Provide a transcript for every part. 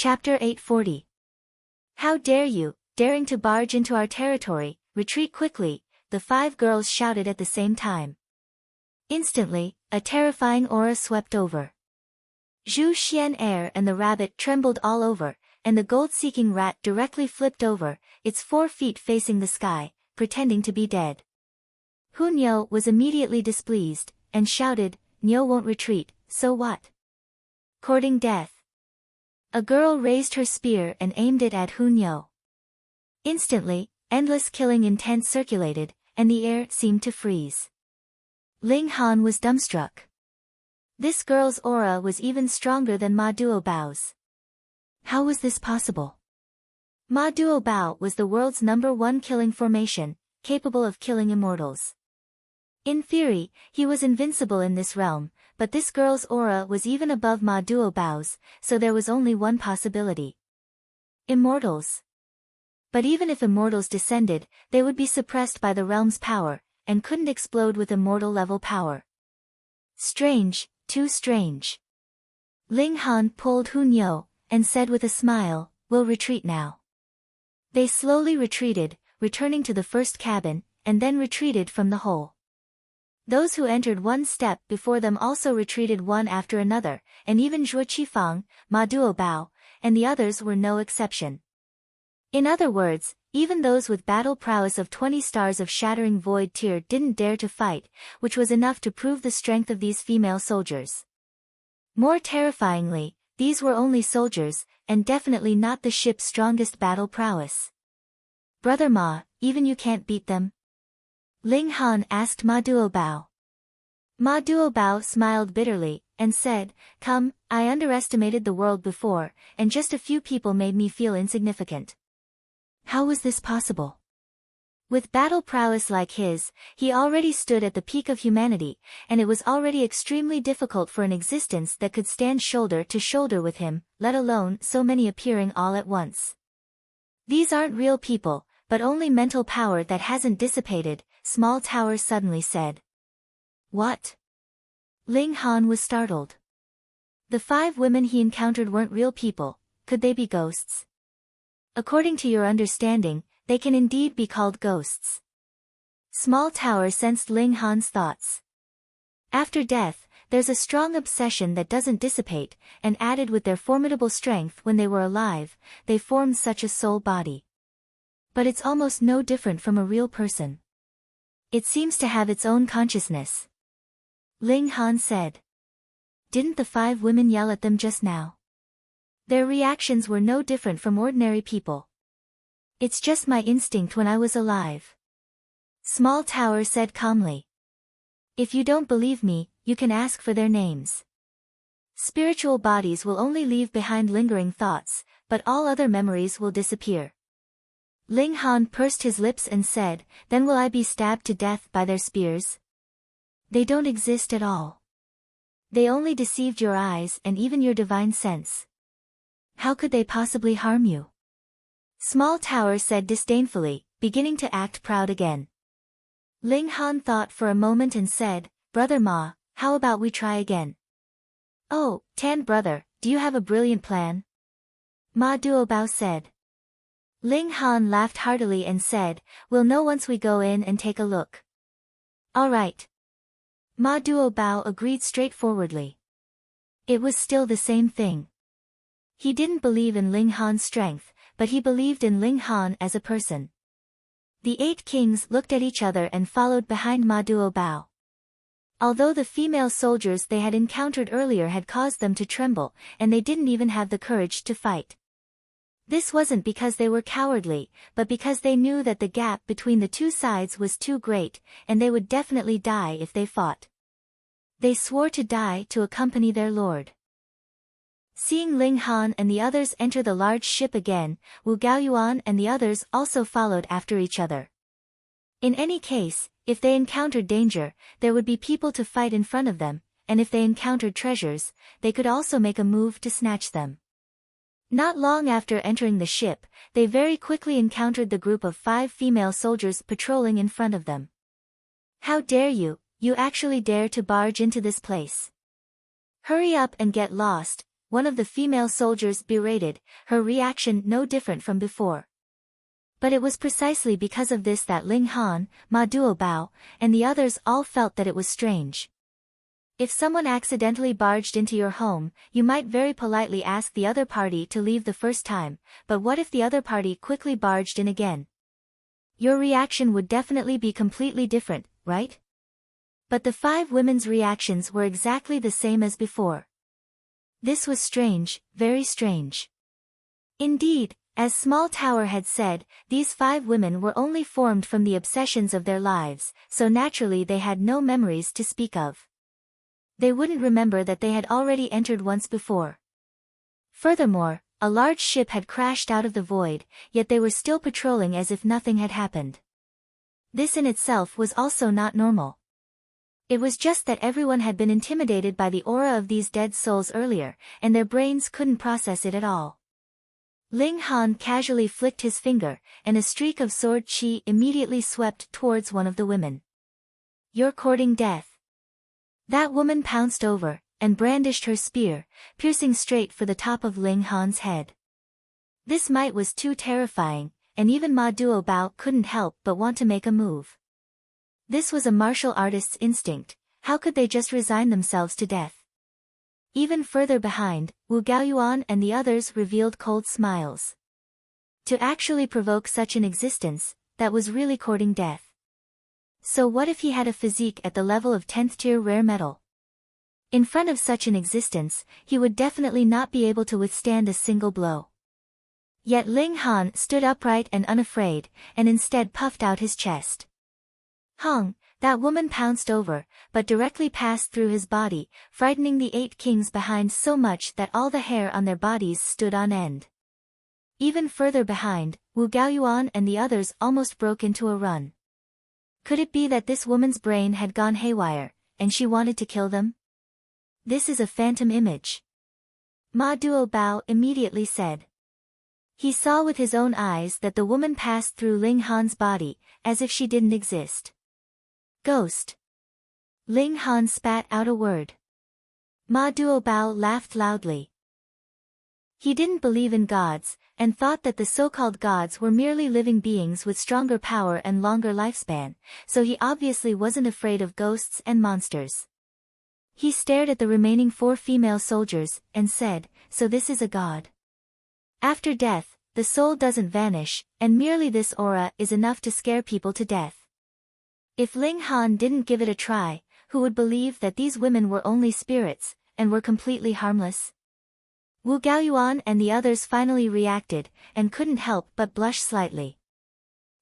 Chapter 840. How dare you, daring to barge into our territory, retreat quickly, the 5 girls shouted at the same time. Instantly, a terrifying aura swept over. Zhu Xian Air and the rabbit trembled all over, and the gold-seeking rat directly flipped over, its 4 feet facing the sky, pretending to be dead. Hu Niu was immediately displeased, and shouted, "Niu won't retreat, so what? Courting death." A girl raised her spear and aimed it at Hu Niu. Instantly, endless killing intent circulated, and the air seemed to freeze. Ling Han was dumbstruck. This girl's aura was even stronger than Ma Duobao's. How was this possible? Ma Duobao was the world's #1 killing formation, capable of killing immortals. In theory, he was invincible in this realm, but this girl's aura was even above Ma Duobao's, so there was only one possibility. Immortals. But even if immortals descended, they would be suppressed by the realm's power, and couldn't explode with immortal-level power. Strange, too strange. Ling Han pulled Hu Niu, and said with a smile, "We'll retreat now." They slowly retreated, returning to the first cabin, and then retreated from the hole. Those who entered one step before them also retreated one after another, and even Zhuo Qifang, Ma Duobao, and the others were no exception. In other words, even those with battle prowess of 20 stars of shattering void tier didn't dare to fight, which was enough to prove the strength of these female soldiers. More terrifyingly, these were only soldiers, and definitely not the ship's strongest battle prowess. "Brother Ma, even you can't beat them?" Ling Han asked Ma Duobao. Ma Duobao smiled bitterly, and said, "Come, I underestimated the world before, and just a few people made me feel insignificant." How was this possible? With battle prowess like his, he already stood at the peak of humanity, and it was already extremely difficult for an existence that could stand shoulder to shoulder with him, let alone so many appearing all at once. "These aren't real people, but only mental power that hasn't dissipated," Small Tower suddenly said. "What?" Ling Han was startled. The 5 women he encountered weren't real people, could they be ghosts? "According to your understanding, they can indeed be called ghosts." Small Tower sensed Ling Han's thoughts. After death, there's a strong obsession that doesn't dissipate, and added with their formidable strength when they were alive, they formed such a soul body. But it's almost no different from a real person. It seems to have its own consciousness. Ling Han said. Didn't the 5 women yell at them just now? Their reactions were no different from ordinary people. "It's just my instinct when I was alive," Small Tower said calmly. "If you don't believe me, you can ask for their names. Spiritual bodies will only leave behind lingering thoughts, but all other memories will disappear." Ling Han pursed his lips and said, "Then will I be stabbed to death by their spears?" "They don't exist at all. They only deceived your eyes and even your divine sense. How could they possibly harm you?" Small Tower said disdainfully, beginning to act proud again. Ling Han thought for a moment and said, "Brother Ma, how about we try again?" "Oh, Tan brother, do you have a brilliant plan?" Ma Duobao said. Ling Han laughed heartily and said, "We'll know once we go in and take a look." "All right." Ma Duobao agreed straightforwardly. It was still the same thing. He didn't believe in Ling Han's strength, but he believed in Ling Han as a person. The 8 kings looked at each other and followed behind Ma Duobao. Although the female soldiers they had encountered earlier had caused them to tremble, and they didn't even have the courage to fight. This wasn't because they were cowardly, but because they knew that the gap between the 2 sides was too great, and they would definitely die if they fought. They swore to die to accompany their lord. Seeing Ling Han and the others enter the large ship again, Wu Gaoyuan and the others also followed after each other. In any case, if they encountered danger, there would be people to fight in front of them, and if they encountered treasures, they could also make a move to snatch them. Not long after entering the ship, they very quickly encountered the group of 5 female soldiers patrolling in front of them. "How dare you, you actually dare to barge into this place? Hurry up and get lost," one of the female soldiers berated, her reaction no different from before. But it was precisely because of this that Ling Han, Ma Duobao, and the others all felt that it was strange. If someone accidentally barged into your home, you might very politely ask the other party to leave the first time, but what if the other party quickly barged in again? Your reaction would definitely be completely different, right? But the 5 women's reactions were exactly the same as before. This was strange, very strange. Indeed, as Small Tower had said, these 5 women were only formed from the obsessions of their lives, so naturally they had no memories to speak of. They wouldn't remember that they had already entered once before. Furthermore, a large ship had crashed out of the void, yet they were still patrolling as if nothing had happened. This in itself was also not normal. It was just that everyone had been intimidated by the aura of these dead souls earlier, and their brains couldn't process it at all. Ling Han casually flicked his finger, and a streak of sword chi immediately swept towards one of the women. "You're courting death." That woman pounced over, and brandished her spear, piercing straight for the top of Ling Han's head. This might was too terrifying, and even Ma Duobao couldn't help but want to make a move. This was a martial artist's instinct, how could they just resign themselves to death? Even further behind, Wu Gaoyuan and the others revealed cold smiles. To actually provoke such an existence, that was really courting death. So what if he had a physique at the level of 10th tier rare metal? In front of such an existence, he would definitely not be able to withstand a single blow. Yet Ling Han stood upright and unafraid, and instead puffed out his chest. Hong, that woman pounced over, but directly passed through his body, frightening the 8 kings behind so much that all the hair on their bodies stood on end. Even further behind, Wu Gaoyuan and the others almost broke into a run. Could it be that this woman's brain had gone haywire, and she wanted to kill them? This is a phantom image. Ma Duobao immediately said. He saw with his own eyes that the woman passed through Ling Han's body, as if she didn't exist. Ghost. Ling Han spat out a word. Ma Duobao laughed loudly. He didn't believe in gods, and thought that the so-called gods were merely living beings with stronger power and longer lifespan, so he obviously wasn't afraid of ghosts and monsters. He stared at the remaining 4 female soldiers, and said, "So this is a god. After death, the soul doesn't vanish, and merely this aura is enough to scare people to death." If Ling Han didn't give it a try, who would believe that these women were only spirits, and were completely harmless? Wu Gaoyuan and the others finally reacted, and couldn't help but blush slightly.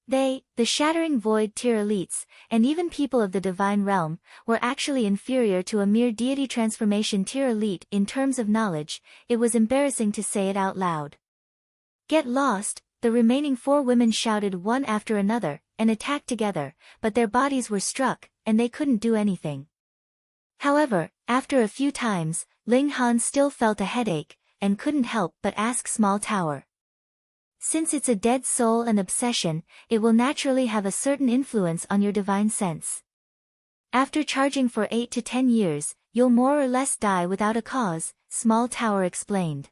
They, the Shattering Void tier elites, and even people of the Divine Realm, were actually inferior to a mere deity transformation tier elite in terms of knowledge. It was embarrassing to say it out loud. "Get lost," the remaining 4 women shouted one after another, and attacked together, but their bodies were struck, and they couldn't do anything. However, after a few times, Ling Han still felt a headache, and couldn't help but ask Small Tower. Since it's a dead soul and obsession, it will naturally have a certain influence on your divine sense. After charging for 8 to 10 years, you'll more or less die without a cause, Small Tower explained.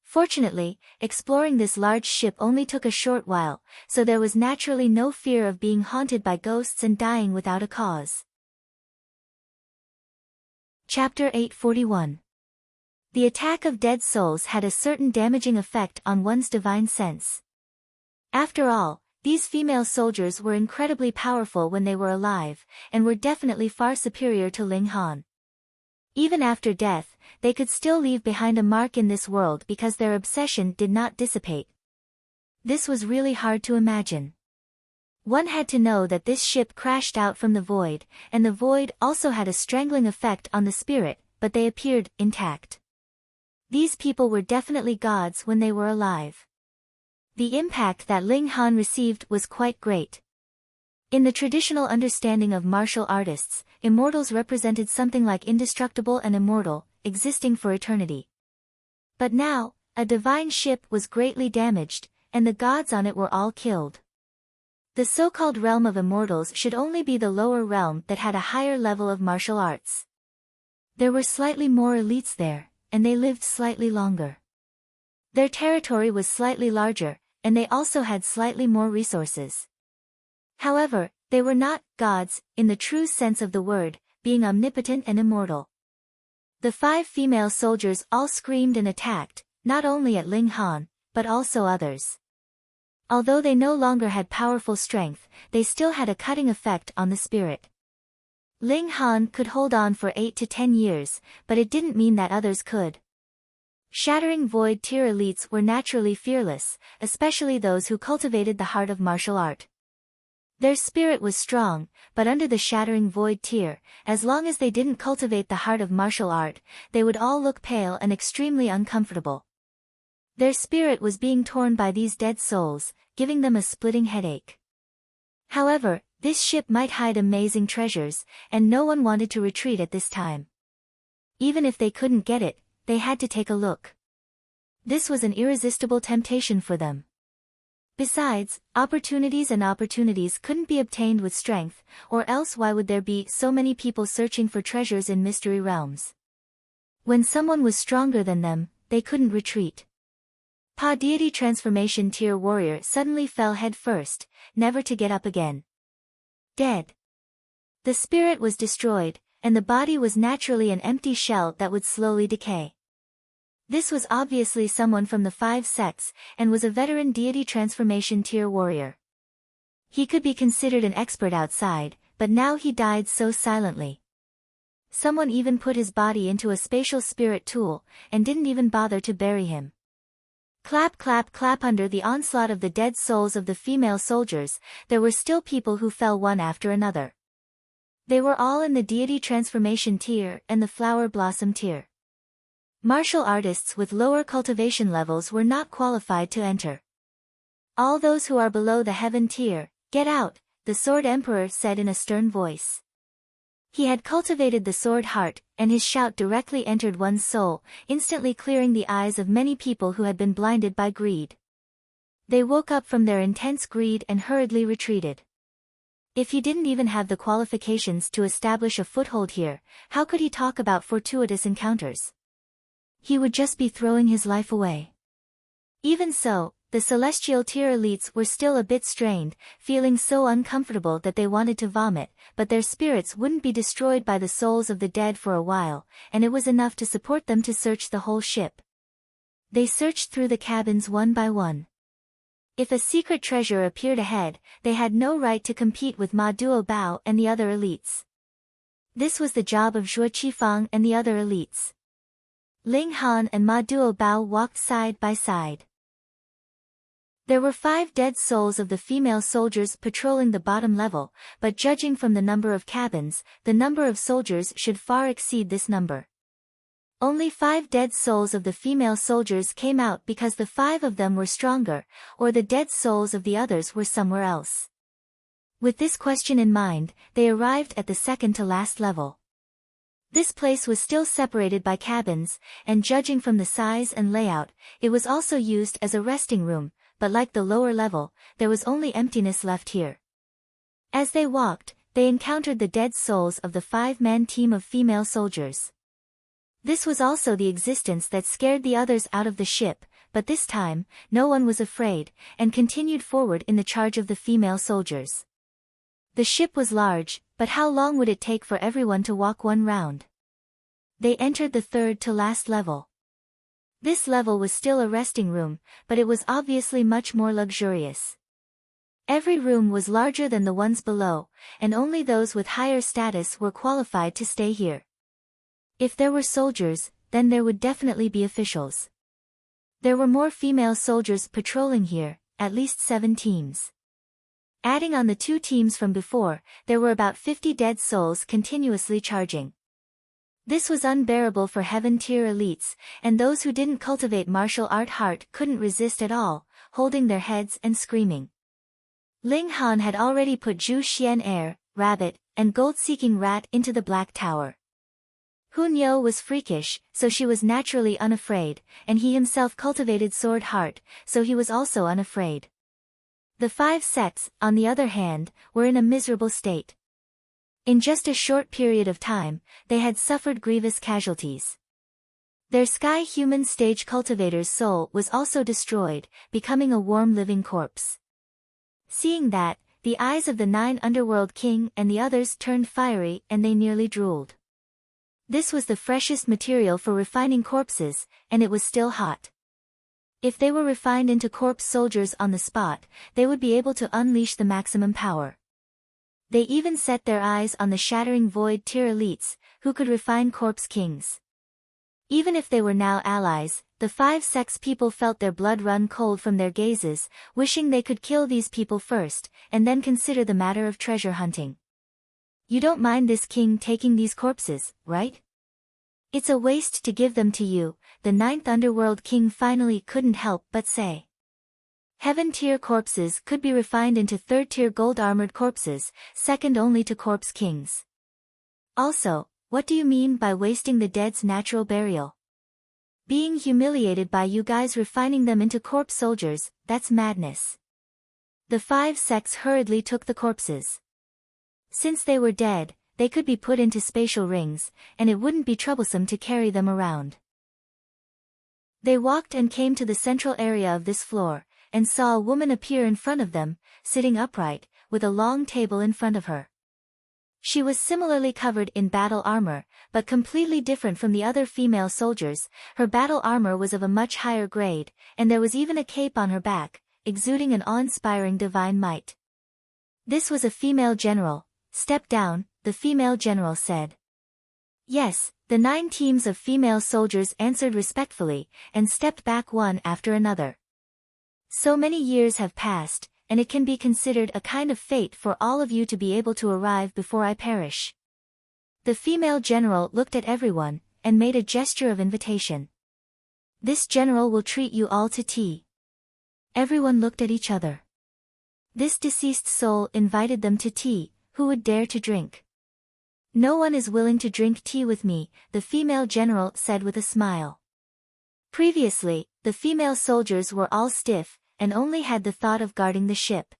Fortunately, exploring this large ship only took a short while, so there was naturally no fear of being haunted by ghosts and dying without a cause. Chapter 841. The attack of dead souls had a certain damaging effect on one's divine sense. After all, these female soldiers were incredibly powerful when they were alive, and were definitely far superior to Ling Han. Even after death, they could still leave behind a mark in this world because their obsession did not dissipate. This was really hard to imagine. One had to know that this ship crashed out from the void, and the void also had a strangling effect on the spirit, but they appeared intact. These people were definitely gods when they were alive. The impact that Ling Han received was quite great. In the traditional understanding of martial artists, immortals represented something like indestructible and immortal, existing for eternity. But now, a divine ship was greatly damaged, and the gods on it were all killed. The so-called realm of immortals should only be the lower realm that had a higher level of martial arts. There were slightly more elites there, and they lived slightly longer. Their territory was slightly larger, and they also had slightly more resources. However, they were not gods, in the true sense of the word, being omnipotent and immortal. The 5 female soldiers all screamed and attacked, not only at Ling Han, but also others. Although they no longer had powerful strength, they still had a cutting effect on the spirit. Ling Han could hold on for 8 to 10 years, but it didn't mean that others could. Shattering Void Tier elites were naturally fearless, especially those who cultivated the heart of martial art. Their spirit was strong, but under the Shattering Void Tier, as long as they didn't cultivate the heart of martial art, they would all look pale and extremely uncomfortable. Their spirit was being torn by these dead souls, giving them a splitting headache. However, this ship might hide amazing treasures, and no one wanted to retreat at this time. Even if they couldn't get it, they had to take a look. This was an irresistible temptation for them. Besides, opportunities couldn't be obtained with strength, or else why would there be so many people searching for treasures in mystery realms? When someone was stronger than them, they couldn't retreat. Pa Deity Transformation Tier Warrior suddenly fell head first, never to get up again. Dead. The spirit was destroyed, and the body was naturally an empty shell that would slowly decay. This was obviously someone from the 5 sects, and was a veteran Deity Transformation Tier Warrior. He could be considered an expert outside, but now he died so silently. Someone even put his body into a spatial spirit tool, and didn't even bother to bury him. Clap clap clap. Under the onslaught of the dead souls of the female soldiers, there were still people who fell one after another. They were all in the Deity Transformation Tier and the Flower Blossom Tier. Martial artists with lower cultivation levels were not qualified to enter. All those who are below the Heaven Tier, get out, the Sword Emperor said in a stern voice. He had cultivated the sword heart, and his shout directly entered one's soul, instantly clearing the eyes of many people who had been blinded by greed. They woke up from their intense greed and hurriedly retreated. If he didn't even have the qualifications to establish a foothold here, how could he talk about fortuitous encounters? He would just be throwing his life away. Even so, the Celestial Tier elites were still a bit strained, feeling so uncomfortable that they wanted to vomit, but their spirits wouldn't be destroyed by the souls of the dead for a while, and it was enough to support them to search the whole ship. They searched through the cabins one by one. If a secret treasure appeared ahead, they had no right to compete with Ma Duo Bao and the other elites. This was the job of Zhuo Qifang and the other elites. Ling Han and Ma Duo Bao walked side by side. There were 5 dead souls of the female soldiers patrolling the bottom level, but judging from the number of cabins, the number of soldiers should far exceed this number. Only 5 dead souls of the female soldiers came out because the 5 of them were stronger, or the dead souls of the others were somewhere else. With this question in mind, they arrived at the second to last level. This place was still separated by cabins, and judging from the size and layout, it was also used as a resting room, but like the lower level, there was only emptiness left here. As they walked, they encountered the dead souls of the 5-man team of female soldiers. This was also the existence that scared the others out of the ship, but this time, no one was afraid, and continued forward in the charge of the female soldiers. The ship was large, but how long would it take for everyone to walk one round? They entered the third to last level. This level was still a resting room, but it was obviously much more luxurious. Every room was larger than the ones below, and only those with higher status were qualified to stay here. If there were soldiers, then there would definitely be officials. There were more female soldiers patrolling here, at least 7 teams. Adding on the 2 teams from before, there were about 50 dead souls continuously charging. This was unbearable for Heaven Tier elites, and those who didn't cultivate martial art heart couldn't resist at all, holding their heads and screaming. Ling Han had already put Zhu Xian Air, Rabbit, and Gold-Seeking Rat into the Black Tower. Hun Yo was freakish, so she was naturally unafraid, and he himself cultivated Sword Heart, so he was also unafraid. The 5 sects, on the other hand, were in a miserable state. In just a short period of time, they had suffered grievous casualties. Their sky-human stage cultivator's soul was also destroyed, becoming a warm living corpse. Seeing that, the eyes of the 9 Underworld King and the others turned fiery and they nearly drooled. This was the freshest material for refining corpses, and it was still hot. If they were refined into corpse soldiers on the spot, they would be able to unleash the maximum power. They even set their eyes on the shattering void tier elites, who could refine corpse kings. Even if they were now allies, the 5 sex people felt their blood run cold from their gazes, wishing they could kill these people first, and then consider the matter of treasure hunting. You don't mind this king taking these corpses, right? It's a waste to give them to you, the 9th Underworld King finally couldn't help but say. Heaven-tier corpses could be refined into 3rd-tier gold-armored corpses, second only to corpse kings. Also, what do you mean by wasting the dead's natural burial? Being humiliated by you guys refining them into corpse soldiers, that's madness. The 5 sects hurriedly took the corpses. Since they were dead, they could be put into spatial rings, and it wouldn't be troublesome to carry them around. They walked and came to the central area of this floor, and saw a woman appear in front of them, sitting upright, with a long table in front of her. She was similarly covered in battle armor, but completely different from the other female soldiers. Her battle armor was of a much higher grade, and there was even a cape on her back, exuding an awe-inspiring divine might. This was a female general. "Step down," the female general said. Yes, the 9 teams of female soldiers answered respectfully, and stepped back one after another. So many years have passed, and it can be considered a kind of fate for all of you to be able to arrive before I perish. The female general looked at everyone, and made a gesture of invitation. This general will treat you all to tea. Everyone looked at each other. This deceased soul invited them to tea. Who would dare to drink? No one is willing to drink tea with me, the female general said with a smile. Previously, the female soldiers were all stiff, and only had the thought of guarding the ship.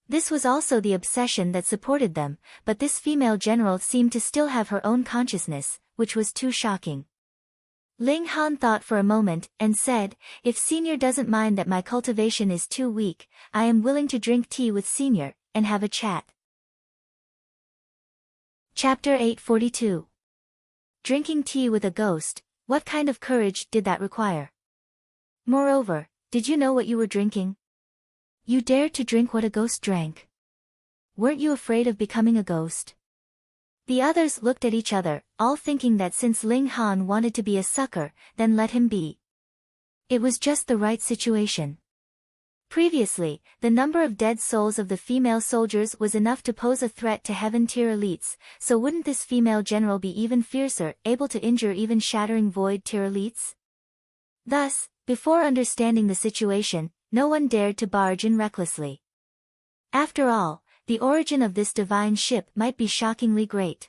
This was also the obsession that supported them, but this female general seemed to still have her own consciousness, which was too shocking. Ling Han thought for a moment, and said, "If Senior doesn't mind that my cultivation is too weak, I am willing to drink tea with Senior, and have a chat." Chapter 842. Drinking tea with a ghost, what kind of courage did that require? Moreover, did you know what you were drinking? You dared to drink what a ghost drank. Weren't you afraid of becoming a ghost? The others looked at each other, all thinking that since Ling Han wanted to be a sucker, then let him be. It was just the right situation. Previously, the number of dead souls of the female soldiers was enough to pose a threat to heaven-tier elites, so wouldn't this female general be even fiercer, able to injure even shattering void-tier elites? Thus, before understanding the situation, no one dared to barge in recklessly. After all, the origin of this divine ship might be shockingly great.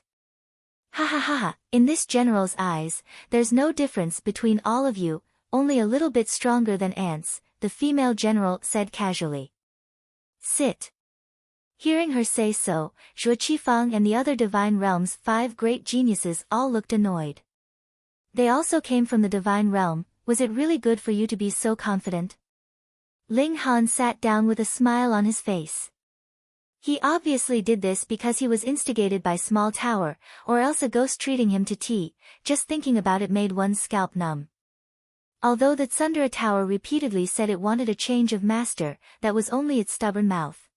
Ha ha ha ha, in this general's eyes, there's no difference between all of you, only a little bit stronger than ants, the female general said casually. Sit. Hearing her say so, Zhuo Qifang and the other Divine Realm's 5 great geniuses all looked annoyed. They also came from the Divine Realm. Was it really good for you to be so confident? Ling Han sat down with a smile on his face. He obviously did this because he was instigated by Small Tower, or else a ghost treating him to tea. Just thinking about it made one's scalp numb. Although the Tsundere Tower repeatedly said it wanted a change of master, that was only its stubborn mouth.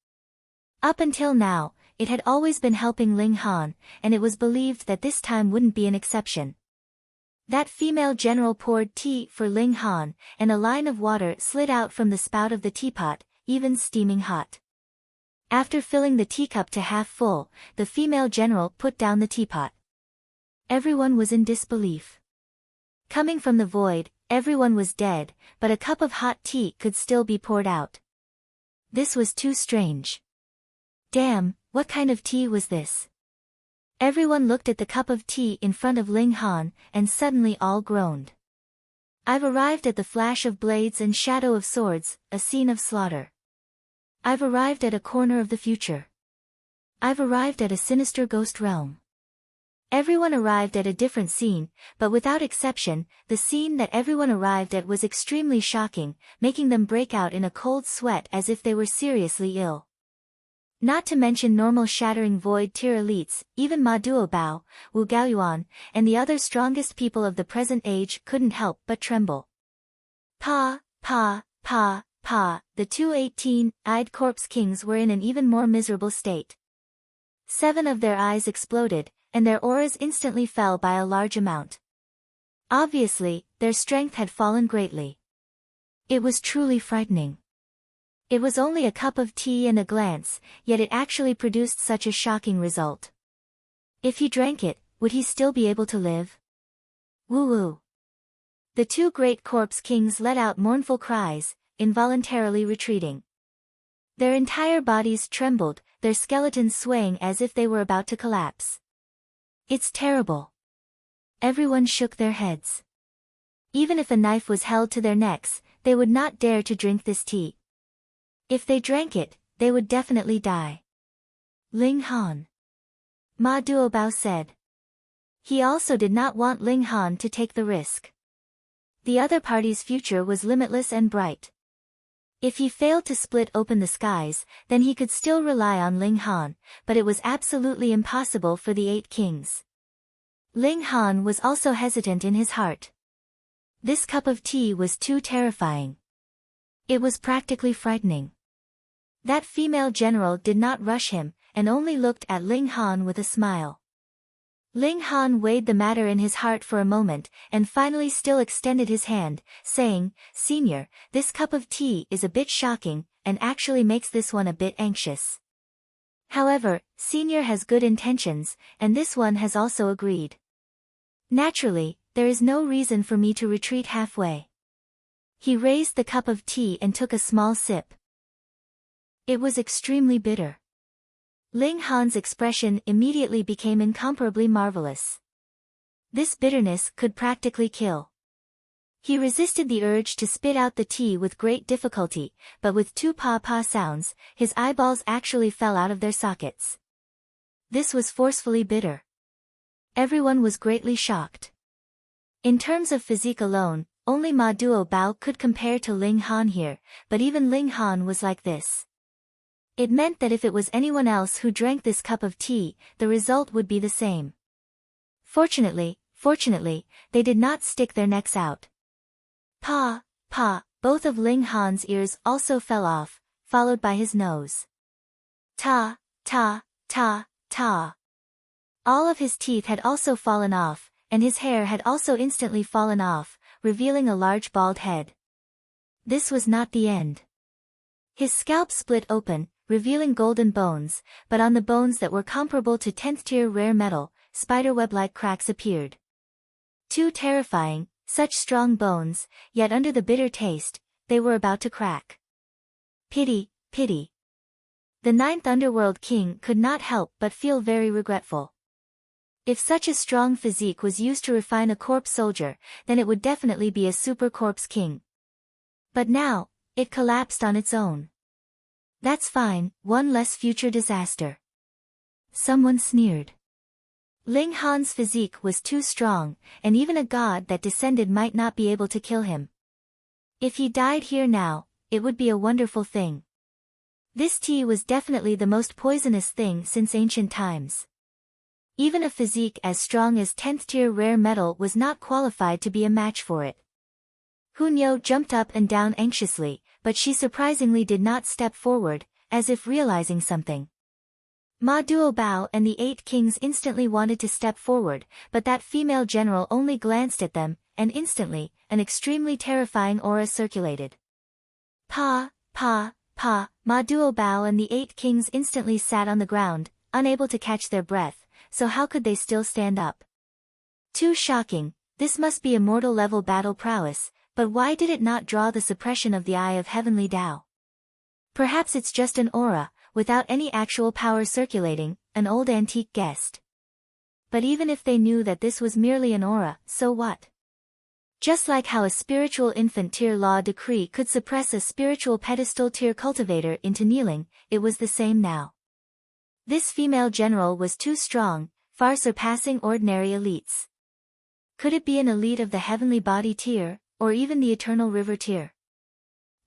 Up until now, it had always been helping Ling Han, and it was believed that this time wouldn't be an exception. That female general poured tea for Ling Han, and a line of water slid out from the spout of the teapot, even steaming hot. After filling the teacup to half full, the female general put down the teapot. Everyone was in disbelief. Coming from the void, everyone was dead, but a cup of hot tea could still be poured out. This was too strange. Damn, what kind of tea was this? Everyone looked at the cup of tea in front of Ling Han, and suddenly all groaned. I've arrived at the flash of blades and shadow of swords, a scene of slaughter. I've arrived at a corner of the future. I've arrived at a sinister ghost realm. Everyone arrived at a different scene, but without exception, the scene that everyone arrived at was extremely shocking, making them break out in a cold sweat as if they were seriously ill. Not to mention normal shattering void tier elites, even Ma Duobao, Wu Gaoyuan, and the other strongest people of the present age couldn't help but tremble. Pa, the two 18-eyed corpse kings were in an even more miserable state. 7 of their eyes exploded, and their auras instantly fell by a large amount. Obviously, their strength had fallen greatly. It was truly frightening. It was only a cup of tea and a glance, yet it actually produced such a shocking result. If he drank it, would he still be able to live? Woo-woo. The 2 great corpse kings let out mournful cries, involuntarily retreating. Their entire bodies trembled, their skeletons swaying as if they were about to collapse. It's terrible. Everyone shook their heads. Even if a knife was held to their necks, they would not dare to drink this tea. If they drank it, they would definitely die. Ling Han. Ma Duobao said. He also did not want Ling Han to take the risk. The other party's future was limitless and bright. If he failed to split open the skies, then he could still rely on Ling Han, but it was absolutely impossible for the 8 kings. Ling Han was also hesitant in his heart. This cup of tea was too terrifying. It was practically frightening. That female general did not rush him, and only looked at Ling Han with a smile. Ling Han weighed the matter in his heart for a moment, and finally still extended his hand, saying, "Senior, this cup of tea is a bit shocking, and actually makes this one a bit anxious. However, Senior has good intentions, and this one has also agreed. Naturally, there is no reason for me to retreat halfway." He raised the cup of tea and took a small sip. It was extremely bitter. Ling Han's expression immediately became incomparably marvelous. This bitterness could practically kill. He resisted the urge to spit out the tea with great difficulty, but with 2 pa-pa sounds, his eyeballs actually fell out of their sockets. This was forcefully bitter. Everyone was greatly shocked. In terms of physique alone, only Ma Duobao could compare to Ling Han here, but even Ling Han was like this. It meant that if it was anyone else who drank this cup of tea, the result would be the same. Fortunately, they did not stick their necks out. Both of Ling Han's ears also fell off, followed by his nose. Ta. All of his teeth had also fallen off, and his hair had also instantly fallen off, revealing a large bald head. This was not the end. His scalp split open, revealing golden bones, but on the bones that were comparable to 10th tier rare metal, spiderweb-like cracks appeared. Too terrifying, such strong bones, yet under the bitter taste, they were about to crack. Pity. The 9th Underworld King could not help but feel very regretful. If such a strong physique was used to refine a corpse soldier, then it would definitely be a super corpse king. But now, it collapsed on its own. That's fine, one less future disaster. Someone sneered. Ling Han's physique was too strong, and even a god that descended might not be able to kill him. If he died here now, it would be a wonderful thing. This tea was definitely the most poisonous thing since ancient times. Even a physique as strong as 10th tier rare metal was not qualified to be a match for it. Hunyo jumped up and down anxiously, but she surprisingly did not step forward, as if realizing something. Ma Duobao and the 8 kings instantly wanted to step forward, but that female general only glanced at them, and instantly, an extremely terrifying aura circulated. Ma Duobao and the 8 kings instantly sat on the ground, unable to catch their breath, so how could they still stand up? Too shocking, this must be immortal level battle prowess, but why did it not draw the suppression of the Eye of Heavenly Tao? Perhaps it's just an aura, without any actual power circulating, an old antique guessed. But even if they knew that this was merely an aura, so what? Just like how a spiritual infant tier law decree could suppress a spiritual pedestal tier cultivator into kneeling, it was the same now. This female general was too strong, far surpassing ordinary elites. Could it be an elite of the heavenly body tier, or even the eternal river tier?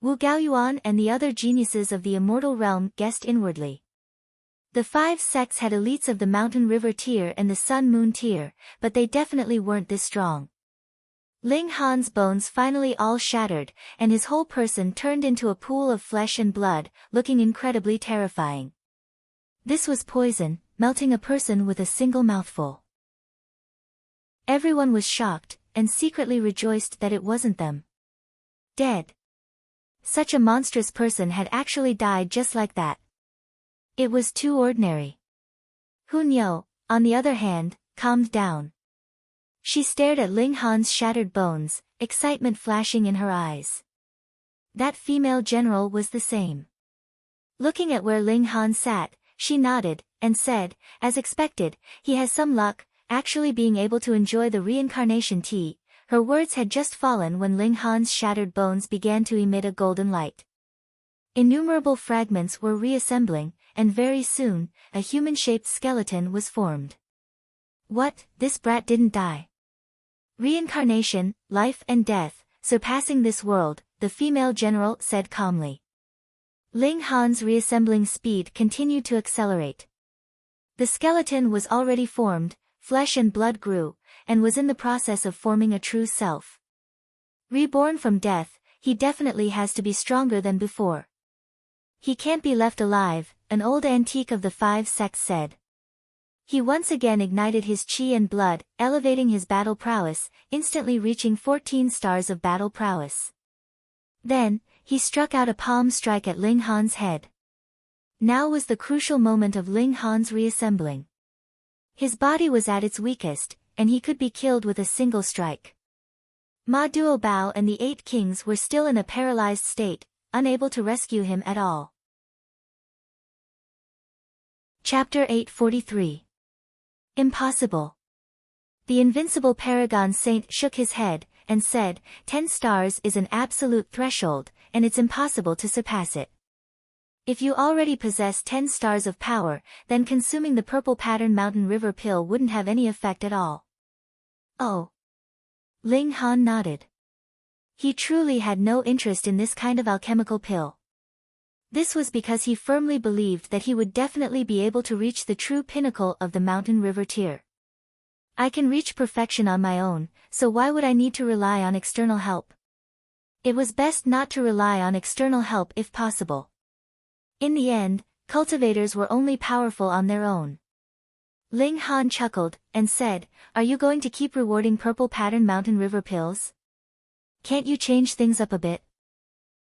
Wu Gaoyuan and the other geniuses of the immortal realm guessed inwardly. The 5 sects had elites of the mountain river tier and the sun moon tier, but they definitely weren't this strong. Ling Han's bones finally all shattered, and his whole person turned into a pool of flesh and blood, looking incredibly terrifying. This was poison, melting a person with a single mouthful. Everyone was shocked, and secretly rejoiced that it wasn't them. Dead. Such a monstrous person had actually died just like that. It was too ordinary. Hun Yo, on the other hand, calmed down. She stared at Ling Han's shattered bones, excitement flashing in her eyes. That female general was the same. Looking at where Ling Han sat, she nodded, and said, as expected, he has some luck, actually being able to enjoy the reincarnation tea. Her words had just fallen when Ling Han's shattered bones began to emit a golden light. Innumerable fragments were reassembling, and very soon, a human-shaped skeleton was formed. What, this brat didn't die? Reincarnation, life and death, surpassing this world, the female general said calmly. Ling Han's reassembling speed continued to accelerate. The skeleton was already formed, flesh and blood grew, and was in the process of forming a true self. Reborn from death, he definitely has to be stronger than before. He can't be left alive, an old antique of the 5 sects said. He once again ignited his chi and blood, elevating his battle prowess, instantly reaching 14 stars of battle prowess. Then, he struck out a palm strike at Ling Han's head. Now was the crucial moment of Ling Han's reassembling. His body was at its weakest, and he could be killed with a single strike. Ma Duobao and the 8 kings were still in a paralyzed state, unable to rescue him at all. Chapter 843. Impossible. The invincible Paragon Saint shook his head, and said, 10 stars is an absolute threshold, and it's impossible to surpass it. If you already possess 10 stars of power, then consuming the purple pattern mountain river pill wouldn't have any effect at all. Oh. Ling Han nodded. He truly had no interest in this kind of alchemical pill. This was because he firmly believed that he would definitely be able to reach the true pinnacle of the mountain river tier. I can reach perfection on my own, so why would I need to rely on external help? It was best not to rely on external help if possible. In the end, cultivators were only powerful on their own. Ling Han chuckled, and said, are you going to keep rewarding purple pattern mountain river pills? Can't you change things up a bit?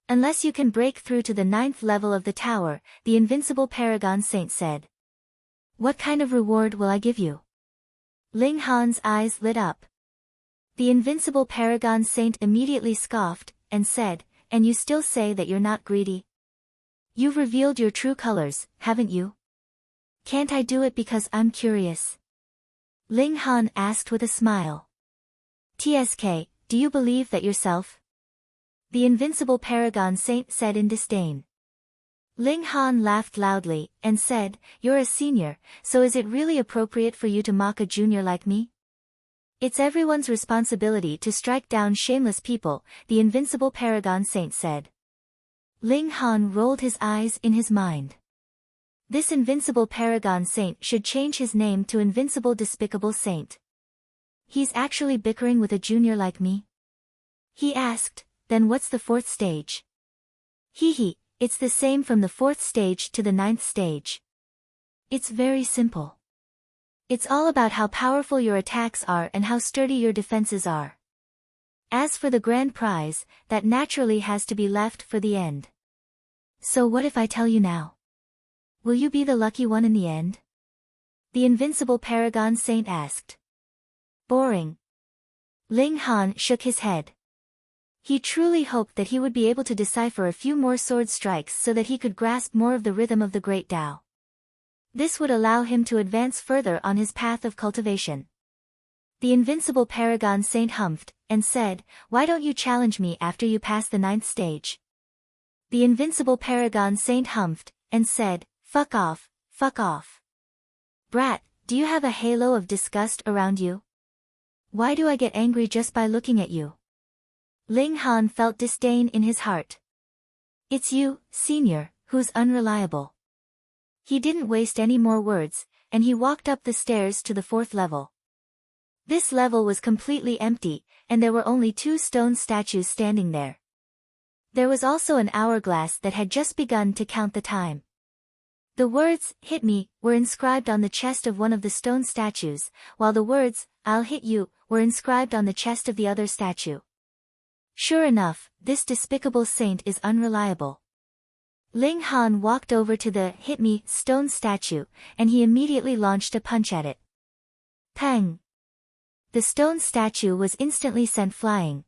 Unless you can break through to the 9th level of the tower, the invincible Paragon Saint said. What kind of reward will I give you? Ling Han's eyes lit up. The invincible Paragon Saint immediately scoffed, and said, and you still say that you're not greedy? You've revealed your true colors, haven't you? Can't I do it because I'm curious? Ling Han asked with a smile. TSK, do you believe that yourself? The invincible Paragon Saint said in disdain. Ling Han laughed loudly, and said, you're a senior, so is it really appropriate for you to mock a junior like me? It's everyone's responsibility to strike down shameless people, the invincible Paragon Saint said. Ling Han rolled his eyes in his mind. This invincible Paragon Saint should change his name to Invincible Despicable Saint. He's actually bickering with a junior like me? He asked, then what's the 4th stage? Hee, it's the same from the 4th stage to the 9th stage. It's very simple. It's all about how powerful your attacks are and how sturdy your defenses are. As for the grand prize, that naturally has to be left for the end. So what if I tell you now? Will you be the lucky one in the end? The invincible Paragon Saint asked. Boring. Ling Han shook his head. He truly hoped that he would be able to decipher a few more sword strikes so that he could grasp more of the rhythm of the Great Tao. This would allow him to advance further on his path of cultivation. The invincible Paragon Saint humphed, and said, why don't you challenge me after you pass the 9th stage? The invincible Paragon Saint humphed, and said, fuck off, fuck off. Brat, Do you have a halo of disgust around you? Why do I get angry just by looking at you? Ling Han felt disdain in his heart. It's you, senior, who's unreliable. He didn't waste any more words, and he walked up the stairs to the 4th level. This level was completely empty, and there were only 2 stone statues standing there. There was also an hourglass that had just begun to count the time. The words, "Hit me," were inscribed on the chest of one of the stone statues, while the words, "I'll hit you," were inscribed on the chest of the other statue. Sure enough, this despicable saint is unreliable. Ling Han walked over to the "Hit me" stone statue, and he immediately launched a punch at it. Pang! The stone statue was instantly sent flying.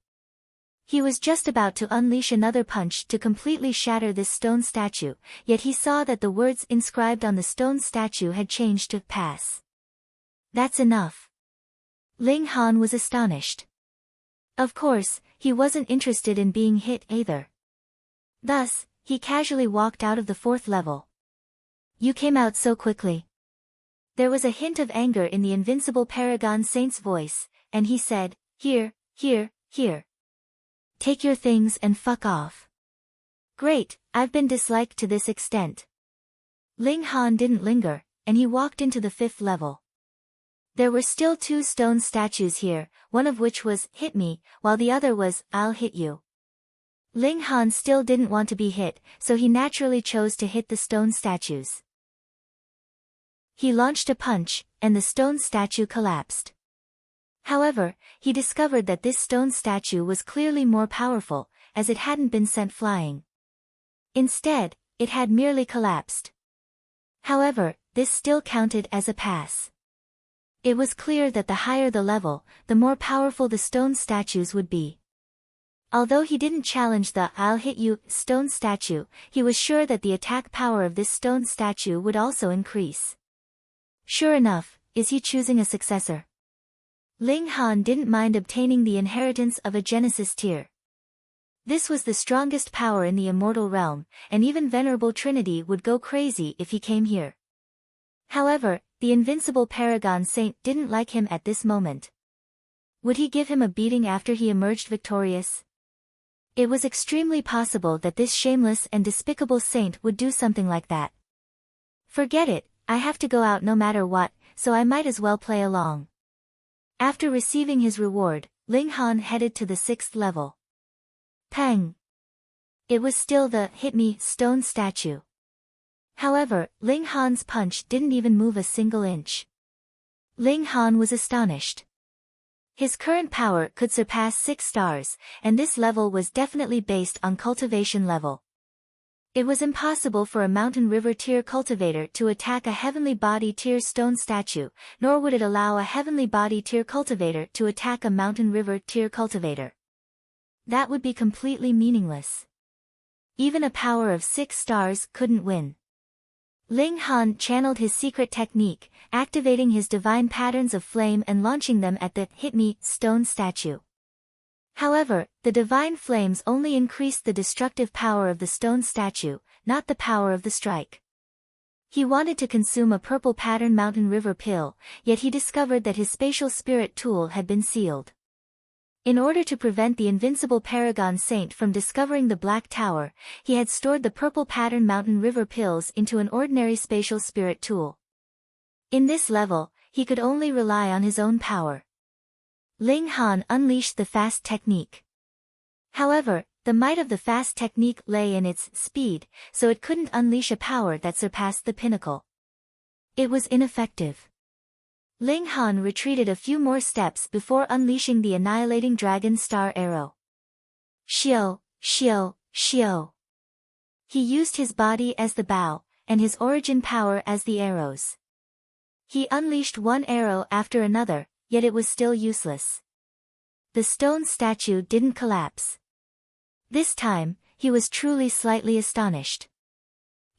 He was just about to unleash another punch to completely shatter this stone statue, yet he saw that the words inscribed on the stone statue had changed to "pass." That's enough. Ling Han was astonished. Of course, he wasn't interested in being hit either. Thus, he casually walked out of the 4th level. You came out so quickly. There was a hint of anger in the invincible Paragon Saint's voice, and he said, Here. Take your things and fuck off. Great, I've been disliked to this extent. Ling Han didn't linger, and he walked into the 5th level. There were still 2 stone statues here, one of which was, "Hit me," while the other was, "I'll hit you." Ling Han still didn't want to be hit, so he naturally chose to hit the stone statues. He launched a punch, and the stone statue collapsed. However, he discovered that this stone statue was clearly more powerful, as it hadn't been sent flying. Instead, it had merely collapsed. However, this still counted as a pass. It was clear that the higher the level, the more powerful the stone statues would be. Although he didn't challenge the "I'll hit you" stone statue, he was sure that the attack power of this stone statue would also increase. Sure enough, is he choosing a successor? Ling Han didn't mind obtaining the inheritance of a Genesis tier. This was the strongest power in the immortal realm, and even Venerable Trinity would go crazy if he came here. However, the invincible Paragon Saint didn't like him at this moment. Would he give him a beating after he emerged victorious? It was extremely possible that this shameless and despicable saint would do something like that. Forget it, I have to go out no matter what, so I might as well play along. After receiving his reward, Ling Han headed to the 6th level. Pang! It was still the "Hit me" stone statue. However, Ling Han's punch didn't even move a single inch. Ling Han was astonished. His current power could surpass 6 stars, and this level was definitely based on cultivation level. It was impossible for a mountain river tier cultivator to attack a heavenly body tier stone statue, nor would it allow a heavenly body tier cultivator to attack a mountain river tier cultivator. That would be completely meaningless. Even a power of 6 stars couldn't win. Ling Han channeled his secret technique, activating his divine patterns of flame and launching them at the "Hit me" stone statue. However, the divine flames only increased the destructive power of the stone statue, not the power of the strike. He wanted to consume a purple pattern mountain river pill, yet he discovered that his spatial spirit tool had been sealed. In order to prevent the invincible Paragon Saint from discovering the Black Tower, he had stored the purple pattern mountain river pills into an ordinary spatial spirit tool. In this level, he could only rely on his own power. Ling Han unleashed the fast technique. However, the might of the fast technique lay in its speed, so it couldn't unleash a power that surpassed the pinnacle. It was ineffective. Ling Han retreated a few more steps before unleashing the annihilating dragon star arrow. Xiao, xiao, xiao. He used his body as the bow, and his origin power as the arrows. He unleashed one arrow after another, yet it was still useless. The stone statue didn't collapse. This time, he was truly slightly astonished.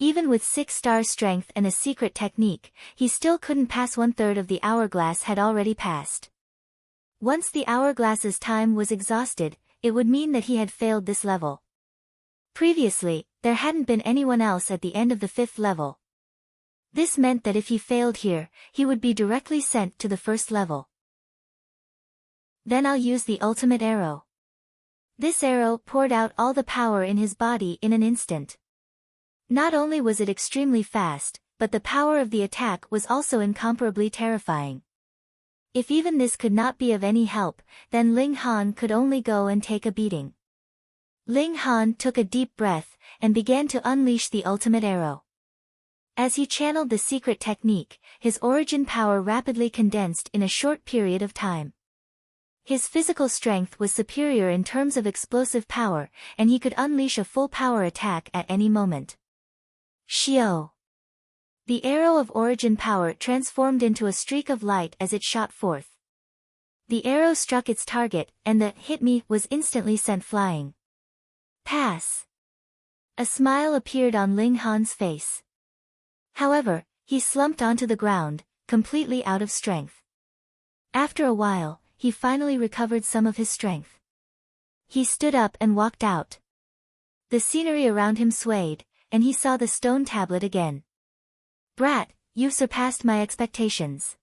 Even with 6-star strength and a secret technique, he still couldn't pass 1/3 of the hourglass had already passed. Once the hourglass's time was exhausted, it would mean that he had failed this level. Previously, there hadn't been anyone else at the end of the 5th level. This meant that if he failed here, he would be directly sent to the first level. Then I'll use the ultimate arrow. This arrow poured out all the power in his body in an instant. Not only was it extremely fast, but the power of the attack was also incomparably terrifying. If even this could not be of any help, then Ling Han could only go and take a beating. Ling Han took a deep breath, and began to unleash the ultimate arrow. As he channeled the secret technique, his origin power rapidly condensed in a short period of time. His physical strength was superior in terms of explosive power, and he could unleash a full power attack at any moment. Xiao! The arrow of origin power transformed into a streak of light as it shot forth. The arrow struck its target, and the "hit me" was instantly sent flying. Pass! A smile appeared on Ling Han's face. However, he slumped onto the ground, completely out of strength. After a while, he finally recovered some of his strength. He stood up and walked out. The scenery around him swayed, and he saw the stone tablet again. Brat, you've surpassed my expectations.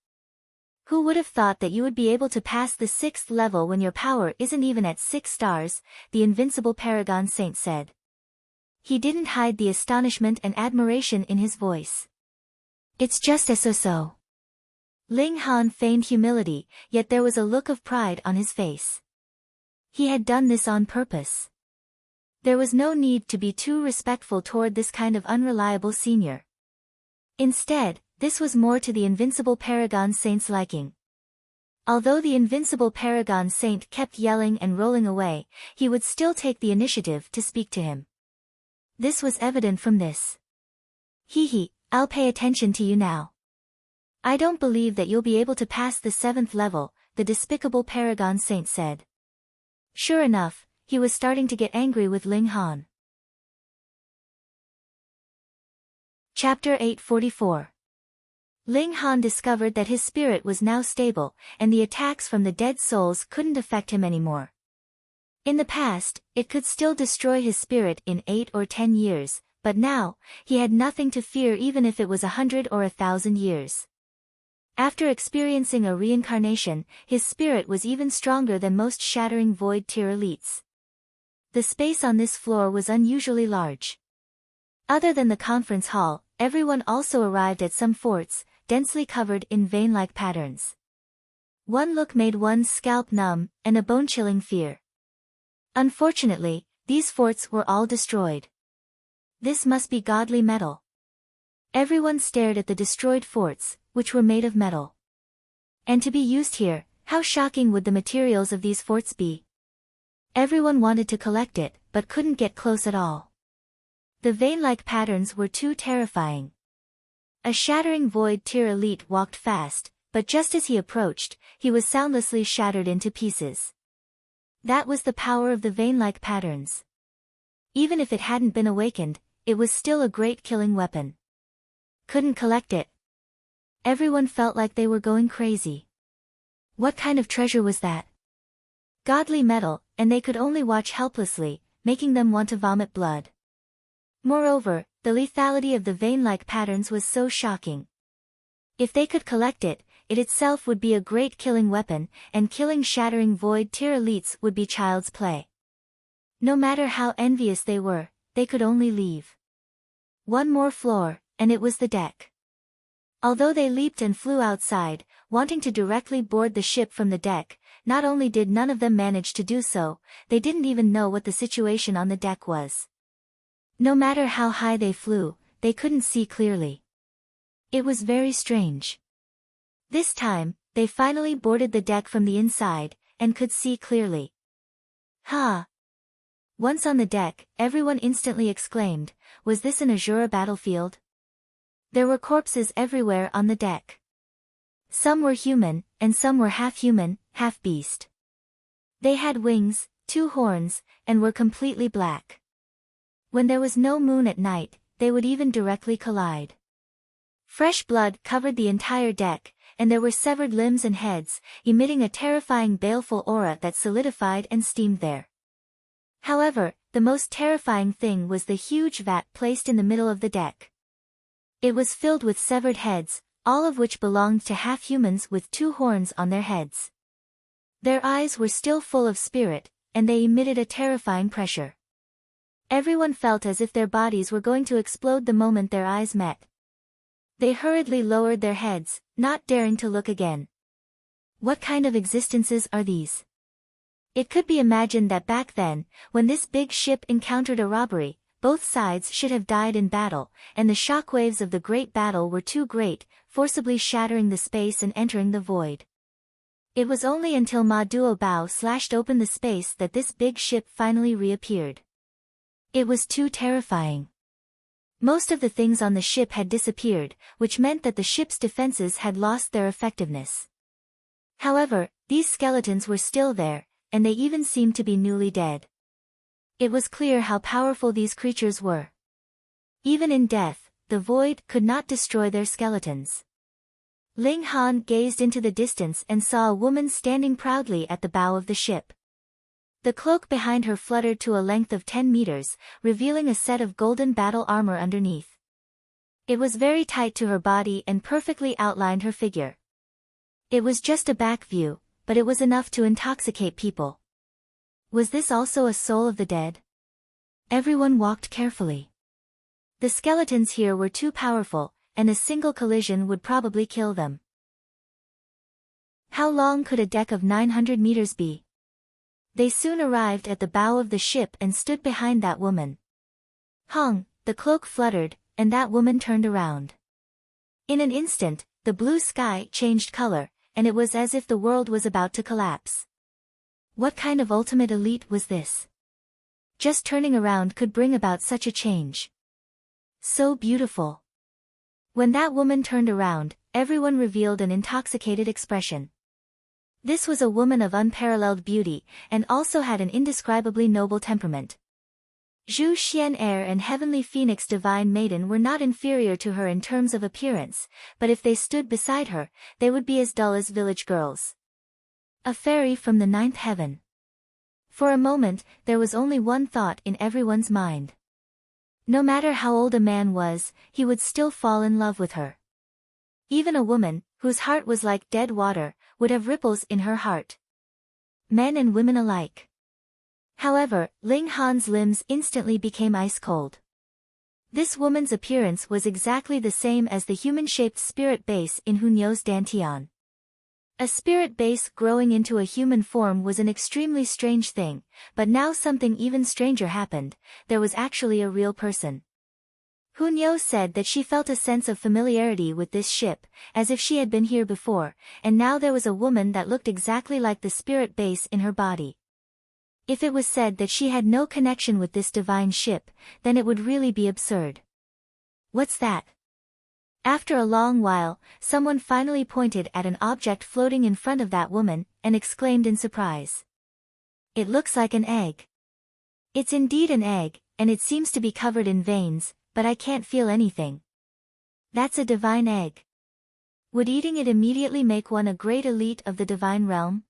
Who would have thought that you would be able to pass the 6th level when your power isn't even at 6 stars, the invincible Paragon Saint said. He didn't hide the astonishment and admiration in his voice. It's just as so. Ling Han feigned humility, yet there was a look of pride on his face. He had done this on purpose. There was no need to be too respectful toward this kind of unreliable senior. Instead, this was more to the invincible Paragon Saint's liking. Although the invincible Paragon Saint kept yelling and rolling away, he would still take the initiative to speak to him. This was evident from this. Hee, I'll pay attention to you now. I don't believe that you'll be able to pass the 7th level, the despicable Paragon Saint said. Sure enough, he was starting to get angry with Ling Han. Chapter 844. Ling Han discovered that his spirit was now stable, and the attacks from the dead souls couldn't affect him anymore. In the past, it could still destroy his spirit in 8 or 10 years, but now, he had nothing to fear even if it was 100 or 1,000 years. After experiencing a reincarnation, his spirit was even stronger than most shattering void tier elites. The space on this floor was unusually large. Other than the conference hall, everyone also arrived at some forts, densely covered in vein-like patterns. One look made one's scalp numb, and a bone-chilling fear. Unfortunately, these forts were all destroyed. This must be godly metal. Everyone stared at the destroyed forts, which were made of metal. And to be used here, how shocking would the materials of these forts be? Everyone wanted to collect it, but couldn't get close at all. The vein-like patterns were too terrifying. A shattering void tier elite walked fast, but just as he approached, he was soundlessly shattered into pieces. That was the power of the vein-like patterns. Even if it hadn't been awakened, it was still a great killing weapon. Couldn't collect it. Everyone felt like they were going crazy. What kind of treasure was that? Godly metal, and they could only watch helplessly, making them want to vomit blood. Moreover, the lethality of the vein-like patterns was so shocking. If they could collect it, it itself would be a great killing weapon, and killing shattering void tier elites would be child's play. No matter how envious they were, they could only leave. One more floor, and it was the deck. Although they leaped and flew outside, wanting to directly board the ship from the deck, not only did none of them manage to do so, they didn't even know what the situation on the deck was. No matter how high they flew, they couldn't see clearly. It was very strange. This time, they finally boarded the deck from the inside, and could see clearly. Ha! Once on the deck, everyone instantly exclaimed, was this an Azura battlefield? There were corpses everywhere on the deck. Some were human, and some were half human, half beast. They had wings, 2 horns, and were completely black. When there was no moon at night, they would even directly collide. Fresh blood covered the entire deck, and there were severed limbs and heads, emitting a terrifying baleful aura that solidified and steamed there. However, the most terrifying thing was the huge vat placed in the middle of the deck. It was filled with severed heads, all of which belonged to half-humans with 2 horns on their heads. Their eyes were still full of spirit, and they emitted a terrifying pressure. Everyone felt as if their bodies were going to explode the moment their eyes met. They hurriedly lowered their heads, not daring to look again. What kind of existences are these? It could be imagined that back then, when this big ship encountered a robbery, both sides should have died in battle, and the shockwaves of the great battle were too great, forcibly shattering the space and entering the void. It was only until Ma Duo Bao slashed open the space that this big ship finally reappeared. It was too terrifying. Most of the things on the ship had disappeared, which meant that the ship's defenses had lost their effectiveness. However, these skeletons were still there, and they even seemed to be newly dead. It was clear how powerful these creatures were. Even in death, the void could not destroy their skeletons. Ling Han gazed into the distance and saw a woman standing proudly at the bow of the ship. The cloak behind her fluttered to a length of 10 meters, revealing a set of golden battle armor underneath. It was very tight to her body and perfectly outlined her figure. It was just a back view, but it was enough to intoxicate people. Was this also a soul of the dead? Everyone walked carefully. The skeletons here were too powerful, and a single collision would probably kill them. How long could a deck of 900 meters be? They soon arrived at the bow of the ship and stood behind that woman. Hong, the cloak fluttered, and that woman turned around. In an instant, the blue sky changed color, and it was as if the world was about to collapse. What kind of ultimate elite was this? Just turning around could bring about such a change. So beautiful. When that woman turned around, everyone revealed an intoxicated expression. This was a woman of unparalleled beauty, and also had an indescribably noble temperament. Zhu Xian Heir and Heavenly Phoenix Divine Maiden were not inferior to her in terms of appearance, but if they stood beside her, they would be as dull as village girls. A fairy from the 9th heaven. For a moment, there was only one thought in everyone's mind. No matter how old a man was, he would still fall in love with her. Even a woman, whose heart was like dead water, would have ripples in her heart. Men and women alike. However, Ling Han's limbs instantly became ice cold. This woman's appearance was exactly the same as the human-shaped spirit base in Hunyo's Dantian. A spirit base growing into a human form was an extremely strange thing, but now something even stranger happened. There was actually a real person. Hunyo said that she felt a sense of familiarity with this ship, as if she had been here before, and now there was a woman that looked exactly like the spirit base in her body. If it was said that she had no connection with this divine ship, then it would really be absurd. What's that? After a long while, someone finally pointed at an object floating in front of that woman, and exclaimed in surprise. It looks like an egg. It's indeed an egg, and it seems to be covered in veins, but I can't feel anything. That's a divine egg. Would eating it immediately make one a great elite of the divine realm?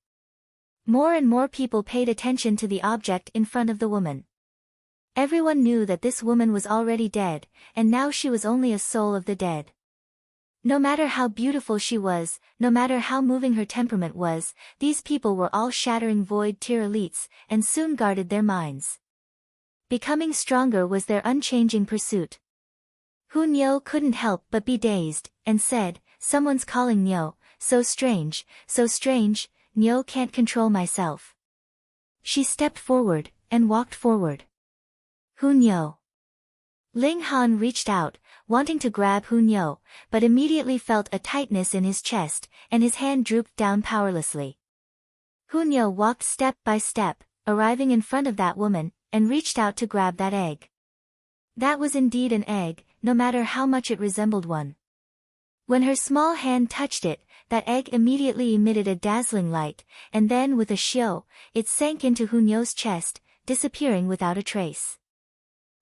More and more people paid attention to the object in front of the woman. Everyone knew that this woman was already dead, and now she was only a soul of the dead. No matter how beautiful she was, no matter how moving her temperament was, these people were all shattering void-tier elites, and soon guarded their minds. Becoming stronger was their unchanging pursuit. Hunyo couldn't help but be dazed, and said, "Someone's calling Nyo, so strange, Nyo can't control myself." She stepped forward, and walked forward. Hunyo. Ling Han reached out, wanting to grab Hunyo, but immediately felt a tightness in his chest, and his hand drooped down powerlessly. Hunyo walked step by step, arriving in front of that woman, and reached out to grab that egg. That was indeed an egg, no matter how much it resembled one. When her small hand touched it, that egg immediately emitted a dazzling light, and then with a shio, it sank into Hunyo's chest, disappearing without a trace.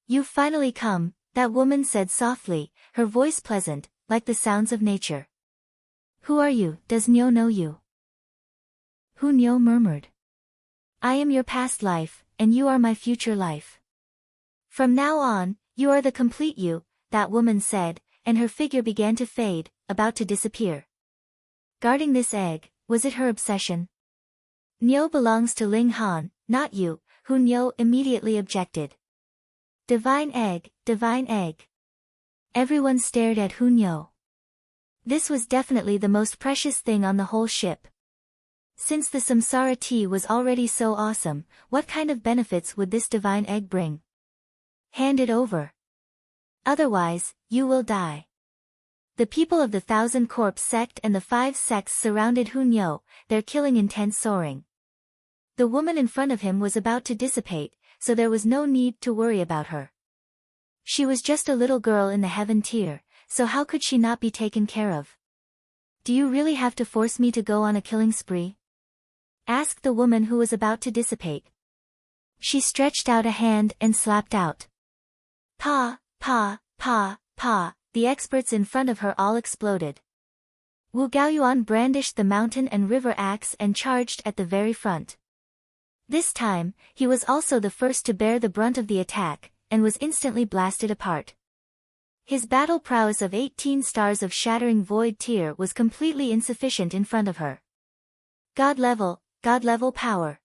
"You've finally come," that woman said softly, her voice pleasant, like the sounds of nature. "Who are you? Does Nyo know you?" Hunyo murmured. "I am your past life, and you are my future life. From now on, you are the complete you," that woman said, and her figure began to fade, about to disappear. Guarding this egg, was it her obsession? Nyo belongs to Ling Han, not you, Nyo immediately objected. Divine egg, divine egg. Everyone stared at Nyo. This was definitely the most precious thing on the whole ship. Since the samsara tea was already so awesome, what kind of benefits would this divine egg bring? Hand it over. Otherwise, you will die. The people of the Thousand Corpse sect and the 5 sects surrounded Nyo, their killing intent soaring. The woman in front of him was about to dissipate, so there was no need to worry about her. She was just a little girl in the heaven tier, so how could she not be taken care of? Do you really have to force me to go on a killing spree? Asked the woman who was about to dissipate. She stretched out a hand and slapped out. Pa, pa, pa, pa, the experts in front of her all exploded. Wu Gaoyuan brandished the mountain and river axe and charged at the very front. This time, he was also the first to bear the brunt of the attack, and was instantly blasted apart. His battle prowess of 18 stars of shattering void tier was completely insufficient in front of her. God level power.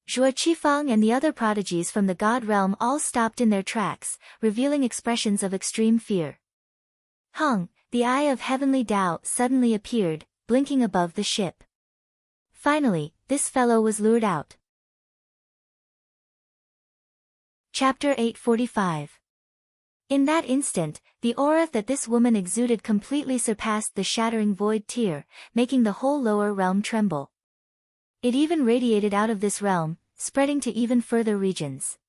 Zhuo Qifang and the other prodigies from the God realm all stopped in their tracks, revealing expressions of extreme fear. Hung, the eye of heavenly Tao suddenly appeared, blinking above the ship. Finally, this fellow was lured out. Chapter 845. In that instant, the aura that this woman exuded completely surpassed the shattering void tier, making the whole lower realm tremble. It even radiated out of this realm, spreading to even further regions.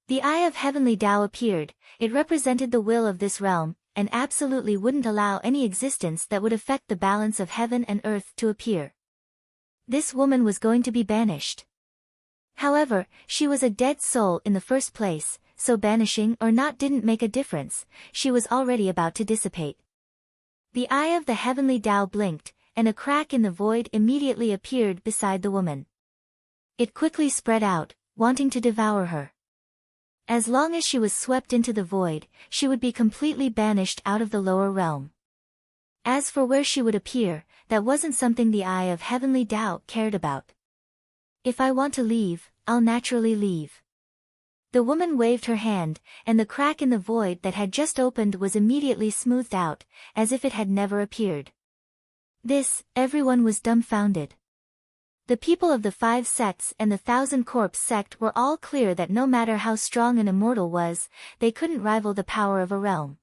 The eye of heavenly Tao appeared. It represented the will of this realm, and absolutely wouldn't allow any existence that would affect the balance of heaven and earth to appear. This woman was going to be banished. However, she was a dead soul in the first place, so banishing or not didn't make a difference. She was already about to dissipate. The eye of the heavenly Tao blinked, and a crack in the void immediately appeared beside the woman. It quickly spread out, wanting to devour her. As long as she was swept into the void, she would be completely banished out of the lower realm. As for where she would appear, that wasn't something the eye of heavenly Tao cared about. If I want to leave, I'll naturally leave. The woman waved her hand, and the crack in the void that had just opened was immediately smoothed out, as if it had never appeared. Everyone was dumbfounded. The people of the 5 sects and the Thousand Corpse sect were all clear that no matter how strong an immortal was, they couldn't rival the power of a realm.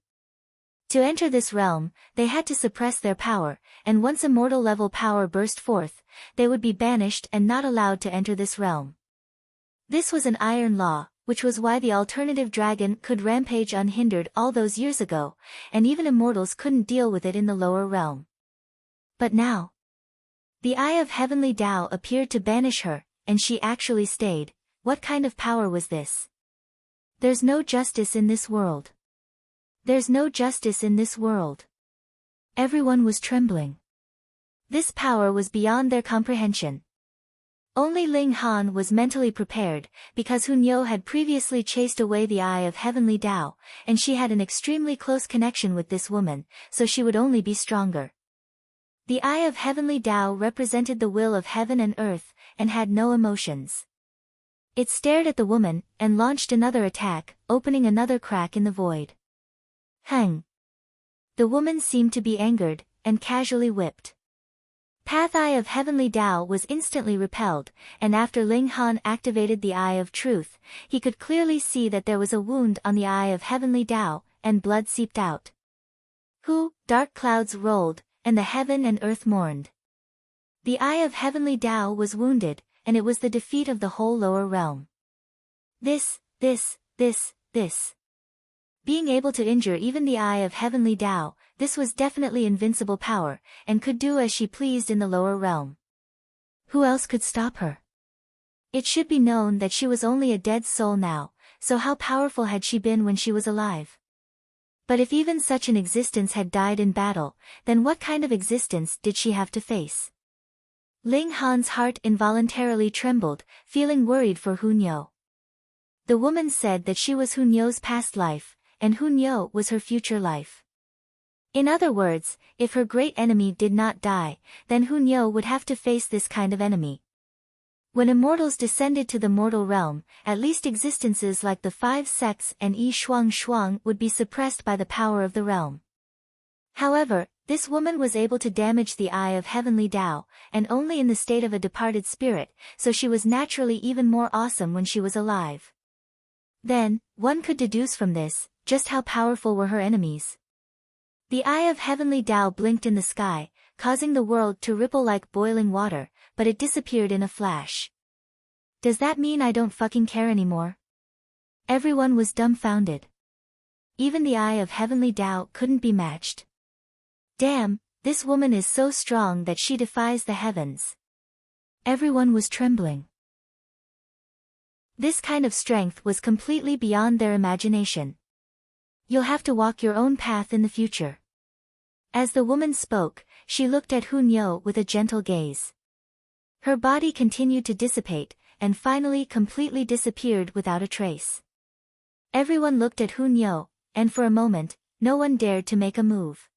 To enter this realm, they had to suppress their power, and once immortal level power burst forth, they would be banished and not allowed to enter this realm. This was an iron law, which was why the alternative dragon could rampage unhindered all those years ago, and even immortals couldn't deal with it in the lower realm. But now, the eye of heavenly Tao appeared to banish her, and she actually stayed. What kind of power was this? There's no justice in this world. There's no justice in this world. Everyone was trembling. This power was beyond their comprehension. Only Ling Han was mentally prepared, because Nyo had previously chased away the eye of heavenly Tao, and she had an extremely close connection with this woman, so she would only be stronger. The eye of heavenly Tao represented the will of heaven and earth, and had no emotions. It stared at the woman, and launched another attack, opening another crack in the void. Hang! The woman seemed to be angered, and casually whipped. Path Eye of Heavenly Tao was instantly repelled, and after Ling Han activated the Eye of Truth, he could clearly see that there was a wound on the Eye of Heavenly Tao, and blood seeped out. Dark clouds rolled, and the heaven and earth mourned. The Eye of Heavenly Tao was wounded, and it was the defeat of the whole lower realm. This. Being able to injure even the Eye of Heavenly Tao, this was definitely invincible power, and could do as she pleased in the lower realm. Who else could stop her? It should be known that she was only a dead soul now, so how powerful had she been when she was alive? But if even such an existence had died in battle, then what kind of existence did she have to face? Ling Han's heart involuntarily trembled, feeling worried for Nyo. The woman said that she was Nyo's past life, and Nyo was her future life. In other words, if her great enemy did not die, then Hunyo would have to face this kind of enemy. When immortals descended to the mortal realm, at least existences like the five sects and Yi Shuang Shuang would be suppressed by the power of the realm. However, this woman was able to damage the eye of heavenly Tao, and only in the state of a departed spirit, so she was naturally even more awesome when she was alive. Then, one could deduce from this, just how powerful were her enemies. The eye of heavenly Tao blinked in the sky, causing the world to ripple like boiling water, but it disappeared in a flash. Does that mean I don't fucking care anymore? Everyone was dumbfounded. Even the eye of heavenly Tao couldn't be matched. Damn, this woman is so strong that she defies the heavens. Everyone was trembling. This kind of strength was completely beyond their imagination. You'll have to walk your own path in the future. As the woman spoke, she looked at Hunyo with a gentle gaze. Her body continued to dissipate, and finally completely disappeared without a trace. Everyone looked at Hunyo, and for a moment, no one dared to make a move.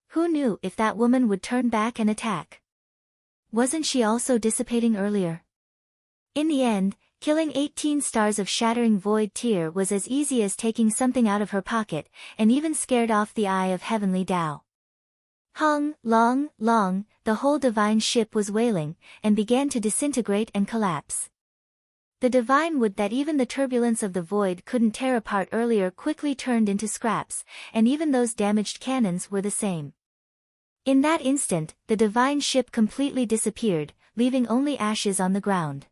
Who knew if that woman would turn back and attack? Wasn't she also dissipating earlier? In the end, killing 18 stars of shattering void tear was as easy as taking something out of her pocket, and even scared off the eye of heavenly Tao. Hung, long, long, the whole divine ship was wailing, and began to disintegrate and collapse. The divine wood that even the turbulence of the void couldn't tear apart earlier quickly turned into scraps, and even those damaged cannons were the same. In that instant, the divine ship completely disappeared, leaving only ashes on the ground.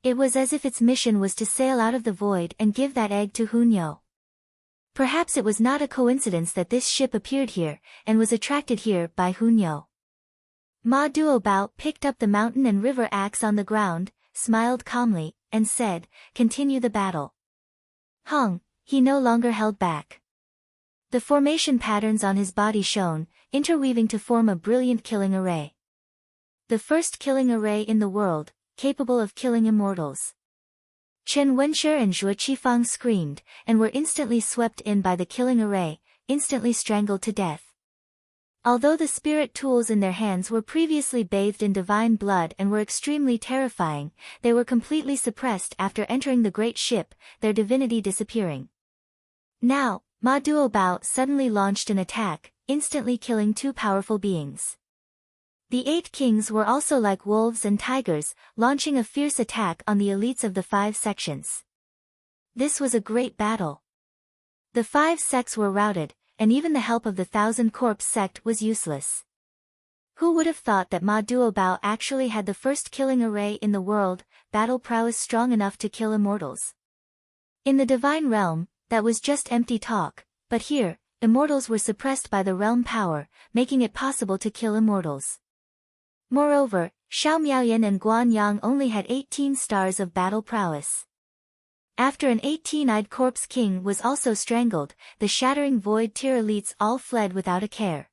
It was as if its mission was to sail out of the void and give that egg to Hunyo. Perhaps it was not a coincidence that this ship appeared here, and was attracted here by Hunyo. Ma Duobao picked up the mountain and river axe on the ground, smiled calmly, and said, "Continue the battle." Hung, he no longer held back. The formation patterns on his body shone, interweaving to form a brilliant killing array. The first killing array in the world, capable of killing immortals. Chen Wenshi and Zhuo Qifang screamed, and were instantly swept in by the killing array, instantly strangled to death. Although the spirit tools in their hands were previously bathed in divine blood and were extremely terrifying, they were completely suppressed after entering the great ship, their divinity disappearing. Now, Ma Duobao suddenly launched an attack, instantly killing two powerful beings. The 8 kings were also like wolves and tigers, launching a fierce attack on the elites of the 5 sections. This was a great battle. The 5 sects were routed, and even the help of the 1,000 Corpse sect was useless. Who would have thought that Ma Duobao actually had the first killing array in the world, battle prowess strong enough to kill immortals? In the divine realm, that was just empty talk, but here, immortals were suppressed by the realm power, making it possible to kill immortals. Moreover, Xiao Miaoyan and Guan Yang only had 18 stars of battle prowess. After an 18-eyed corpse king was also strangled, the shattering void tier elites all fled without a care.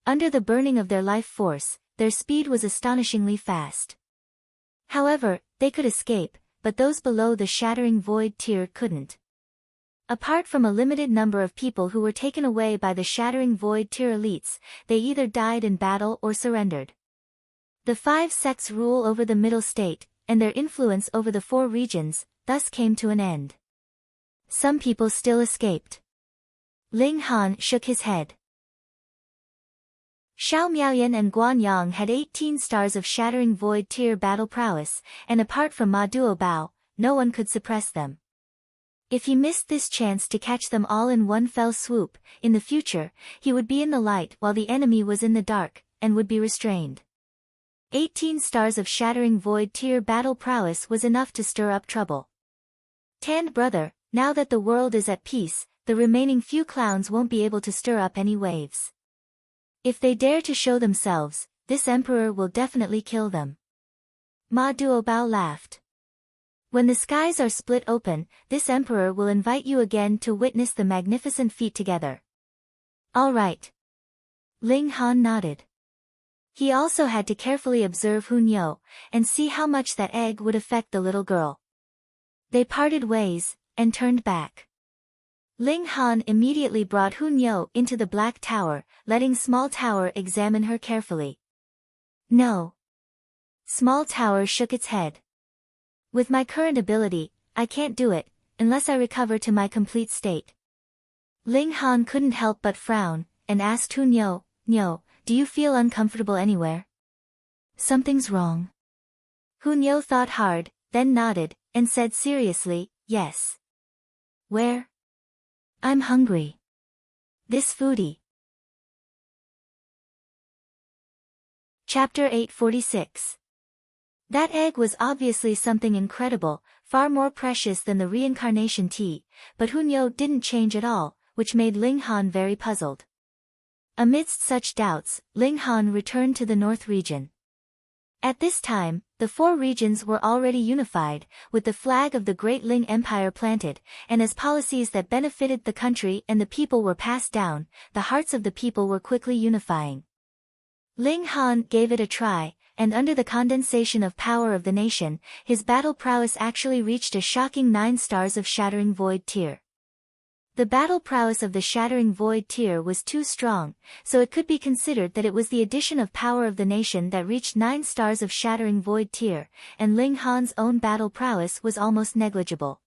Under the burning of their life force, their speed was astonishingly fast. However, they could escape, but those below the shattering void tier couldn't. Apart from a limited number of people who were taken away by the shattering void tier elites, they either died in battle or surrendered. The 5 sects' rule over the middle state, and their influence over the 4 regions, thus came to an end. Some people still escaped. Ling Han shook his head. Xiao Miaoyan and Guan Yang had 18 stars of shattering void tier battle prowess, and apart from Ma Duobao, no one could suppress them. If he missed this chance to catch them all in one fell swoop, in the future, he would be in the light while the enemy was in the dark, and would be restrained. 18 stars of shattering void tier battle prowess was enough to stir up trouble. Tanned brother, now that the world is at peace, the remaining few clowns won't be able to stir up any waves. If they dare to show themselves, this emperor will definitely kill them. Ma Duobao laughed. When the skies are split open, this emperor will invite you again to witness the magnificent feat together. All right. Ling Han nodded. He also had to carefully observe Hunyo, and see how much that egg would affect the little girl. They parted ways, and turned back. Ling Han immediately brought Hun Yo into the Black Tower, letting Small Tower examine her carefully. No. Small Tower shook its head. With my current ability, I can't do it, unless I recover to my complete state. Ling Han couldn't help but frown, and asked Hun Yo, "Yo, do you feel uncomfortable anywhere?" "Something's wrong." Hun Yo thought hard, then nodded, and said seriously, "Yes." "Where?" "I'm hungry. This foodie." Chapter 846. That egg was obviously something incredible, far more precious than the reincarnation tea, but Hun Yo didn't change at all, which made Ling Han very puzzled. Amidst such doubts, Ling Han returned to the North region. At this time, the four regions were already unified, with the flag of the Great Ling Empire planted, and as policies that benefited the country and the people were passed down, the hearts of the people were quickly unifying. Ling Han gave it a try, and under the condensation of power of the nation, his battle prowess actually reached a shocking 9 stars of Shattering Void tier. The battle prowess of the Shattering Void tier was too strong, so it could be considered that it was the addition of power of the nation that reached 9 stars of Shattering Void tier, and Ling Han's own battle prowess was almost negligible.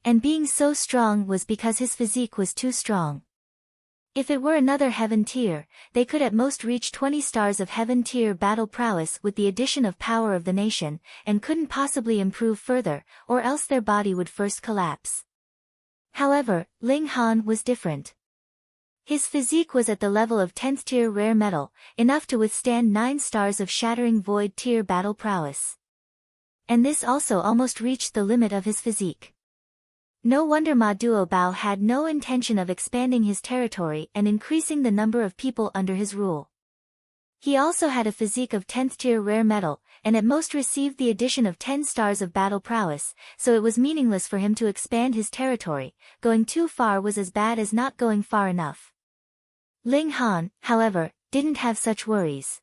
And being so strong was because his physique was too strong. If it were another Heaven tier, they could at most reach 20 stars of Heaven tier battle prowess with the addition of power of the nation, and couldn't possibly improve further, or else their body would first collapse. However, Ling Han was different. His physique was at the level of 10th tier rare metal, enough to withstand 9 stars of Shattering Void tier battle prowess. And this also almost reached the limit of his physique. No wonder Ma Duobao had no intention of expanding his territory and increasing the number of people under his rule. He also had a physique of 10th tier rare metal, and at most received the addition of 10 stars of battle prowess, so it was meaningless for him to expand his territory. Going too far was as bad as not going far enough. Ling Han, however, didn't have such worries.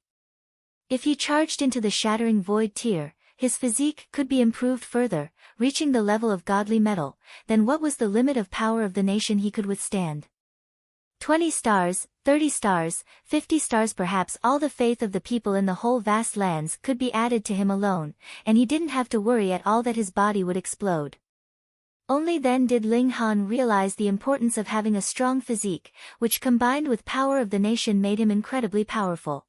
If he charged into the Shattering Void tier, his physique could be improved further, reaching the level of godly metal. Then what was the limit of power of the nation he could withstand? 20 stars, 30 stars, 50 stars, perhaps all the faith of the people in the whole vast lands could be added to him alone, and he didn't have to worry at all that his body would explode. Only then did Ling Han realize the importance of having a strong physique, which combined with power of the nation made him incredibly powerful.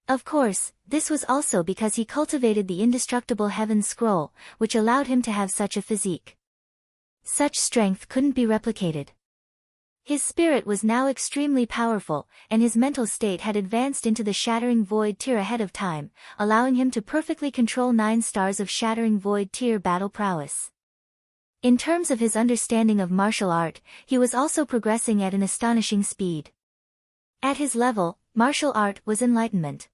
Of course, this was also because he cultivated the indestructible Heaven Scroll, which allowed him to have such a physique. Such strength couldn't be replicated. His spirit was now extremely powerful, and his mental state had advanced into the Shattering Void tier ahead of time, allowing him to perfectly control 9 stars of Shattering Void tier battle prowess. In terms of his understanding of martial art, he was also progressing at an astonishing speed. At his level, martial art was enlightenment.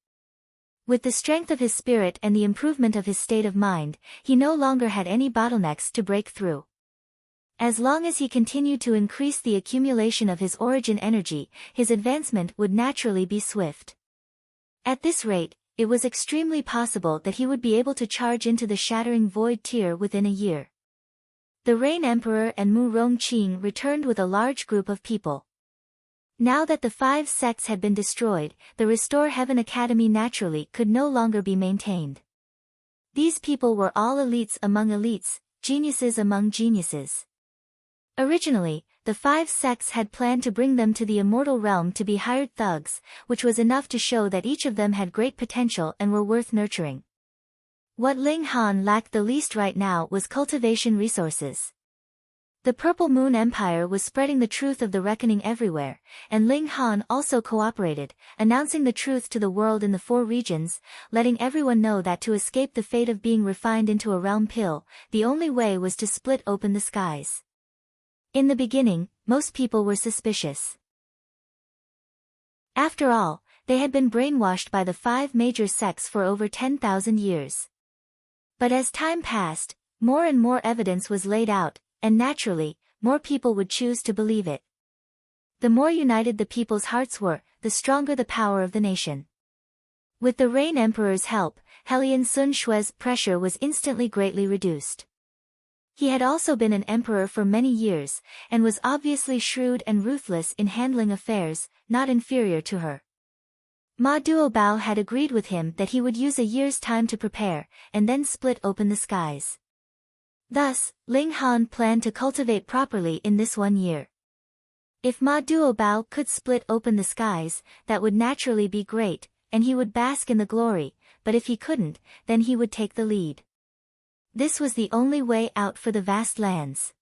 With the strength of his spirit and the improvement of his state of mind, he no longer had any bottlenecks to break through. As long as he continued to increase the accumulation of his origin energy, his advancement would naturally be swift. At this rate, it was extremely possible that he would be able to charge into the Shattering Void tier within a year. The Rain Emperor and Mu Rongqing returned with a large group of people. Now that the 5 sects had been destroyed, the Restore Heaven Academy naturally could no longer be maintained. These people were all elites among elites, geniuses among geniuses. Originally, the 5 sects had planned to bring them to the immortal realm to be hired thugs, which was enough to show that each of them had great potential and were worth nurturing. What Ling Han lacked the least right now was cultivation resources. The Purple Moon Empire was spreading the truth of the reckoning everywhere, and Ling Han also cooperated, announcing the truth to the world in the 4 regions, letting everyone know that to escape the fate of being refined into a realm pill, the only way was to split open the skies. In the beginning, most people were suspicious. After all, they had been brainwashed by the 5 major sects for over 10,000 years. But as time passed, more and more evidence was laid out, and naturally, more people would choose to believe it. The more united the people's hearts were, the stronger the power of the nation. With the Rain Emperor's help, Hellion Sun Shui's pressure was instantly greatly reduced. He had also been an emperor for many years, and was obviously shrewd and ruthless in handling affairs, not inferior to her. Ma Duobao had agreed with him that he would use a year's time to prepare, and then split open the skies. Thus, Ling Han planned to cultivate properly in this 1 year. If Ma Duobao could split open the skies, that would naturally be great, and he would bask in the glory, but if he couldn't, then he would take the lead. This was the only way out for the vast lands.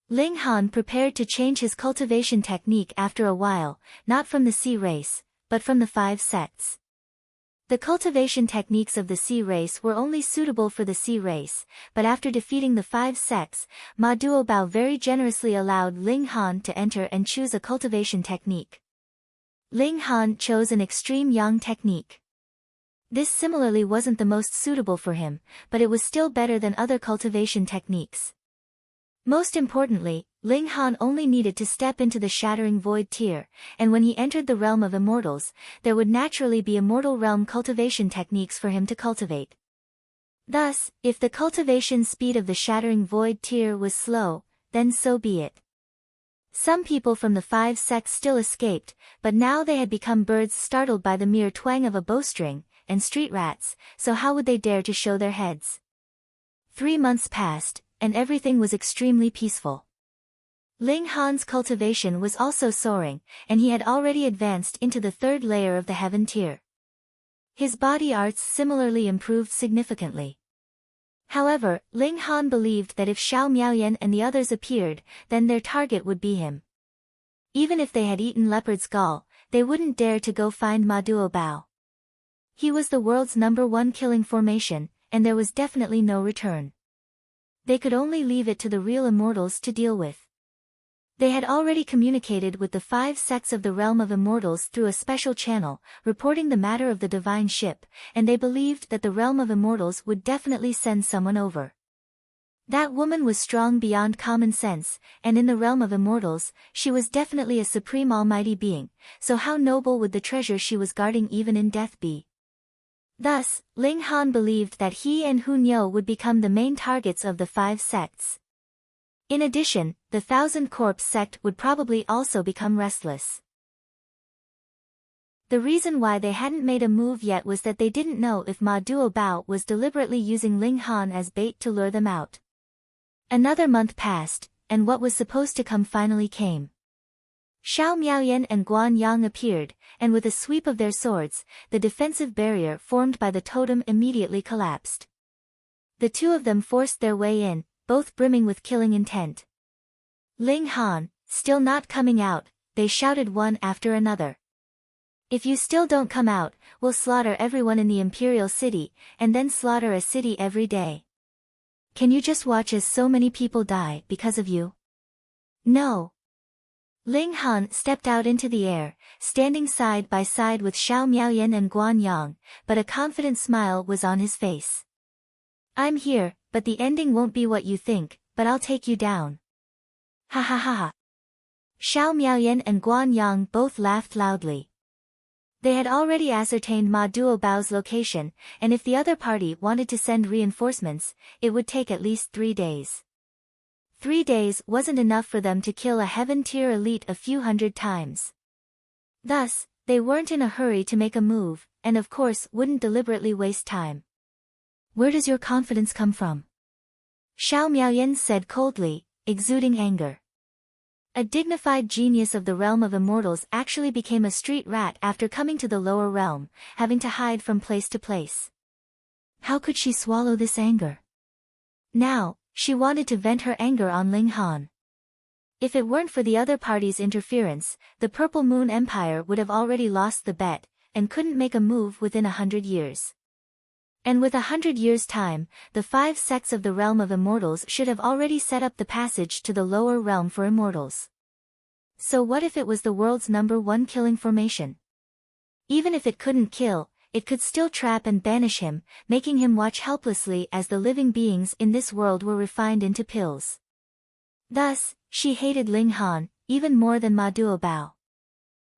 Ling Han prepared to change his cultivation technique after a while, not from the sea race, but from the 5 sects. The cultivation techniques of the sea race were only suitable for the sea race, but after defeating the 5 sects, Ma Duobao very generously allowed Ling Han to enter and choose a cultivation technique. Ling Han chose an extreme yang technique. This similarly wasn't the most suitable for him, but it was still better than other cultivation techniques. Most importantly, Ling Han only needed to step into the Shattering Void tier, and when he entered the realm of immortals, there would naturally be immortal realm cultivation techniques for him to cultivate. Thus, if the cultivation speed of the Shattering Void tier was slow, then so be it. Some people from the 5 sects still escaped, but now they had become birds startled by the mere twang of a bowstring, and street rats, so how would they dare to show their heads? 3 months passed, and everything was extremely peaceful. Ling Han's cultivation was also soaring, and he had already advanced into the 3rd layer of the heaven tier. His body arts similarly improved significantly. However, Ling Han believed that if Xiao Miaoyan and the others appeared, then their target would be him. Even if they had eaten leopard's gall, they wouldn't dare to go find Ma Duobao. He was the world's #1 killing formation, and there was definitely no return. They could only leave it to the real immortals to deal with. They had already communicated with the 5 sects of the realm of immortals through a special channel, reporting the matter of the divine ship, and they believed that the realm of immortals would definitely send someone over. That woman was strong beyond common sense, and in the realm of immortals, she was definitely a supreme almighty being, so how noble would the treasure she was guarding even in death be? Thus, Ling Han believed that he and Hu Niu would become the main targets of the 5 sects. In addition, the 1,000 Corpse sect would probably also become restless. The reason why they hadn't made a move yet was that they didn't know if Ma Duobao was deliberately using Ling Han as bait to lure them out. Another month passed, and what was supposed to come finally came. Xiao Miaoyan and Guan Yang appeared, and with a sweep of their swords, the defensive barrier formed by the totem immediately collapsed. The 2 of them forced their way in, both brimming with killing intent. Ling Han, still not coming out, they shouted one after another. If you still don't come out, we'll slaughter everyone in the Imperial City, and then slaughter a city every day. Can you just watch as so many people die because of you? No. Ling Han stepped out into the air, standing side by side with Xiao Miaoyan and Guan Yang, but a confident smile was on his face. I'm here, but the ending won't be what you think, but I'll take you down. Ha ha ha ha. Xiao Miaoyan and Guan Yang both laughed loudly. They had already ascertained Ma Duobao's location, and if the other party wanted to send reinforcements, it would take at least 3 days. 3 days wasn't enough for them to kill a heaven-tier elite a few hundred times. Thus, they weren't in a hurry to make a move, and of course wouldn't deliberately waste time. Where does your confidence come from? Xiao Miaoyan said coldly, exuding anger. A dignified genius of the realm of immortals actually became a street rat after coming to the lower realm, having to hide from place to place. How could she swallow this anger? Now, she wanted to vent her anger on Ling Han. If it weren't for the other party's interference, the Purple Moon Empire would have already lost the bet, and couldn't make a move within 100 years. And with 100 years' time, the 5 sects of the realm of immortals should have already set up the passage to the lower realm for immortals. So what if it was the world's #1 killing formation? Even if it couldn't kill, it could still trap and banish him, making him watch helplessly as the living beings in this world were refined into pills. Thus, she hated Ling Han, even more than Ma Duobao.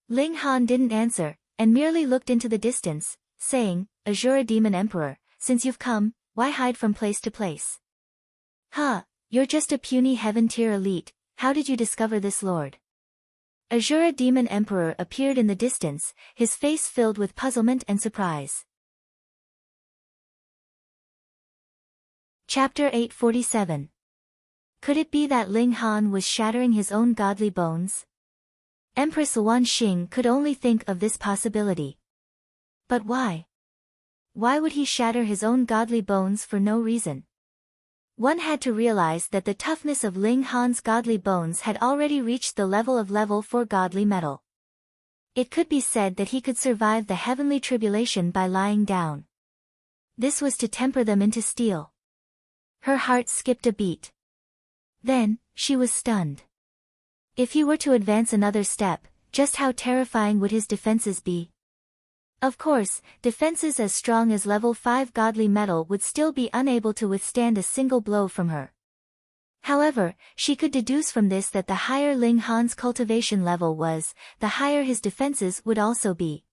Ling Han didn't answer, and merely looked into the distance, saying, Azura Demon Emperor, since you've come, why hide from place to place? Huh, You're just a puny heaven-tier elite, how did you discover this lord? Azura Demon Emperor appeared in the distance, his face filled with puzzlement and surprise. Chapter 847. Could it be that Ling Han was shattering his own godly bones? Empress Wan Xing could only think of this possibility. But why? Why would he shatter his own godly bones for no reason? One had to realize that the toughness of Ling Han's godly bones had already reached the level of level 4 godly metal. It could be said that he could survive the heavenly tribulation by lying down. This was to temper them into steel. Her heart skipped a beat. Then, she was stunned. If he were to advance another step, just how terrifying would his defenses be? Of course, defenses as strong as level 5 godly metal would still be unable to withstand a single blow from her. However, she could deduce from this that the higher Ling Han's cultivation level was, the higher his defenses would also be.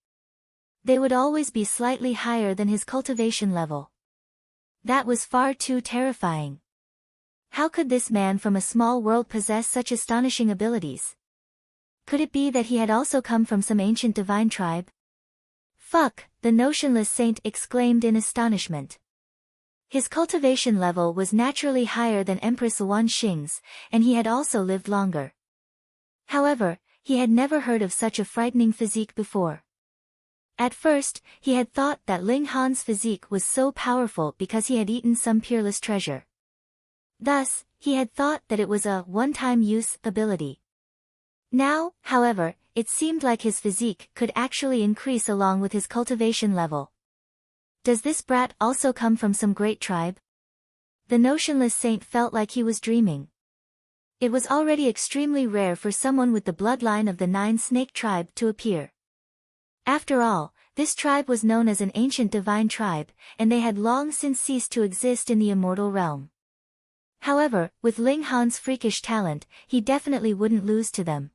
They would always be slightly higher than his cultivation level. That was far too terrifying. How could this man from a small world possess such astonishing abilities? Could it be that he had also come from some ancient divine tribe? Fuck, the notionless saint exclaimed in astonishment. His cultivation level was naturally higher than Empress Wan Xing's, and he had also lived longer. However, he had never heard of such a frightening physique before. At first, he had thought that Ling Han's physique was so powerful because he had eaten some peerless treasure. Thus, he had thought that it was a one-time use ability. Now, however, it seemed like his physique could actually increase along with his cultivation level. Does this brat also come from some great tribe? The notionless saint felt like he was dreaming. It was already extremely rare for someone with the bloodline of the 9-snake tribe to appear. After all, this tribe was known as an ancient divine tribe, and they had long since ceased to exist in the immortal realm. However, with Ling Han's freakish talent, he definitely wouldn't lose to them.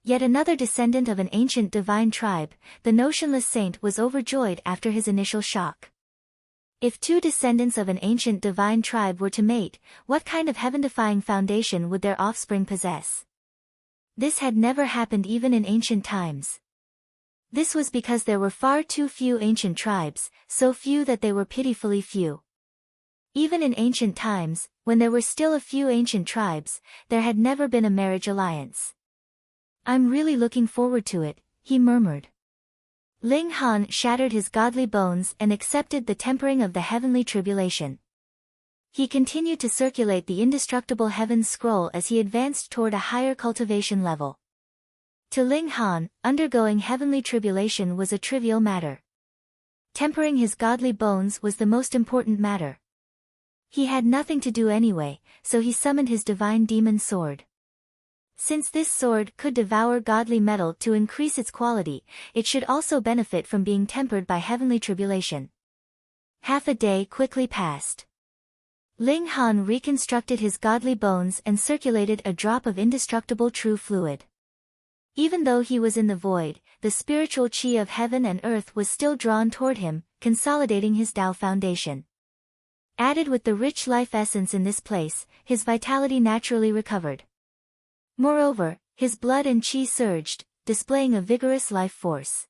Yet another descendant of an ancient divine tribe, the notionless saint was overjoyed after his initial shock. If two descendants of an ancient divine tribe were to mate, what kind of heaven-defying foundation would their offspring possess? This had never happened even in ancient times. This was because there were far too few ancient tribes, so few that they were pitifully few. Even in ancient times, when there were still a few ancient tribes, there had never been a marriage alliance. I'm really looking forward to it, he murmured. Ling Han shattered his godly bones and accepted the tempering of the heavenly tribulation. He continued to circulate the indestructible heavens scroll as he advanced toward a higher cultivation level. To Ling Han, undergoing heavenly tribulation was a trivial matter. Tempering his godly bones was the most important matter. He had nothing to do anyway, so he summoned his divine demon sword. Since this sword could devour godly metal to increase its quality, it should also benefit from being tempered by heavenly tribulation. Half a day quickly passed. Ling Han reconstructed his godly bones and circulated a drop of indestructible true fluid. Even though he was in the void, the spiritual chi of heaven and earth was still drawn toward him, consolidating his Tao foundation. Added with the rich life essence in this place, his vitality naturally recovered. Moreover, his blood and chi surged, displaying a vigorous life force.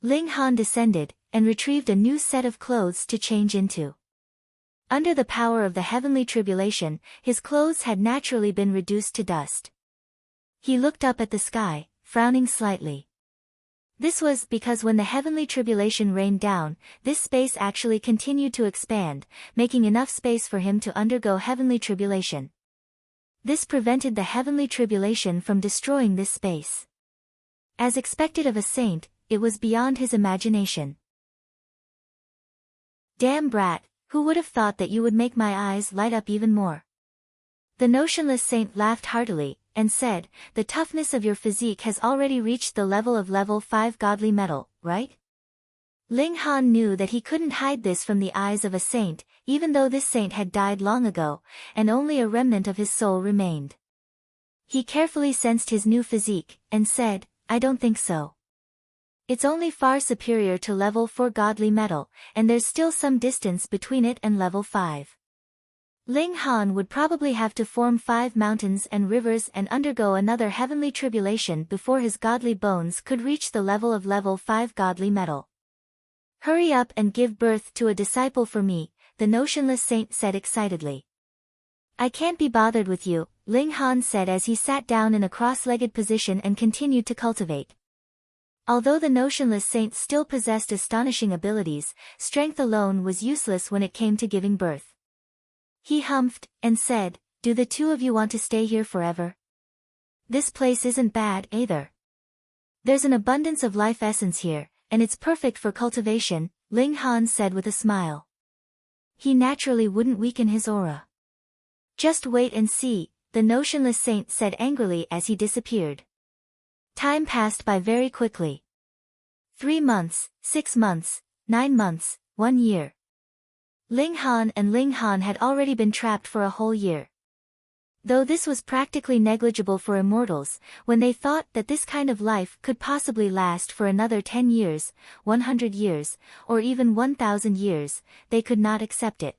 Ling Han descended, and retrieved a new set of clothes to change into. Under the power of the heavenly tribulation, his clothes had naturally been reduced to dust. He looked up at the sky, frowning slightly. This was because when the heavenly tribulation rained down, this space actually continued to expand, making enough space for him to undergo heavenly tribulation. This prevented the heavenly tribulation from destroying this space. As expected of a saint, it was beyond his imagination. Damn brat, who would have thought that you would make my eyes light up even more? The notionless saint laughed heartily, and said, the toughness of your physique has already reached the level of level 5 godly metal, right? Ling Han knew that he couldn't hide this from the eyes of a saint, even though this saint had died long ago, and only a remnant of his soul remained. He carefully sensed his new physique, and said, I don't think so. It's only far superior to level 4 godly metal, and there's still some distance between it and level 5. Ling Han would probably have to form 5 mountains and rivers and undergo another heavenly tribulation before his godly bones could reach the level of level 5 godly metal. Hurry up and give birth to a disciple for me, the notionless saint said excitedly. I can't be bothered with you, Ling Han said as he sat down in a cross-legged position and continued to cultivate. Although the notionless saint still possessed astonishing abilities, strength alone was useless when it came to giving birth. He humphed and said, do the two of you want to stay here forever? This place isn't bad either. There's an abundance of life essence here, and it's perfect for cultivation, Ling Han said with a smile. He naturally wouldn't weaken his aura. Just wait and see, the notionless saint said angrily as he disappeared. Time passed by very quickly. 3 months, 6 months, 9 months, 1 year. Ling Han had already been trapped for a whole year. Though this was practically negligible for immortals, when they thought that this kind of life could possibly last for another 10 years, 100 years, or even 1,000 years, they could not accept it.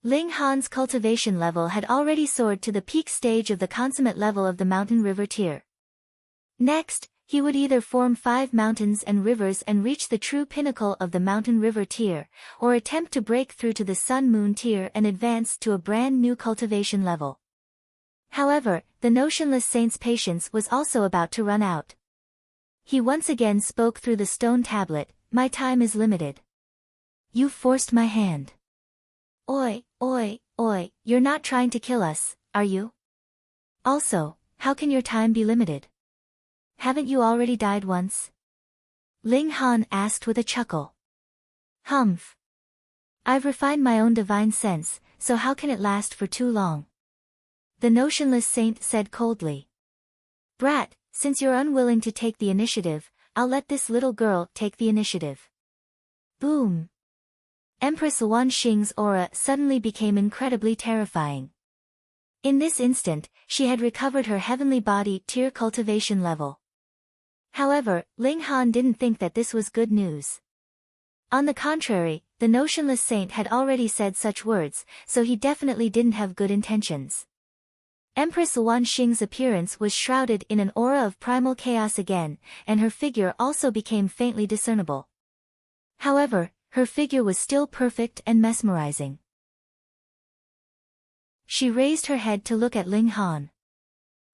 Ling Han's cultivation level had already soared to the peak stage of the consummate level of the mountain river tier. Next, he would either form 5 mountains and rivers and reach the true pinnacle of the mountain river tier, or attempt to break through to the sun-moon tier and advance to a brand new cultivation level. However, the notionless saint's patience was also about to run out. He once again spoke through the stone tablet, my time is limited. You forced my hand. Oi, you're not trying to kill us, are you? Also, how can your time be limited? Haven't you already died once? Ling Han asked with a chuckle. Humph. I've refined my own divine sense, so how can it last for too long? The notionless saint said coldly. Brat, since you're unwilling to take the initiative, I'll let this little girl take the initiative. Boom. Empress Wan Xing's aura suddenly became incredibly terrifying. In this instant, she had recovered her heavenly body tier cultivation level. However, Ling Han didn't think that this was good news. On the contrary, the notionless saint had already said such words, so he definitely didn't have good intentions. Empress Wan Xing's appearance was shrouded in an aura of primal chaos again, and her figure also became faintly discernible. However, her figure was still perfect and mesmerizing. She raised her head to look at Ling Han.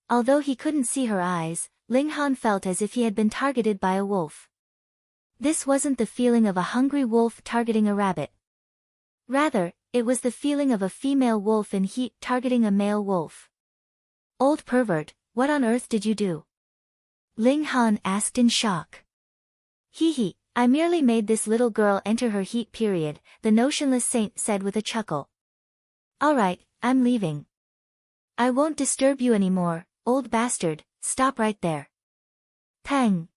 Although he couldn't see her eyes, Ling Han felt as if he had been targeted by a wolf. This wasn't the feeling of a hungry wolf targeting a rabbit. Rather, it was the feeling of a female wolf in heat targeting a male wolf. Old pervert, what on earth did you do? Ling Han asked in shock. Hee, I merely made this little girl enter her heat period, the notionless saint said with a chuckle. Alright, I'm leaving. I won't disturb you anymore, old bastard, stop right there. Pang.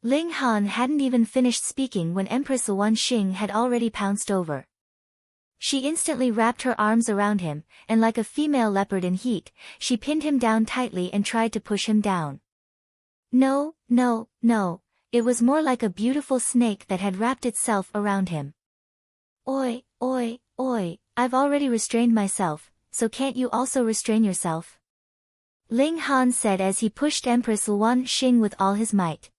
Ling Han hadn't even finished speaking when Empress Wan Xing had already pounced over. She instantly wrapped her arms around him, and like a female leopard in heat, she pinned him down tightly and tried to push him down. No, it was more like a beautiful snake that had wrapped itself around him. Oi, I've already restrained myself, so can't you also restrain yourself? Ling Han said as he pushed Empress Wan Xing with all his might.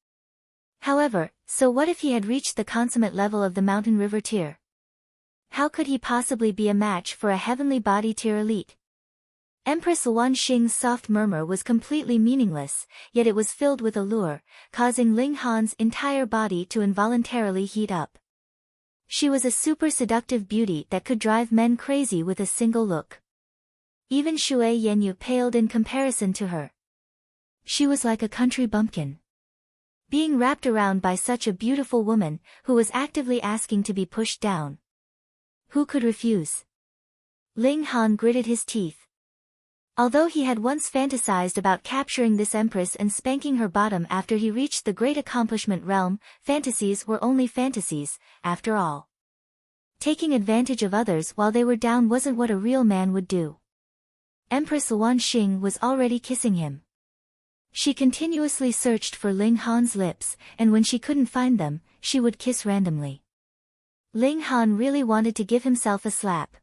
However, so what if he had reached the consummate level of the mountain river tier? How could he possibly be a match for a heavenly body tier elite? Empress Wan Xing's soft murmur was completely meaningless, yet it was filled with allure, causing Ling Han's entire body to involuntarily heat up. She was a super seductive beauty that could drive men crazy with a single look. Even Shui Yanyu paled in comparison to her. She was like a country bumpkin. Being wrapped around by such a beautiful woman, who was actively asking to be pushed down. Who could refuse? Ling Han gritted his teeth. Although he had once fantasized about capturing this empress and spanking her bottom after he reached the great accomplishment realm, fantasies were only fantasies, after all. Taking advantage of others while they were down wasn't what a real man would do. Empress Wan Xing was already kissing him. She continuously searched for Ling Han's lips, and when she couldn't find them, she would kiss randomly. Ling Han really wanted to give himself a slap.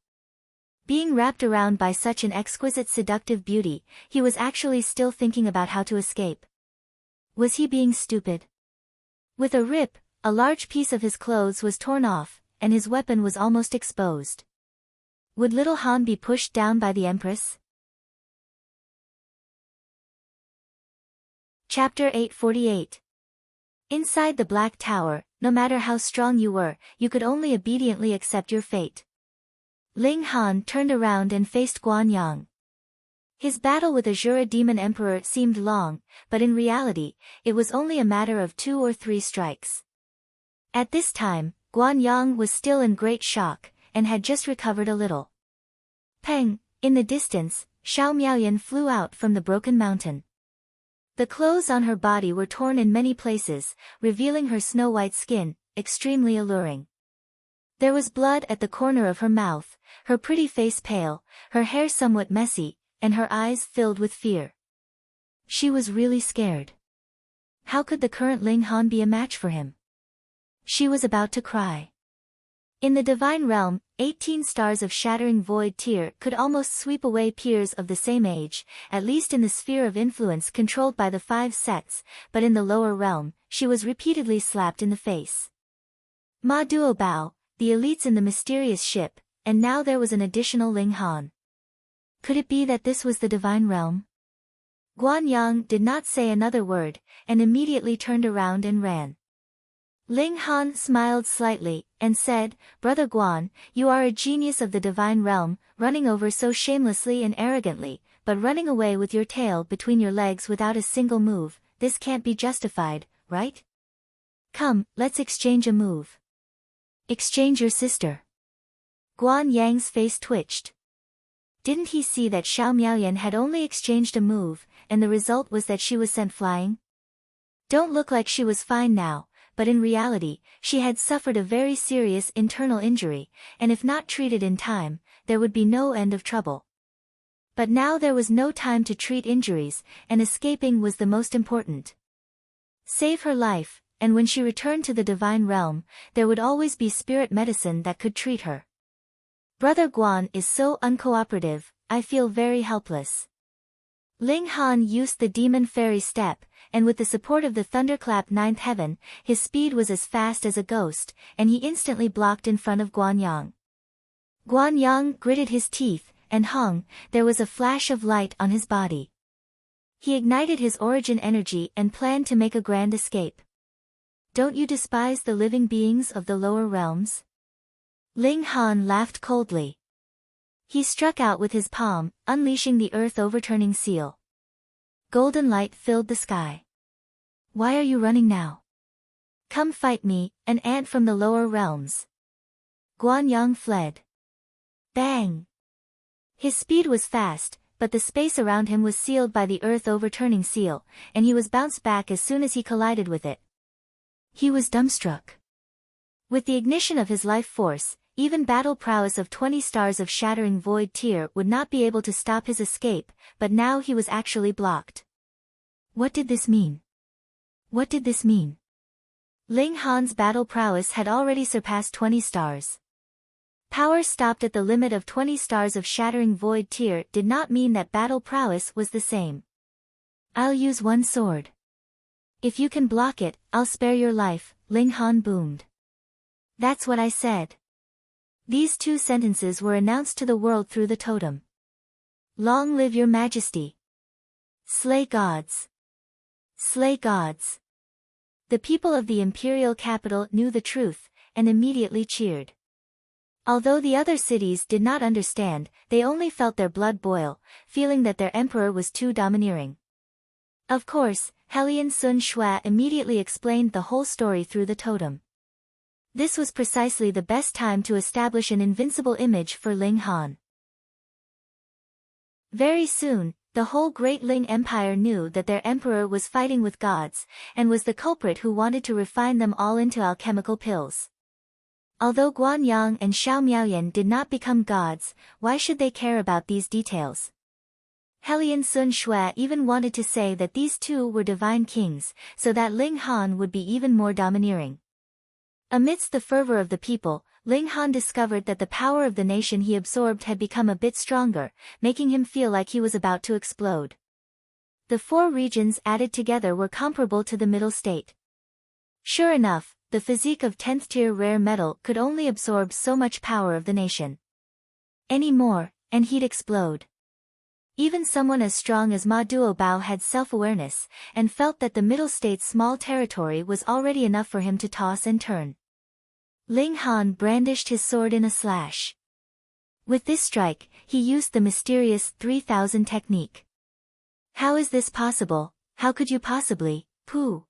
Being wrapped around by such an exquisite seductive beauty, he was actually still thinking about how to escape. Was he being stupid? With a rip, a large piece of his clothes was torn off, and his weapon was almost exposed. Would little Han be pushed down by the Empress? Chapter 848. Inside the Black Tower, no matter how strong you were, you could only obediently accept your fate. Ling Han turned around and faced Guan Yang. His battle with Azura Demon Emperor seemed long, but in reality, it was only a matter of 2 or 3 strikes. At this time, Guan Yang was still in great shock, and had just recovered a little. Peng, in the distance, Xiao Miaoyan flew out from the broken mountain. The clothes on her body were torn in many places, revealing her snow-white skin, extremely alluring. There was blood at the corner of her mouth, her pretty face pale, her hair somewhat messy, and her eyes filled with fear. She was really scared. How could the current Ling Han be a match for him? She was about to cry. In the divine realm, 18 stars of shattering void tear could almost sweep away peers of the same age, at least in the sphere of influence controlled by the 5 sects, but in the lower realm, she was repeatedly slapped in the face. Ma Duo Bao, the elites in the mysterious ship, and now there was an additional Ling Han. Could it be that this was the divine realm? Guan Yang did not say another word, and immediately turned around and ran. Ling Han smiled slightly, and said, "Brother Guan, you are a genius of the divine realm, running over so shamelessly and arrogantly, but running away with your tail between your legs without a single move, this can't be justified, right? Come, let's exchange a move." "Exchange your sister." Guan Yang's face twitched. Didn't he see that Xiao Miaoyan had only exchanged a move, and the result was that she was sent flying? Don't look like she was fine now, but in reality, she had suffered a very serious internal injury, and if not treated in time, there would be no end of trouble. But now there was no time to treat injuries, and escaping was the most important. Save her life, and when she returned to the divine realm, there would always be spirit medicine that could treat her. Brother Guan is so uncooperative, I feel very helpless. Ling Han used the demon fairy step, and with the support of the thunderclap 9th heaven, his speed was as fast as a ghost, and he instantly blocked in front of Guan Yang. Guan Yang gritted his teeth, and hung, there was a flash of light on his body. He ignited his origin energy and planned to make a grand escape. Don't you despise the living beings of the lower realms? Ling Han laughed coldly. He struck out with his palm, unleashing the earth-overturning seal. Golden light filled the sky. Why are you running now? Come fight me, an ant from the lower realms. Guan Yang fled. Bang! His speed was fast, but the space around him was sealed by the earth-overturning seal, and he was bounced back as soon as he collided with it. He was dumbstruck. With the ignition of his life force, even battle prowess of 20 stars of shattering void tear would not be able to stop his escape, but now he was actually blocked. What did this mean? What did this mean? Ling Han's battle prowess had already surpassed 20 stars. Power stopped at the limit of 20 stars of shattering void tear did not mean that battle prowess was the same. I'll use one sword. If you can block it, I'll spare your life, Ling Han boomed. That's what I said. These 2 sentences were announced to the world through the totem. Long live your majesty. Slay gods. Slay gods. The people of the imperial capital knew the truth, and immediately cheered. Although the other cities did not understand, they only felt their blood boil, feeling that their emperor was too domineering. Of course, Hellion Sun Shui immediately explained the whole story through the totem. This was precisely the best time to establish an invincible image for Ling Han. Very soon, the whole Great Ling Empire knew that their emperor was fighting with gods, and was the culprit who wanted to refine them all into alchemical pills. Although Guan Yang and Xiao Miaoyan did not become gods, why should they care about these details? Hellion Sun Shui even wanted to say that these 2 were divine kings, so that Ling Han would be even more domineering. Amidst the fervor of the people, Ling Han discovered that the power of the nation he absorbed had become a bit stronger, making him feel like he was about to explode. The 4 regions added together were comparable to the middle state. Sure enough, the physique of 10th tier rare metal could only absorb so much power of the nation. Any more, and he'd explode. Even someone as strong as Ma Duobao had self-awareness, and felt that the middle state's small territory was already enough for him to toss and turn. Ling Han brandished his sword in a slash. With this strike, he used the mysterious 3000 technique. How is this possible? How could you possibly, Pooh?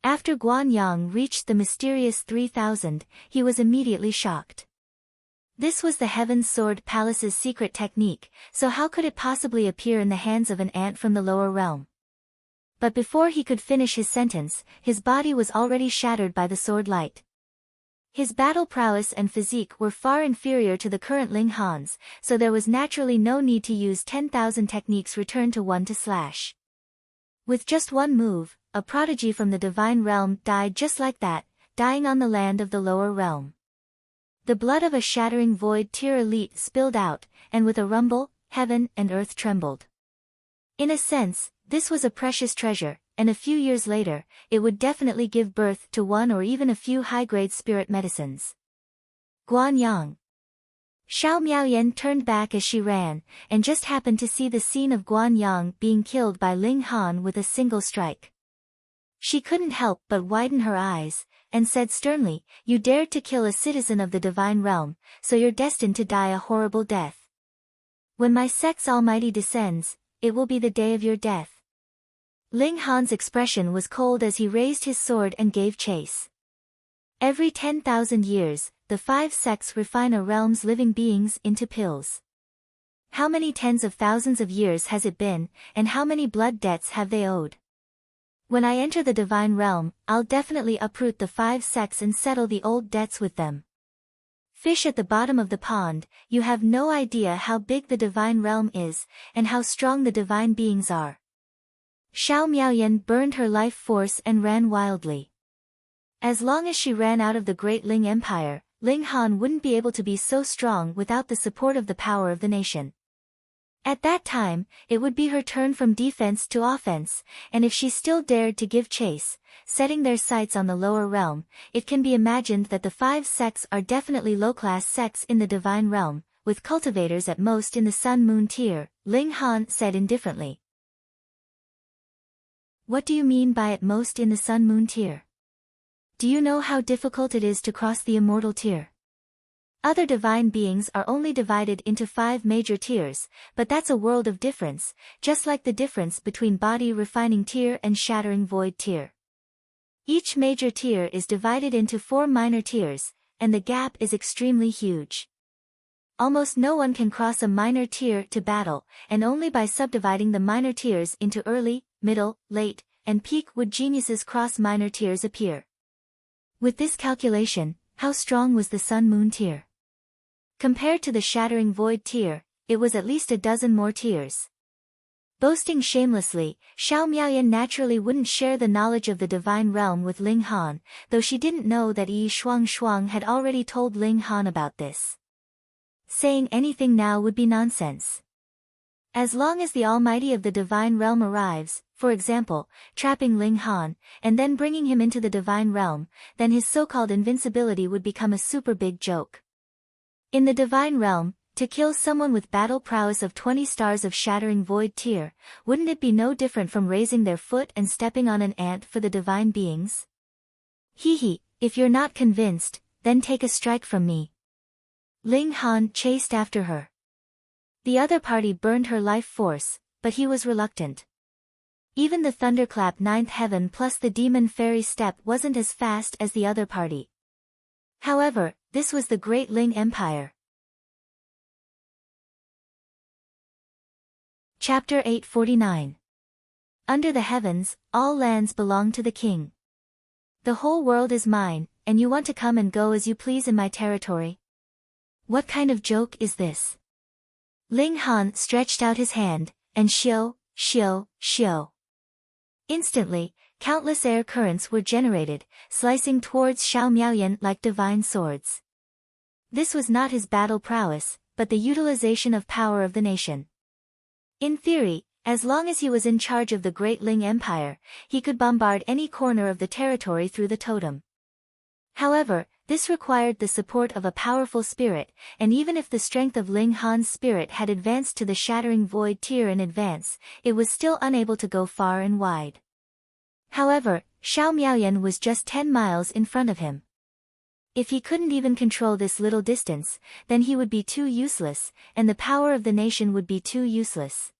After Guan Yang reached the mysterious 3000, he was immediately shocked. This was the Heaven's Sword Palace's secret technique, so how could it possibly appear in the hands of an ant from the lower realm? But before he could finish his sentence, his body was already shattered by the sword light. His battle prowess and physique were far inferior to the current Ling Han's, so there was naturally no need to use 10,000 techniques returned to one to slash. With just one move, a prodigy from the divine realm died just like that, dying on the land of the lower realm. The blood of a shattering void tier elite spilled out, and with a rumble, heaven and earth trembled. In a sense, this was a precious treasure, and a few years later, it would definitely give birth to one or even a few high-grade spirit medicines. Guan Yang. Xiao Miaoyan turned back as she ran, and just happened to see the scene of Guan Yang being killed by Ling Han with a single strike. She couldn't help but widen her eyes, and said sternly, "You dared to kill a citizen of the divine realm, so you're destined to die a horrible death. When my sect's almighty descends, it will be the day of your death." Ling Han's expression was cold as he raised his sword and gave chase. Every 10,000 years, the 5 sects refine a realm's living beings into pills. How many tens of thousands of years has it been, and how many blood debts have they owed? When I enter the divine realm, I'll definitely uproot the 5 sects and settle the old debts with them. Fish at the bottom of the pond, you have no idea how big the divine realm is, and how strong the divine beings are. Xiao Miaoyan burned her life force and ran wildly. As long as she ran out of the great Ling Empire, Ling Han wouldn't be able to be so strong without the support of the power of the nation. At that time, it would be her turn from defense to offense, and if she still dared to give chase, setting their sights on the lower realm, it can be imagined that the 5 sects are definitely low-class sects in the divine realm, with cultivators at most in the sun-moon tier, Ling Han said indifferently. What do you mean by at most in the sun-moon tier? Do you know how difficult it is to cross the immortal tier? Other divine beings are only divided into 5 major tiers, but that's a world of difference, just like the difference between body refining tier and shattering void tier. Each major tier is divided into 4 minor tiers, and the gap is extremely huge. Almost no one can cross a minor tier to battle, and only by subdividing the minor tiers into early, middle, late, and peak would geniuses cross minor tiers appear. With this calculation, how strong was the sun-moon tier? Compared to the shattering void tier, it was at least a dozen more tiers. Boasting shamelessly, Xiao Miaoyan naturally wouldn't share the knowledge of the divine realm with Ling Han, though she didn't know that Yi Shuang had already told Ling Han about this. Saying anything now would be nonsense. As long as the Almighty of the divine realm arrives, for example, trapping Ling Han, and then bringing him into the divine realm, then his so-called invincibility would become a super big joke. In the divine realm, to kill someone with battle prowess of 20 stars of shattering void tier, wouldn't it be no different from raising their foot and stepping on an ant for the divine beings? Hee, if you're not convinced, then take a strike from me. Ling Han chased after her. The other party burned her life force, but he was reluctant. Even the thunderclap 9th heaven plus the demon fairy step wasn't as fast as the other party. However, this was the great Ling Empire. Chapter 849. Under the heavens, all lands belong to the king. The whole world is mine, and you want to come and go as you please in my territory? What kind of joke is this? Ling Han stretched out his hand, and shio. Instantly, countless air currents were generated, slicing towards Xiao Miaoyan like divine swords. This was not his battle prowess, but the utilization of power of the nation. In theory, as long as he was in charge of the Great Ling Empire, he could bombard any corner of the territory through the totem. However, this required the support of a powerful spirit, and even if the strength of Ling Han's spirit had advanced to the shattering void tier in advance, it was still unable to go far and wide. However, Xiao Miaoyan was just 10 miles in front of him. If he couldn't even control this little distance, then he would be too useless, and the power of the nation would be too useless.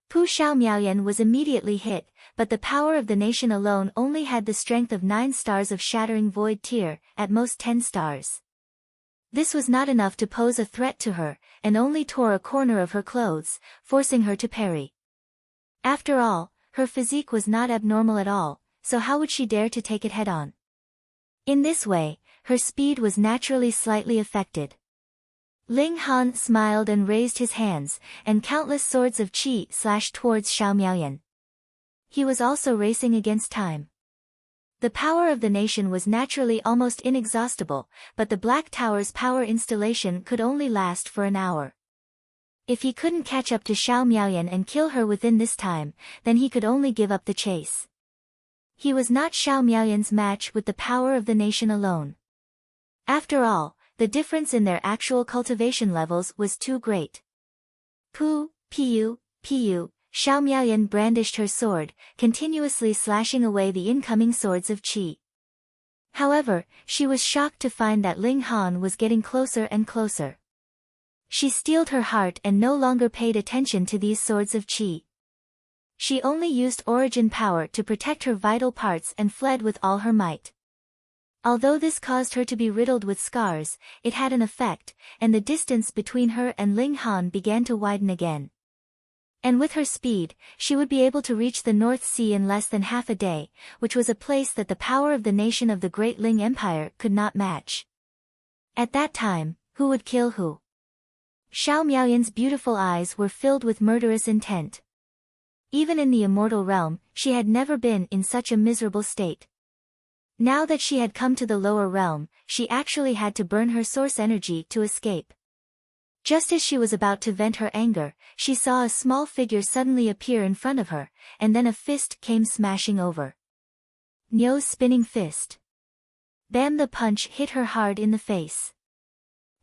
Pu Xiao Miaoyan was immediately hit, but the power of the nation alone only had the strength of 9 stars of shattering void tier, at most 10 stars. This was not enough to pose a threat to her, and only tore a corner of her clothes, forcing her to parry. After all, her physique was not abnormal at all, so how would she dare to take it head-on? In this way, her speed was naturally slightly affected. Ling Han smiled and raised his hands, and countless swords of qi slashed towards Xiao Miaoyan. He was also racing against time. The power of the nation was naturally almost inexhaustible, but the Black Tower's power installation could only last for an hour. If he couldn't catch up to Xiao Miaoyan and kill her within this time, then he could only give up the chase. He was not Xiao Miaoyan's match with the power of the nation alone. After all, the difference in their actual cultivation levels was too great. Pu, Pu, Pu, Xiao Miaoyan brandished her sword, continuously slashing away the incoming swords of qi. However, she was shocked to find that Ling Han was getting closer and closer. She steeled her heart and no longer paid attention to these swords of qi. She only used origin power to protect her vital parts and fled with all her might. Although this caused her to be riddled with scars, it had an effect, and the distance between her and Ling Han began to widen again. And with her speed, she would be able to reach the North Sea in less than half a day, which was a place that the power of the nation of the Great Ling Empire could not match. At that time, who would kill who? Xiao Miaoyan's beautiful eyes were filled with murderous intent. Even in the immortal realm, she had never been in such a miserable state. Now that she had come to the lower realm, she actually had to burn her source energy to escape. Just as she was about to vent her anger, she saw a small figure suddenly appear in front of her, and then a fist came smashing over. Nio's spinning fist. Bam! The punch hit her hard in the face.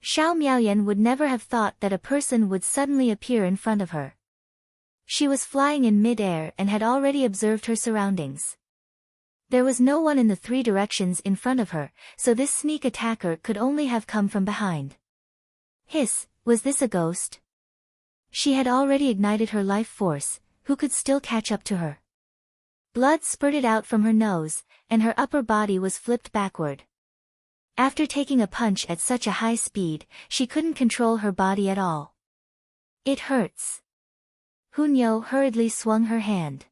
Xiao Miaoyan would never have thought that a person would suddenly appear in front of her. She was flying in mid-air and had already observed her surroundings. There was no one in the 3 directions in front of her, so this sneak attacker could only have come from behind. Hiss, was this a ghost? She had already ignited her life force, who could still catch up to her? Blood spurted out from her nose, and her upper body was flipped backward. After taking a punch at such a high speed, she couldn't control her body at all. It hurts. Hunyo hurriedly swung her hand.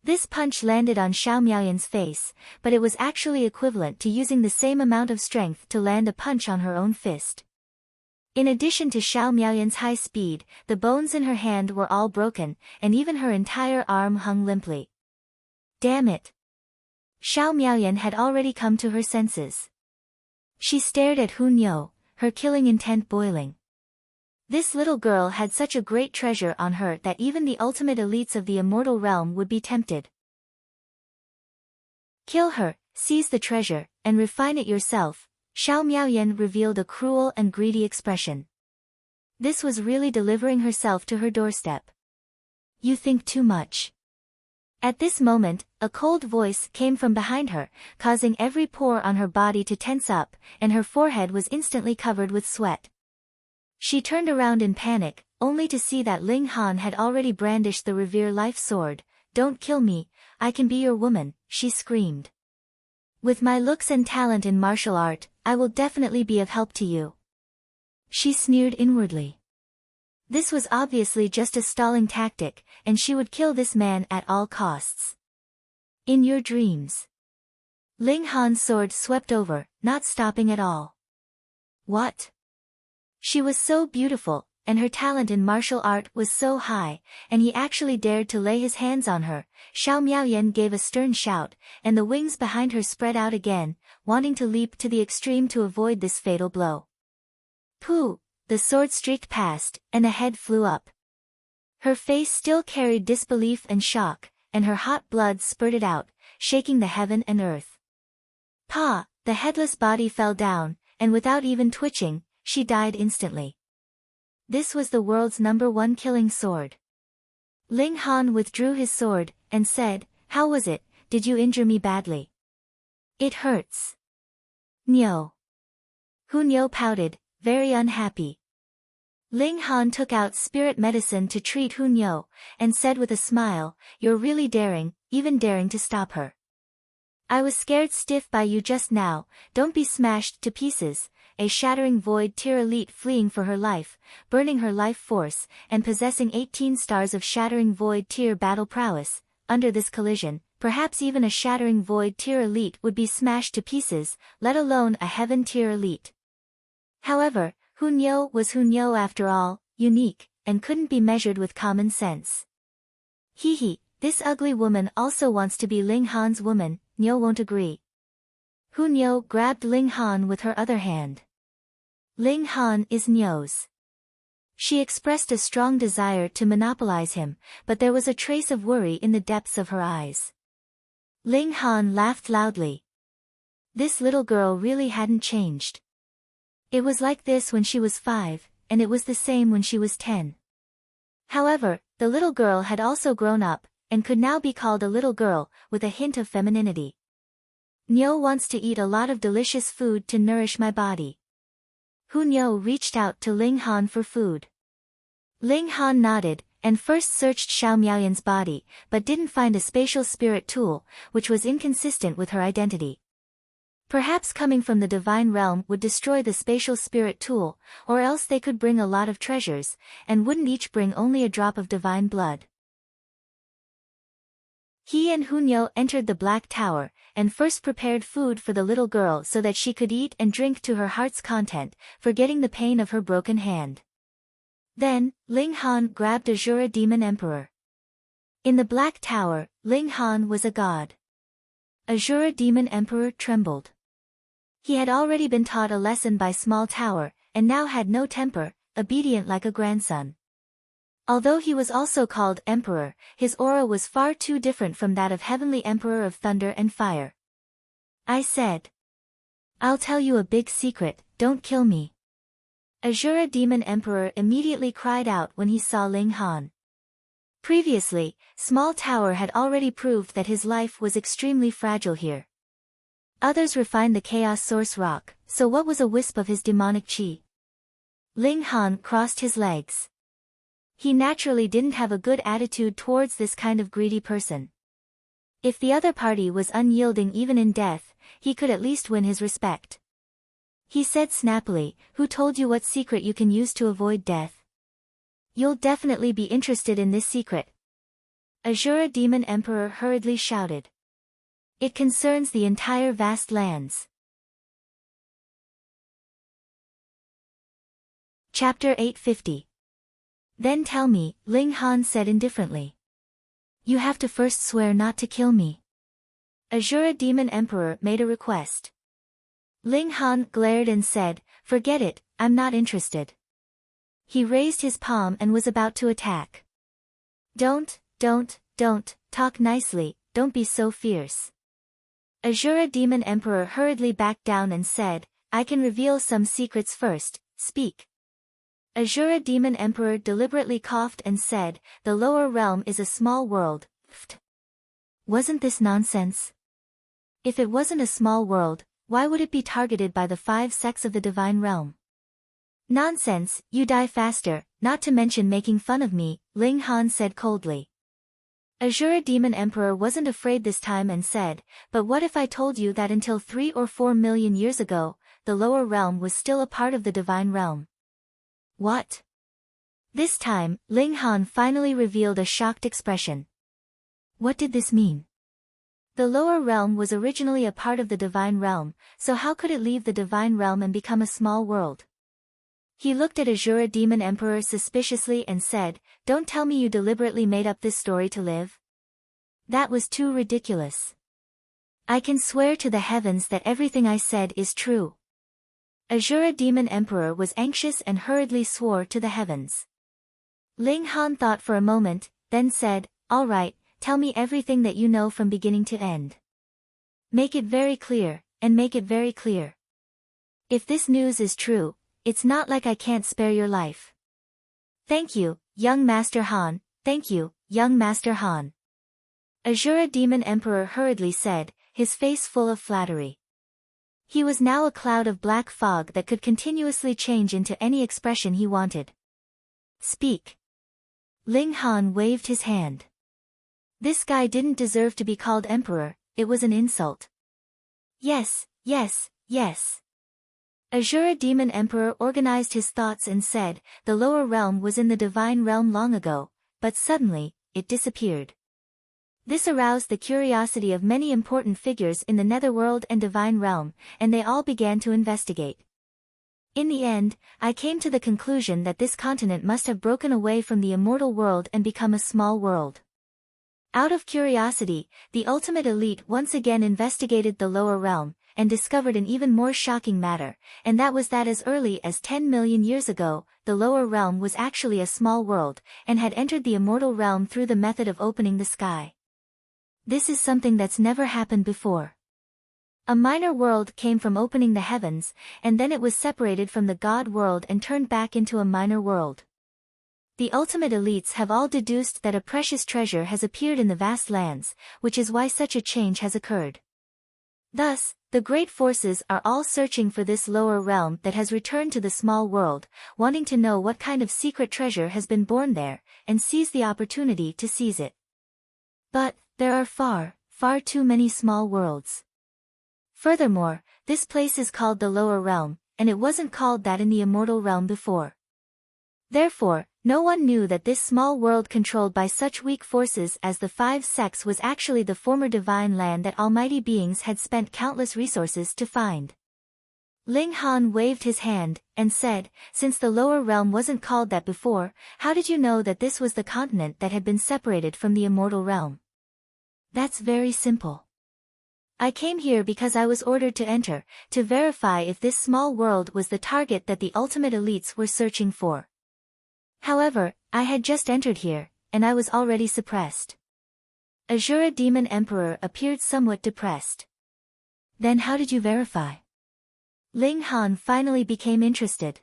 This punch landed on Xiao Miaoyan's face, but it was actually equivalent to using the same amount of strength to land a punch on her own fist. In addition to Xiao Miaoyan's high speed, the bones in her hand were all broken, and even her entire arm hung limply. Damn it! Xiao Miaoyan had already come to her senses. She stared at Hunyo, her killing intent boiling. This little girl had such a great treasure on her that even the ultimate elites of the immortal realm would be tempted. Kill her, seize the treasure, and refine it yourself. Xiao Miaoyan revealed a cruel and greedy expression. This was really delivering herself to her doorstep. You think too much. At this moment, a cold voice came from behind her, causing every pore on her body to tense up, and her forehead was instantly covered with sweat. She turned around in panic, only to see that Ling Han had already brandished the Revere life sword. Don't kill me, I can be your woman, she screamed. With my looks and talent in martial art, I will definitely be of help to you. She sneered inwardly. This was obviously just a stalling tactic, and she would kill this man at all costs. In your dreams. Ling Han's sword swept over, not stopping at all. What? She was so beautiful, and her talent in martial art was so high, and he actually dared to lay his hands on her. Xiao Miaoyan gave a stern shout, and the wings behind her spread out again, wanting to leap to the extreme to avoid this fatal blow. Pooh! The sword streaked past, and a head flew up. Her face still carried disbelief and shock, and her hot blood spurted out, shaking the heaven and earth. Pa! The headless body fell down, and without even twitching, she died instantly. This was the world's #1 killing sword. Ling Han withdrew his sword, and said, "How was it? Did you injure me badly?" "It hurts." "Nyo." Hu Nyo pouted, very unhappy. Ling Han took out spirit medicine to treat Hu Nyo, and said with a smile, "You're really daring, even daring to stop her. I was scared stiff by you just now, don't be smashed to pieces." A shattering void tier elite fleeing for her life, burning her life force, and possessing 18 stars of shattering void tier battle prowess. Under this collision, perhaps even a shattering void tier elite would be smashed to pieces, let alone a heaven tier elite. However, Hu Nyo was Hu Nyo after all, unique, and couldn't be measured with common sense. Hee, this ugly woman also wants to be Ling Han's woman. Nyo won't agree. Hu Nyo grabbed Ling Han with her other hand. Ling Han is Nyo's. She expressed a strong desire to monopolize him, but there was a trace of worry in the depths of her eyes. Ling Han laughed loudly. This little girl really hadn't changed. It was like this when she was 5, and it was the same when she was 10. However, the little girl had also grown up, and could now be called a little girl, with a hint of femininity. Nyo wants to eat a lot of delicious food to nourish my body. Hu Nyo reached out to Ling Han for food. Ling Han nodded, and first searched Xiao Miaoyan's body, but didn't find a spatial spirit tool, which was inconsistent with her identity. Perhaps coming from the divine realm would destroy the spatial spirit tool, or else they could bring a lot of treasures, and wouldn't each bring only a drop of divine blood. He and Hu Nyo entered the Black Tower, and first prepared food for the little girl so that she could eat and drink to her heart's content, forgetting the pain of her broken hand. Then, Ling Han grabbed Azura Demon Emperor. In the Black Tower, Ling Han was a god. Azura Demon Emperor trembled. He had already been taught a lesson by Small Tower, and now had no temper, obedient like a grandson. Although he was also called Emperor, his aura was far too different from that of Heavenly Emperor of Thunder and Fire. I said, "I'll tell you a big secret, don't kill me." Azura Demon Emperor immediately cried out when he saw Ling Han. Previously, Small Tower had already proved that his life was extremely fragile here. Others refined the Chaos Source Rock, so what was a wisp of his demonic chi? Ling Han crossed his legs. He naturally didn't have a good attitude towards this kind of greedy person. If the other party was unyielding even in death, he could at least win his respect. He said snappily, "Who told you what secret you can use to avoid death? You'll definitely be interested in this secret." Azura Demon Emperor hurriedly shouted. "It concerns the entire vast lands." Chapter 850. "Then tell me," Ling Han said indifferently. "You have to first swear not to kill me." Azura Demon Emperor made a request. Ling Han glared and said, "Forget it, I'm not interested." He raised his palm and was about to attack. Don't, talk nicely, don't be so fierce." Azura Demon Emperor hurriedly backed down and said, "I can reveal some secrets first, speak." Azura Demon Emperor deliberately coughed and said, "The lower realm is a small world." Wasn't this nonsense? If it wasn't a small world, why would it be targeted by the 5 sects of the divine realm? Nonsense, you die faster, not to mention making fun of me, Ling Han said coldly. Azura Demon Emperor wasn't afraid this time and said, "But what if I told you that until 3 or 4 million years ago, the lower realm was still a part of the divine realm?" What? This time, Ling Han finally revealed a shocked expression. What did this mean? The lower realm was originally a part of the divine realm, so how could it leave the divine realm and become a small world? He looked at Azura Demon Emperor suspiciously and said, "Don't tell me you deliberately made up this story to live? That was too ridiculous. I can swear to the heavens that everything I said is true." Azura Demon Emperor was anxious and hurriedly swore to the heavens. Ling Han thought for a moment, then said, "All right, tell me everything that you know from beginning to end. Make it very clear, and make it very clear. If this news is true, it's not like I can't spare your life." "Thank you, young Master Han, thank you, young Master Han." Azura Demon Emperor hurriedly said, his face full of flattery. He was now a cloud of black fog that could continuously change into any expression he wanted. "Speak." Ling Han waved his hand. This guy didn't deserve to be called emperor, it was an insult. "Yes, yes, yes." Azura Demon Emperor organized his thoughts and said, "The lower realm was in the divine realm long ago, but suddenly, it disappeared." This aroused the curiosity of many important figures in the netherworld and divine realm, and they all began to investigate. In the end, I came to the conclusion that this continent must have broken away from the immortal world and become a small world. Out of curiosity, the ultimate elite once again investigated the lower realm, and discovered an even more shocking matter, and that was that as early as 10 million years ago, the lower realm was actually a small world, and had entered the immortal realm through the method of opening the sky. This is something that's never happened before. A minor world came from opening the heavens, and then it was separated from the god world and turned back into a minor world. The ultimate elites have all deduced that a precious treasure has appeared in the vast lands, which is why such a change has occurred. Thus, the great forces are all searching for this lower realm that has returned to the small world, wanting to know what kind of secret treasure has been born there, and seize the opportunity to seize it. But, there are far, far too many small worlds. Furthermore, this place is called the lower realm, and it wasn't called that in the immortal realm before. Therefore, no one knew that this small world controlled by such weak forces as the 5 sects was actually the former divine land that almighty beings had spent countless resources to find. Ling Han waved his hand, and said, "Since the lower realm wasn't called that before, how did you know that this was the continent that had been separated from the immortal realm?" "That's very simple. I came here because I was ordered to enter, to verify if this small world was the target that the ultimate elites were searching for. However, I had just entered here, and I was already suppressed." Azura Demon Emperor appeared somewhat depressed. "Then how did you verify?" Ling Han finally became interested.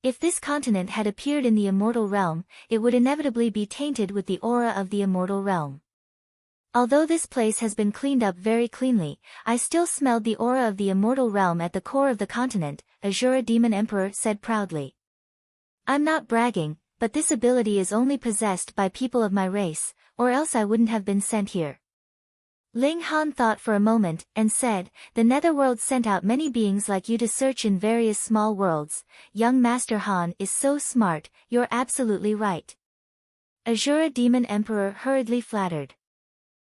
If this continent had appeared in the immortal realm, it would inevitably be tainted with the aura of the immortal realm. Although this place has been cleaned up very cleanly, I still smelled the aura of the immortal realm at the core of the continent, Azura Demon Emperor said proudly. "I'm not bragging, but this ability is only possessed by people of my race, or else I wouldn't have been sent here." Ling Han thought for a moment, and said, "The netherworld sent out many beings like you to search in various small worlds. Young Master Han is so smart, you're absolutely right." Azura Demon Emperor hurriedly flattered.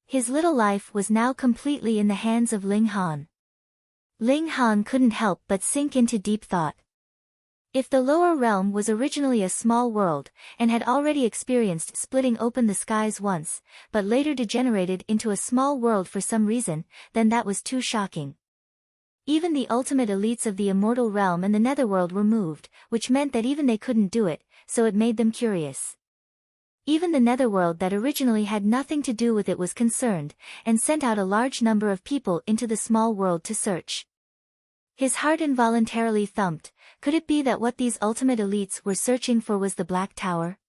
His little life was now completely in the hands of Ling Han. Ling Han couldn't help but sink into deep thought. If the lower realm was originally a small world, and had already experienced splitting open the skies once, but later degenerated into a small world for some reason, then that was too shocking. Even the ultimate elites of the immortal realm and the netherworld were moved, which meant that even they couldn't do it, so it made them curious. Even the netherworld that originally had nothing to do with it was concerned, and sent out a large number of people into the small world to search. His heart involuntarily thumped. Could it be that what these ultimate elites were searching for was the Black Tower?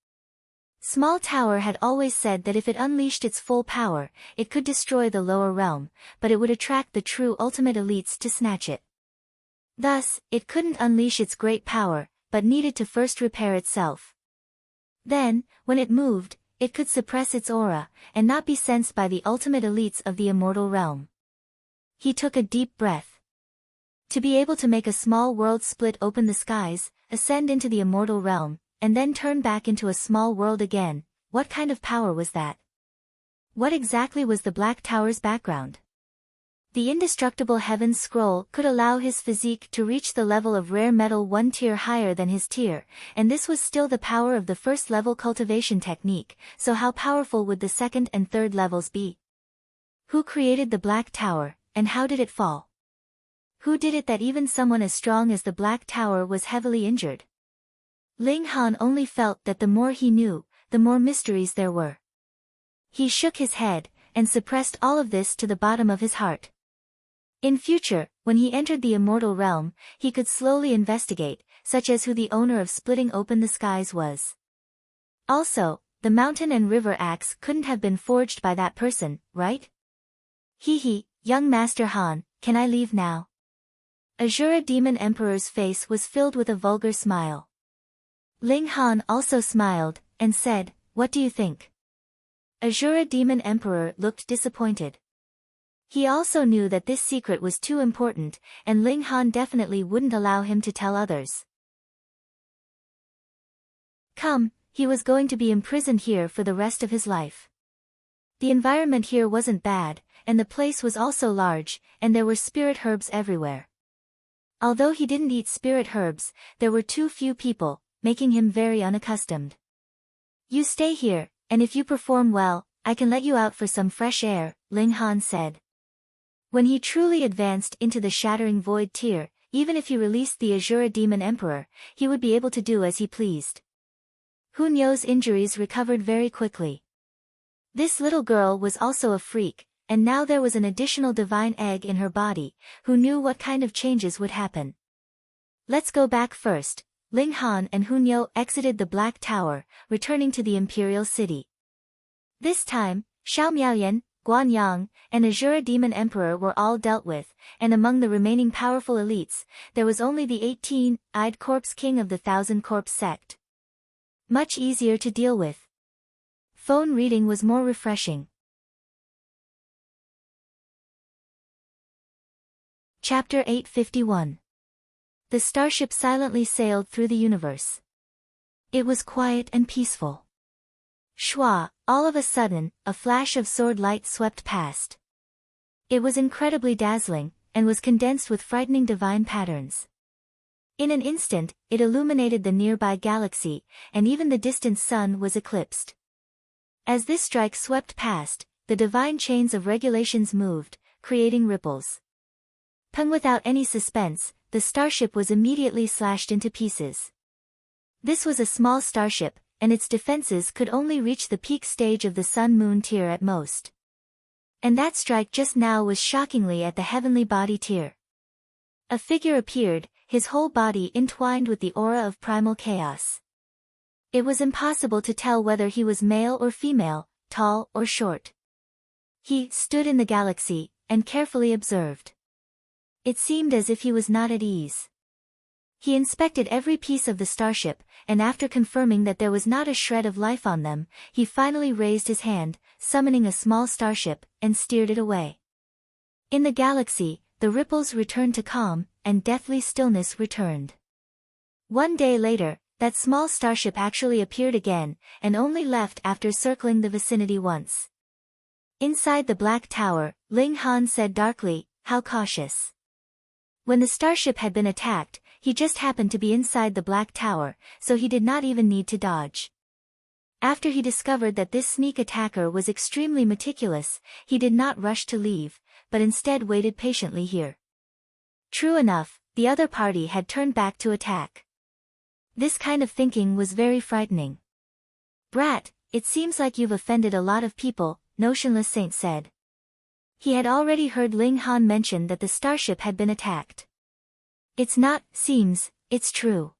Small Tower had always said that if it unleashed its full power, it could destroy the lower realm, but it would attract the true ultimate elites to snatch it. Thus, it couldn't unleash its great power, but needed to first repair itself. Then, when it moved, it could suppress its aura, and not be sensed by the ultimate elites of the immortal realm. He took a deep breath. To be able to make a small world split open the skies, ascend into the immortal realm, and then turn back into a small world again, what kind of power was that? What exactly was the Black Tower's background? The indestructible Heaven's Scroll could allow his physique to reach the level of rare metal one tier higher than his tier, and this was still the power of the first level cultivation technique, so how powerful would the second and third levels be? Who created the Black Tower, and how did it fall? Who did it that even someone as strong as the Black Tower was heavily injured? Ling Han only felt that the more he knew, the more mysteries there were. He shook his head, and suppressed all of this to the bottom of his heart. In future, when he entered the immortal realm, he could slowly investigate, such as who the owner of splitting open the skies was. Also, the mountain and river axe couldn't have been forged by that person, right? Hee, young Master Han, can I leave now? Azura Demon Emperor's face was filled with a vulgar smile. Ling Han also smiled, and said, "What do you think?" Azura Demon Emperor looked disappointed. He also knew that this secret was too important, and Ling Han definitely wouldn't allow him to tell others. Come, he was going to be imprisoned here for the rest of his life. The environment here wasn't bad, and the place was also large, and there were spirit herbs everywhere. Although he didn't eat spirit herbs, there were too few people, making him very unaccustomed. You stay here, and if you perform well, I can let you out for some fresh air, Ling Han said. When he truly advanced into the Shattering Void tier, even if he released the Azura Demon Emperor, he would be able to do as he pleased. Hunyo's injuries recovered very quickly. This little girl was also a freak, and now there was an additional divine egg in her body, who knew what kind of changes would happen. Let's go back first. Ling Han and Hunyo exited the Black Tower, returning to the Imperial City. This time, Xiao Miaoyan, Guan Yang, and Azura Demon Emperor were all dealt with, and among the remaining powerful elites, there was only the 18-eyed Corpse King of the Thousand Corpse sect. Much easier to deal with. Phone reading was more refreshing. Chapter 851. The starship silently sailed through the universe. It was quiet and peaceful. Shua, all of a sudden, a flash of sword light swept past. It was incredibly dazzling, and was condensed with frightening divine patterns. In an instant, it illuminated the nearby galaxy, and even the distant sun was eclipsed. As this strike swept past, the divine chains of regulations moved, creating ripples. Without any suspense, the starship was immediately slashed into pieces. This was a small starship, and its defenses could only reach the peak stage of the Sun-Moon tier at most. And that strike just now was shockingly at the heavenly body tier. A figure appeared, his whole body entwined with the aura of primal chaos. It was impossible to tell whether he was male or female, tall or short. He stood in the galaxy, and carefully observed. It seemed as if he was not at ease. He inspected every piece of the starship, and after confirming that there was not a shred of life on them, he finally raised his hand, summoning a small starship, and steered it away. In the galaxy, the ripples returned to calm, and deathly stillness returned. One day later, that small starship actually appeared again, and only left after circling the vicinity once. Inside the Black Tower, Ling Han said darkly, "How cautious." When the starship had been attacked, he just happened to be inside the Black Tower, so he did not even need to dodge. After he discovered that this sneak attacker was extremely meticulous, he did not rush to leave, but instead waited patiently here. True enough, the other party had turned back to attack. This kind of thinking was very frightening. "Brat, it seems like you've offended a lot of people," Notionless Saint said. He had already heard Ling Han mention that the starship had been attacked. "It's not, seems, it's true."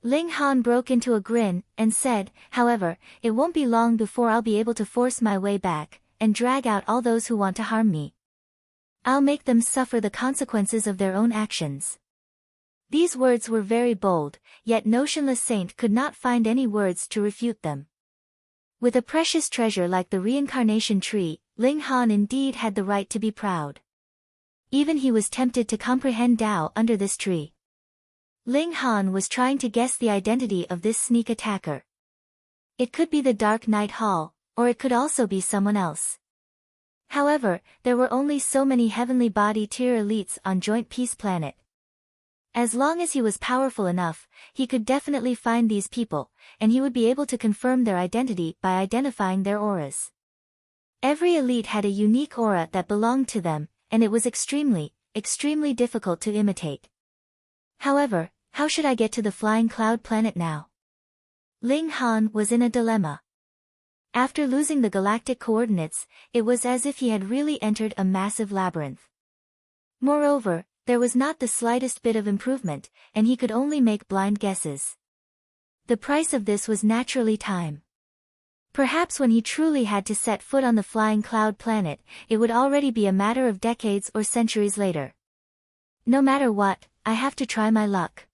Ling Han broke into a grin, and said, "However, it won't be long before I'll be able to force my way back, and drag out all those who want to harm me. I'll make them suffer the consequences of their own actions." These words were very bold, yet Notionless Saint could not find any words to refute them. With a precious treasure like the reincarnation tree, Ling Han indeed had the right to be proud. Even he was tempted to comprehend Tao under this tree. Ling Han was trying to guess the identity of this sneak attacker. It could be the Dark Night Hall, or it could also be someone else. However, there were only so many heavenly body tier elites on Joint Peace Planet. As long as he was powerful enough, he could definitely find these people, and he would be able to confirm their identity by identifying their auras. Every elite had a unique aura that belonged to them, and it was extremely difficult to imitate. However, how should I get to the Flying Cloud Planet now? Ling Han was in a dilemma. After losing the galactic coordinates, it was as if he had really entered a massive labyrinth. Moreover, there was not the slightest bit of improvement, and he could only make blind guesses. The price of this was naturally time. Perhaps when he truly had to set foot on the Flying Cloud Planet, it would already be a matter of decades or centuries later. No matter what, I have to try my luck.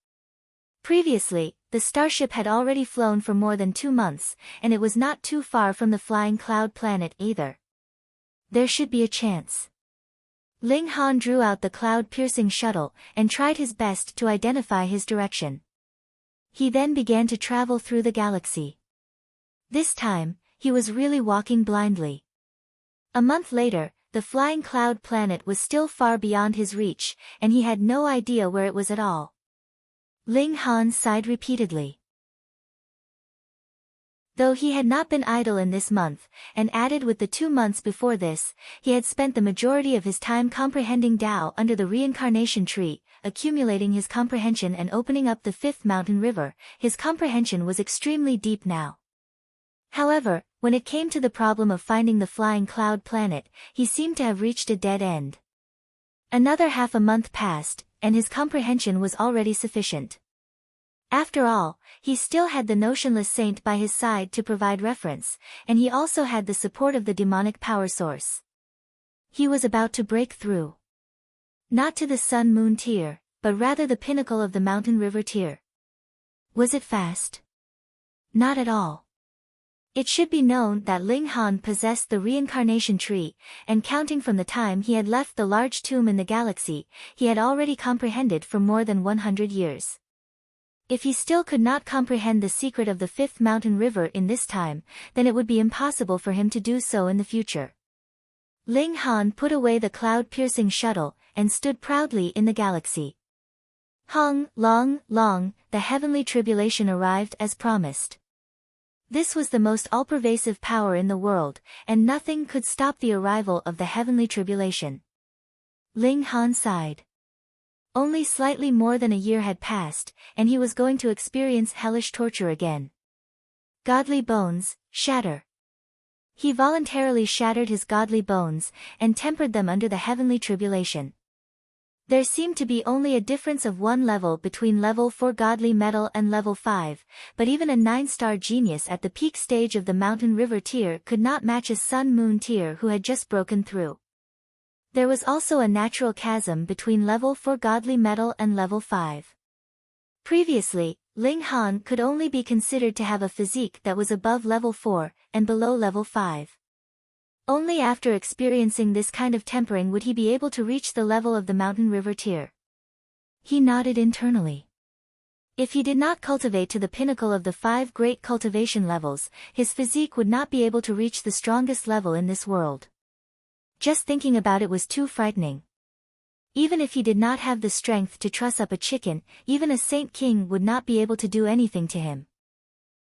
Previously, the starship had already flown for more than 2 months, and it was not too far from the Flying Cloud Planet either. There should be a chance. Ling Han drew out the cloud-piercing shuttle, and tried his best to identify his direction. He then began to travel through the galaxy. This time, he was really walking blindly. A month later, the Flying Cloud Planet was still far beyond his reach, and he had no idea where it was at all. Ling Han sighed repeatedly. Though he had not been idle in this month, and added with the 2 months before this, he had spent the majority of his time comprehending Tao under the reincarnation tree, accumulating his comprehension and opening up the 5th mountain river. His comprehension was extremely deep now. However, when it came to the problem of finding the Flying Cloud Planet, he seemed to have reached a dead end. Another half a month passed, and his comprehension was already sufficient. After all, he still had the notionless saint by his side to provide reference, and he also had the support of the demonic power source. He was about to break through. Not to the sun-moon tier, but rather the pinnacle of the mountain river tier. Was it fast? Not at all. It should be known that Ling Han possessed the reincarnation tree, and counting from the time he had left the large tomb in the galaxy, he had already comprehended for more than 100 years. If he still could not comprehend the secret of the 5th mountain river in this time, then it would be impossible for him to do so in the future. Ling Han put away the cloud-piercing shuttle, and stood proudly in the galaxy. Long, the heavenly tribulation arrived as promised. This was the most all-pervasive power in the world, and nothing could stop the arrival of the heavenly tribulation. Ling Han sighed. Only slightly more than a year had passed, and he was going to experience hellish torture again. Godly bones, shatter. He voluntarily shattered his godly bones, and tempered them under the heavenly tribulation. There seemed to be only a difference of 1 level between level 4 godly metal and level 5, but even a 9-star genius at the peak stage of the mountain river tier could not match a sun-moon tier who had just broken through. There was also a natural chasm between level 4 godly metal and level 5. Previously, Ling Han could only be considered to have a physique that was above level 4, and below level 5. Only after experiencing this kind of tempering would he be able to reach the level of the mountain river tier. He nodded internally. If he did not cultivate to the pinnacle of the 5 great cultivation levels, his physique would not be able to reach the strongest level in this world. Just thinking about it was too frightening. Even if he did not have the strength to truss up a chicken, even a Saint King would not be able to do anything to him.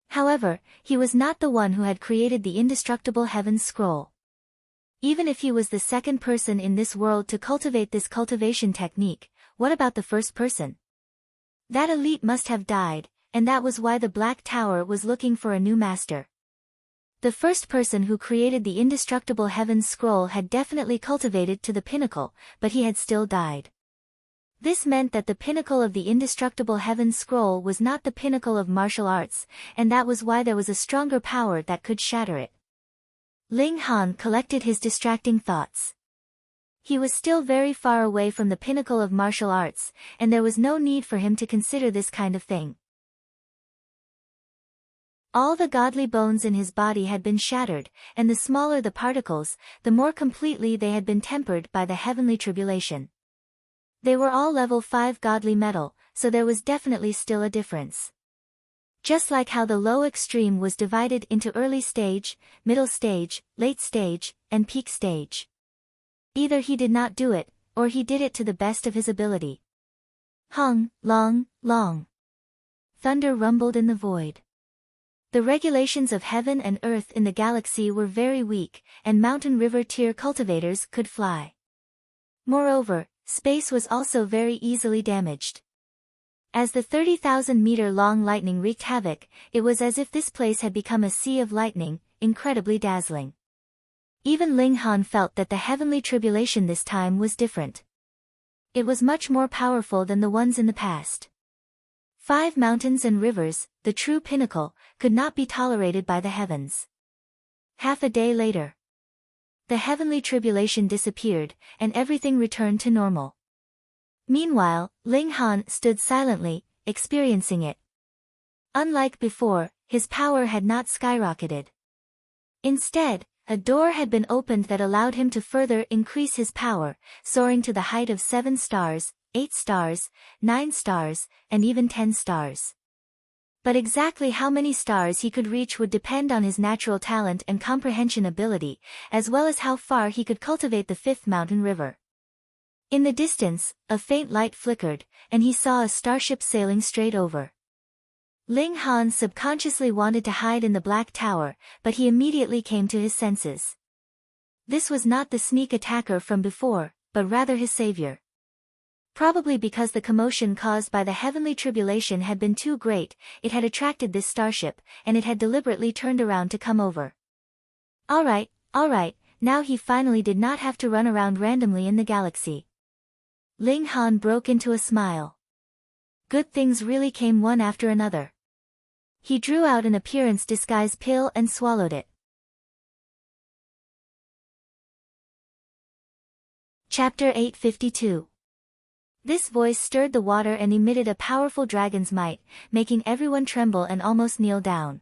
However, he was not the one who had created the indestructible Heaven's Scroll. Even if he was the second person in this world to cultivate this cultivation technique, what about the first person? That elite must have died, and that was why the Black Tower was looking for a new master. The first person who created the indestructible Heaven's Scroll had definitely cultivated to the pinnacle, but he had still died. This meant that the pinnacle of the indestructible Heaven's Scroll was not the pinnacle of martial arts, and that was why there was a stronger power that could shatter it. Ling Han collected his distracting thoughts. He was still very far away from the pinnacle of martial arts, and there was no need for him to consider this kind of thing. All the godly bones in his body had been shattered, and the smaller the particles, the more completely they had been tempered by the heavenly tribulation. They were all level 5 godly metal, so there was definitely still a difference. Just like how the low extreme was divided into early stage, middle stage, late stage, and peak stage. Either he did not do it, or he did it to the best of his ability. Hung, long, long. Thunder rumbled in the void. The regulations of heaven and earth in the galaxy were very weak, and mountain river tier cultivators could fly. Moreover, space was also very easily damaged. As the 30,000-meter-long lightning wreaked havoc, it was as if this place had become a sea of lightning, incredibly dazzling. Even Ling Han felt that the heavenly tribulation this time was different. It was much more powerful than the ones in the past. 5 mountains and rivers, the true pinnacle, could not be tolerated by the heavens. Half a day later, the heavenly tribulation disappeared, and everything returned to normal. Meanwhile, Ling Han stood silently, experiencing it. Unlike before, his power had not skyrocketed. Instead, a door had been opened that allowed him to further increase his power, soaring to the height of 7 stars, 8 stars, 9 stars, and even 10 stars. But exactly how many stars he could reach would depend on his natural talent and comprehension ability, as well as how far he could cultivate the 5th mountain river. In the distance, a faint light flickered, and he saw a starship sailing straight over. Ling Han subconsciously wanted to hide in the Black Tower, but he immediately came to his senses. This was not the sneak attacker from before, but rather his savior. Probably because the commotion caused by the heavenly tribulation had been too great, it had attracted this starship, and it had deliberately turned around to come over. All right, now he finally did not have to run around randomly in the galaxy. Ling Han broke into a smile. Good things really came one after another. He drew out an appearance disguise pill and swallowed it. Chapter 852. This voice stirred the water and emitted a powerful dragon's might, making everyone tremble and almost kneel down.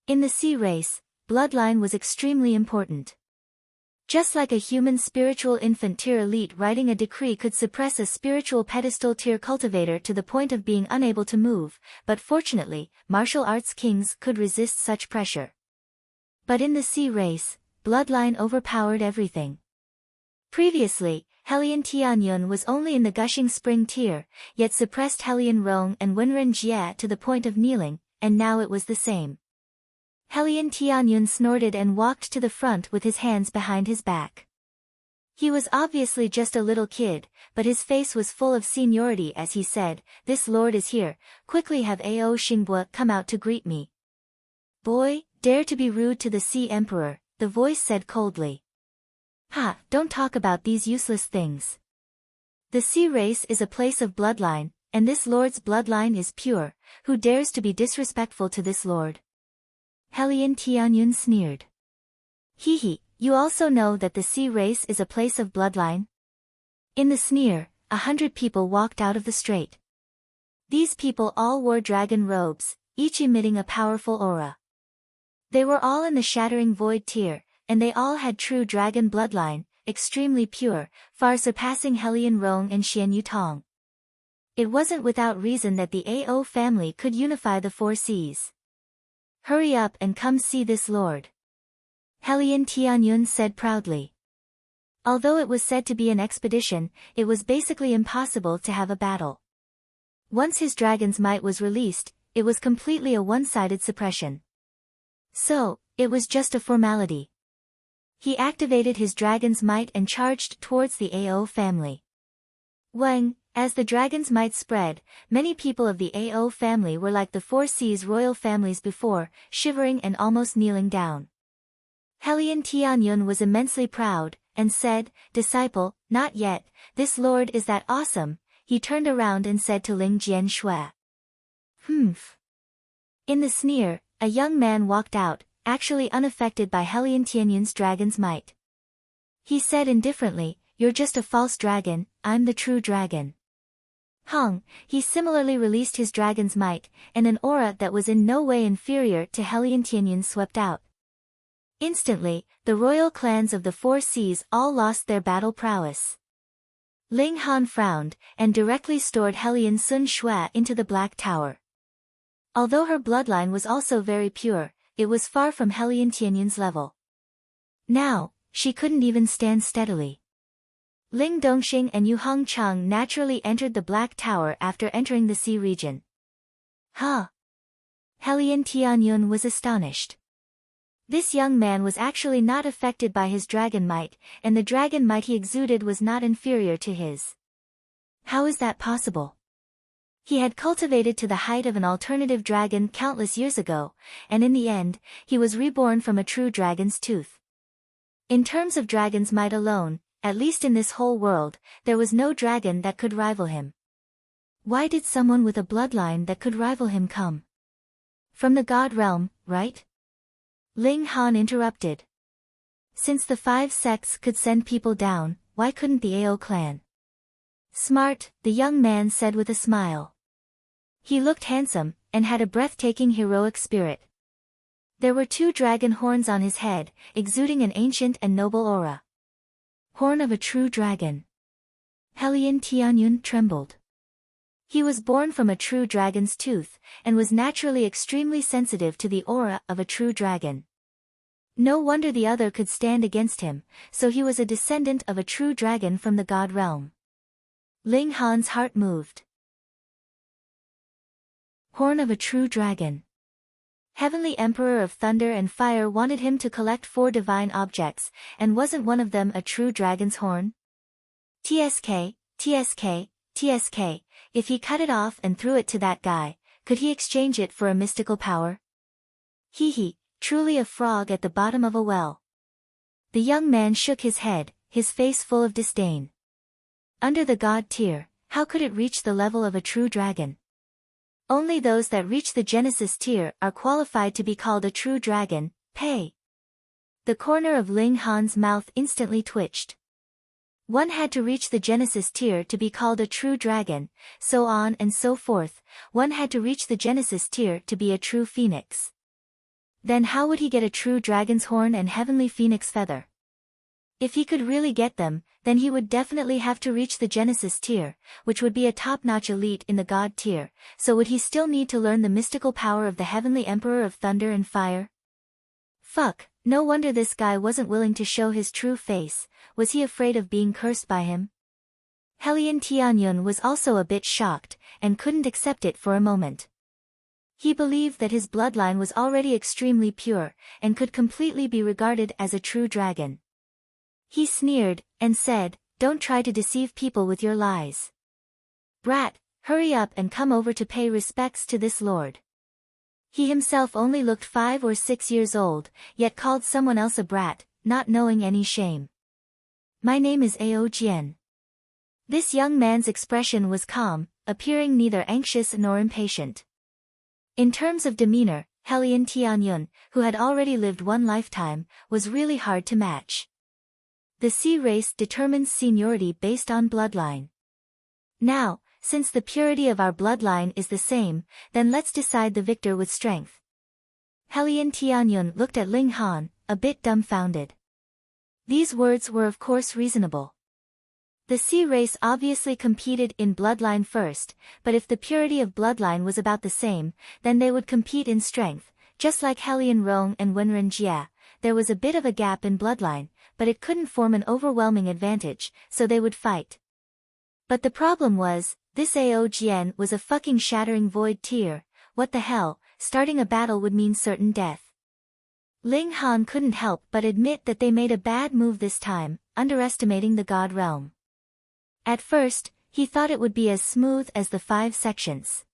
In the sea race, bloodline was extremely important. Just like a human spiritual infant tier elite writing a decree could suppress a spiritual pedestal tier cultivator to the point of being unable to move, but fortunately, martial arts kings could resist such pressure. But in the sea race, bloodline overpowered everything. Previously, Helian Tianyun was only in the gushing spring tier, yet suppressed Helian Rong and Wenren Jie to the point of kneeling, and now it was the same. Helian Tianyun snorted and walked to the front with his hands behind his back. He was obviously just a little kid, but his face was full of seniority as he said, "This lord is here, quickly have Ao Xingbo come out to greet me." "Boy, dare to be rude to the Sea Emperor," the voice said coldly. "Ha, don't talk about these useless things. The sea race is a place of bloodline, and this lord's bloodline is pure. Who dares to be disrespectful to this lord?" Helian Tianyun sneered. "Hee, you also know that the sea race is a place of bloodline?" In the sneer, 100 people walked out of the strait. These people all wore dragon robes, each emitting a powerful aura. They were all in the shattering void tier, and they all had true dragon bloodline, extremely pure, far surpassing Helian Rong and Xian Yutong. It wasn't without reason that the Ao family could unify the 4 seas. "Hurry up and come see this lord," Helian Tianyun said proudly. Although it was said to be an expedition, it was basically impossible to have a battle. Once his dragon's might was released, it was completely a one-sided suppression. So, it was just a formality. He activated his dragon's might and charged towards the Ao family. Wang, as the dragon's might spread, many people of the Ao family were like the 4 seas royal families before, shivering and almost kneeling down. Helian Tianyun was immensely proud, and said, "Disciple, not yet, this lord is that awesome." He turned around and said to Ling Jian Shui. "Humph." In the sneer, a young man walked out, actually unaffected by Helian Tianyun's dragon's might. He said indifferently, "You're just a false dragon, I'm the true dragon." Hung, he similarly released his dragon's might, and an aura that was in no way inferior to Helian Tianyun swept out. Instantly, the royal clans of the 4 seas all lost their battle prowess. Ling Han frowned, and directly stored Helian Sun Shui into the Black Tower. Although her bloodline was also very pure, it was far from Helian Tianyun's level. Now, she couldn't even stand steadily. Ling Dongxing and Yu Hongchang naturally entered the Black Tower after entering the sea region. Huh? Helian Tianyun was astonished. This young man was actually not affected by his dragon might, and the dragon might he exuded was not inferior to his. How is that possible? He had cultivated to the height of an alternative dragon countless years ago, and in the end, he was reborn from a true dragon's tooth. In terms of dragon's might alone, at least in this whole world, there was no dragon that could rival him. Why did someone with a bloodline that could rival him come? From the god realm, right? Ling Han interrupted. Since the 5 sects could send people down, why couldn't the AO clan? Smart, the young man said with a smile. He looked handsome, and had a breathtaking heroic spirit. There were 2 dragon horns on his head, exuding an ancient and noble aura. Horn of a true dragon. Helian Tianyun trembled. He was born from a true dragon's tooth, and was naturally extremely sensitive to the aura of a true dragon. No wonder the other could stand against him, so he was a descendant of a true dragon from the god realm. Ling Han's heart moved. Horn of a true dragon. Heavenly Emperor of Thunder and Fire wanted him to collect 4 divine objects, and wasn't one of them a true dragon's horn? TSK, TSK, TSK, if he cut it off and threw it to that guy, could he exchange it for a mystical power? Hee, truly a frog at the bottom of a well. The young man shook his head, his face full of disdain. Under the god tier, how could it reach the level of a true dragon? Only those that reach the Genesis tier are qualified to be called a true dragon. Pay. The corner of Ling Han's mouth instantly twitched. One had to reach the Genesis tier to be called a true dragon, so on and so forth. One had to reach the Genesis tier to be a true phoenix. Then how would he get a true dragon's horn and heavenly phoenix feather? If he could really get them, then he would definitely have to reach the Genesis tier, which would be a top-notch elite in the God tier, so would he still need to learn the mystical power of the Heavenly Emperor of Thunder and Fire? Fuck, no wonder this guy wasn't willing to show his true face. Was he afraid of being cursed by him? Helian Tianyun was also a bit shocked, and couldn't accept it for a moment. He believed that his bloodline was already extremely pure, and could completely be regarded as a true dragon. He sneered, and said, "Don't try to deceive people with your lies. Brat, hurry up and come over to pay respects to this lord." He himself only looked 5 or 6 years old, yet called someone else a brat, not knowing any shame. "My name is Ao Jian." This young man's expression was calm, appearing neither anxious nor impatient. In terms of demeanor, Helian Tianyun, who had already lived 1 lifetime, was really hard to match. The sea race determines seniority based on bloodline. Now, since the purity of our bloodline is the same, then let's decide the victor with strength. Helian Tianyun looked at Ling Han, a bit dumbfounded. These words were of course reasonable. The sea race obviously competed in bloodline first, but if the purity of bloodline was about the same, then they would compete in strength, just like Helian Rong and Wenren Jia. There was a bit of a gap in bloodline, but it couldn't form an overwhelming advantage, so they would fight. But the problem was, this Ao Jian was a fucking shattering void tier. What the hell, starting a battle would mean certain death. Ling Han couldn't help but admit that they made a bad move this time, underestimating the god realm. At first, he thought it would be as smooth as the 5 sections.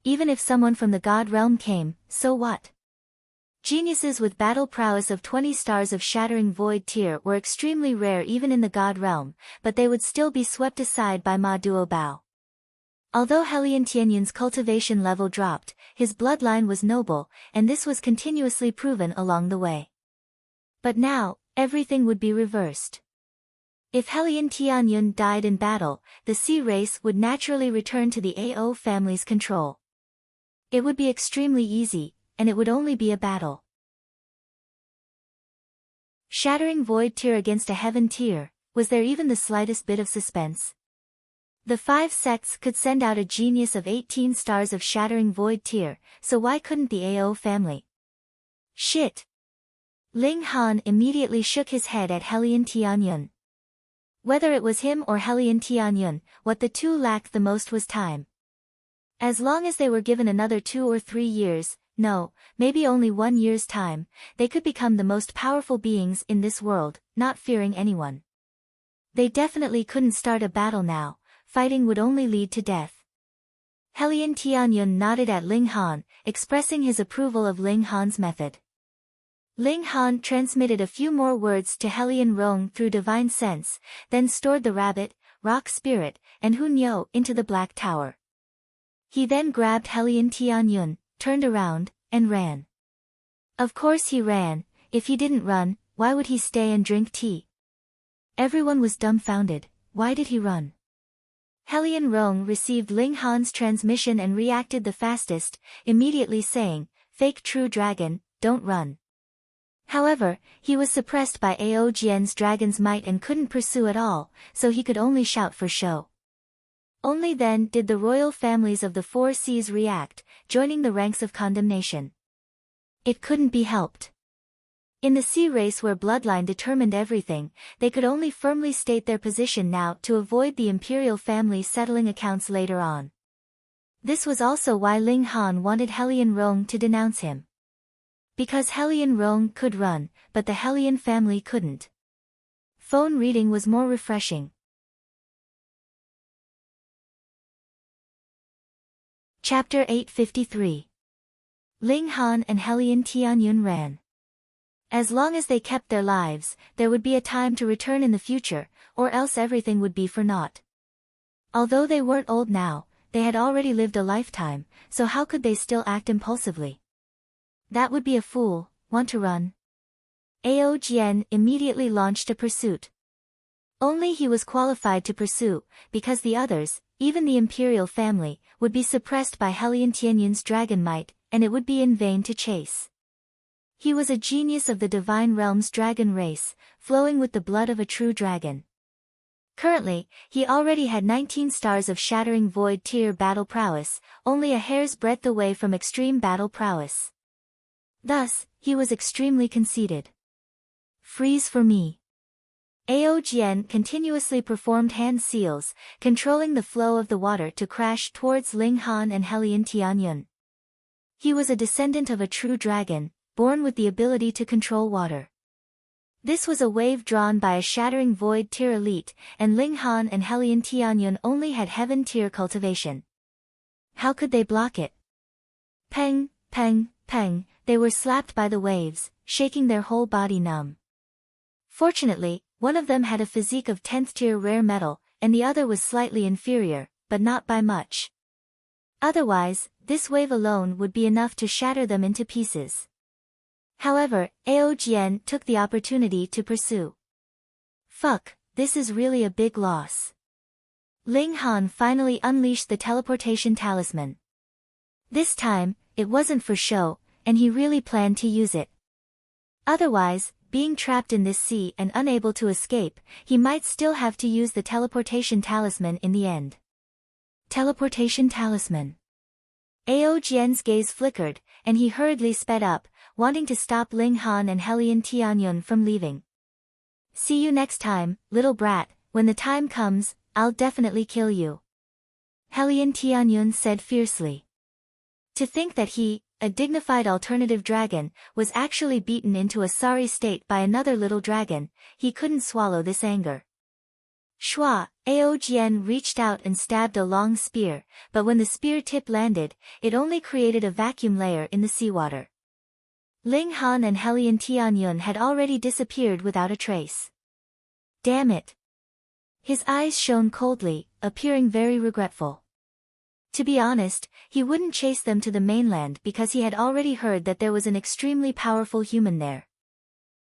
Even if someone from the god realm came, so what? Geniuses with battle prowess of 20 stars of shattering void tier were extremely rare even in the god realm, but they would still be swept aside by Ma Duobao. Although Helian Tianyun's cultivation level dropped, his bloodline was noble, and this was continuously proven along the way. But now, everything would be reversed. If Helian Tianyun died in battle, the sea race would naturally return to the AO family's control. It would be extremely easy, and it would only be a battle. Shattering void tier against a heaven tier, was there even the slightest bit of suspense? The 5 sects could send out a genius of 18 stars of shattering void tier, so why couldn't the AO family? Shit! Ling Han immediately shook his head at Helian Tianyun. Whether it was him or Hellion Tianyun, what the two lacked the most was time. As long as they were given another 2 or 3 years, no, maybe only 1 year's time, they could become the most powerful beings in this world, not fearing anyone. They definitely couldn't start a battle now, fighting would only lead to death. Hellion Tianyun nodded at Ling Han, expressing his approval of Ling Han's method. Ling Han transmitted a few more words to Hellion Rong through divine sense, then stored the rabbit, rock spirit, and Hunyo into the Black Tower. He then grabbed Hellion Tianyun, turned around, and ran. Of course he ran. If he didn't run, why would he stay and drink tea? Everyone was dumbfounded. Why did he run? Hellion Rong received Ling Han's transmission and reacted the fastest, immediately saying, "Fake true dragon, don't run." However, he was suppressed by Ao Jian's dragon's might and couldn't pursue at all, so he could only shout for show. Only then did the royal families of the 4 seas react, joining the ranks of condemnation. It couldn't be helped. In the sea race where bloodline determined everything, they could only firmly state their position now to avoid the imperial family settling accounts later on. This was also why Ling Han wanted Hellion Rong to denounce him. Because Hellion Rong could run, but the Hellion family couldn't. Phone reading was more refreshing. Chapter 853. Ling Han and Hellion Tianyun ran. As long as they kept their lives, there would be a time to return in the future, or else everything would be for naught. Although they weren't old now, they had already lived a lifetime, so how could they still act impulsively? That would be a fool. Want to run? Ao Jian immediately launched a pursuit. Only he was qualified to pursue, because the others, even the imperial family, would be suppressed by Hellion Tianyun's dragon might, and it would be in vain to chase. He was a genius of the divine realm's dragon race, flowing with the blood of a true dragon. Currently, he already had 19 stars of shattering void tier battle prowess, only a hair's breadth away from extreme battle prowess. Thus, he was extremely conceited. Freeze for me. Ao Jian continuously performed hand seals, controlling the flow of the water to crash towards Ling Han and Hellion Tianyun. He was a descendant of a true dragon, born with the ability to control water. This was a wave drawn by a shattering void tier elite, and Ling Han and Hellion Tianyun only had heaven tier cultivation. How could they block it? Peng, peng, peng, they were slapped by the waves, shaking their whole body numb. Fortunately, one of them had a physique of 10th tier rare metal, and the other was slightly inferior, but not by much. Otherwise, this wave alone would be enough to shatter them into pieces. However, Ao Jian took the opportunity to pursue. Fuck, this is really a big loss. Ling Han finally unleashed the teleportation talisman. This time, it wasn't for show, and he really planned to use it. Otherwise, being trapped in this sea and unable to escape, he might still have to use the teleportation talisman in the end. Teleportation talisman. Ao Jian's gaze flickered, and he hurriedly sped up, wanting to stop Ling Han and Hellion Tianyun from leaving. See you next time, little brat. When the time comes, I'll definitely kill you. Hellion Tianyun said fiercely. To think that he, a dignified alternative dragon, was actually beaten into a sorry state by another little dragon, he couldn't swallow this anger. Shua, Ao Jian reached out and stabbed a long spear, but when the spear tip landed, it only created a vacuum layer in the seawater. Ling Han and Hellion Tianyun had already disappeared without a trace. Damn it. His eyes shone coldly, appearing very regretful. To be honest, he wouldn't chase them to the mainland because he had already heard that there was an extremely powerful human there.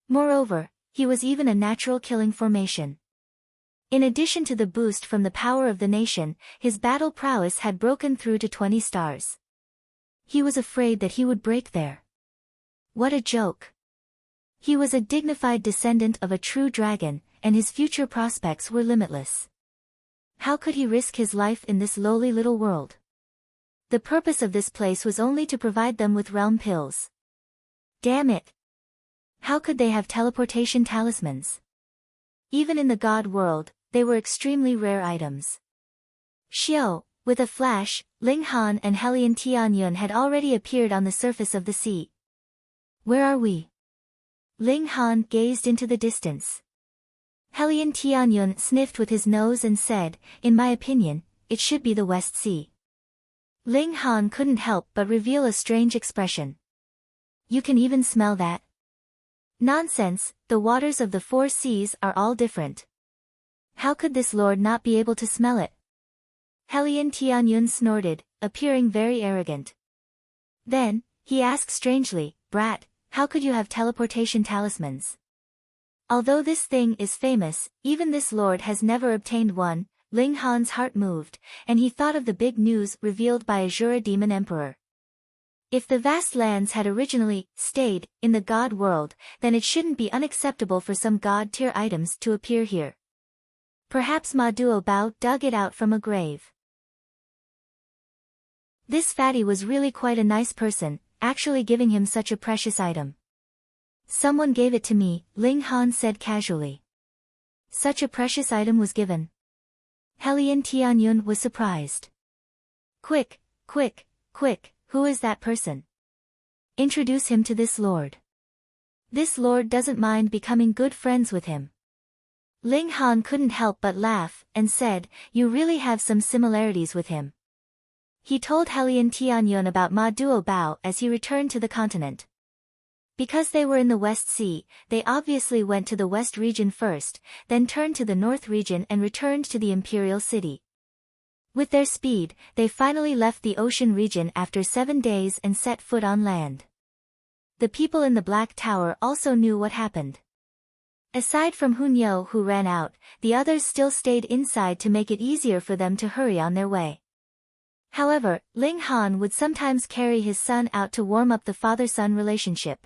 Moreover, he was even a natural killing formation. In addition to the boost from the power of the nation, his battle prowess had broken through to 20 stars. He was afraid that he would break there. What a joke. He was a dignified descendant of a true dragon, and his future prospects were limitless. How could he risk his life in this lowly little world? The purpose of this place was only to provide them with realm pills. Damn it. How could they have teleportation talismans? Even in the god world, they were extremely rare items. Xiao, with a flash, Ling Han and Helian Tianyun had already appeared on the surface of the sea. Where are we? Ling Han gazed into the distance. Helian Tianyun sniffed with his nose and said, "In my opinion, it should be the West Sea." Ling Han couldn't help but reveal a strange expression. "You can even smell that?" "Nonsense, the waters of the four seas are all different. How could this lord not be able to smell it?" Helian Tianyun snorted, appearing very arrogant. Then, he asked strangely, "Brat, how could you have teleportation talismans? Although this thing is famous, even this lord has never obtained one." Ling Han's heart moved, and he thought of the big news revealed by Azura Demon Emperor. If the vast lands had originally stayed in the god world, then it shouldn't be unacceptable for some god-tier items to appear here. Perhaps Ma Duo Bao dug it out from a grave. This fatty was really quite a nice person, actually giving him such a precious item. "Someone gave it to me," Ling Han said casually. Such a precious item was given. Helian Tianyun was surprised. Quick, quick, quick, who is that person? Introduce him to this lord. This lord doesn't mind becoming good friends with him." Ling Han couldn't help but laugh, and said, "You really have some similarities with him." He told Helian Tianyun about Ma Duo Bao as he returned to the continent. Because they were in the West Sea, they obviously went to the West region first, then turned to the North region and returned to the Imperial City. With their speed, they finally left the ocean region after 7 days and set foot on land. The people in the Black Tower also knew what happened. Aside from Hunyo who ran out, the others still stayed inside to make it easier for them to hurry on their way. However, Ling Han would sometimes carry his son out to warm up the father-son relationship.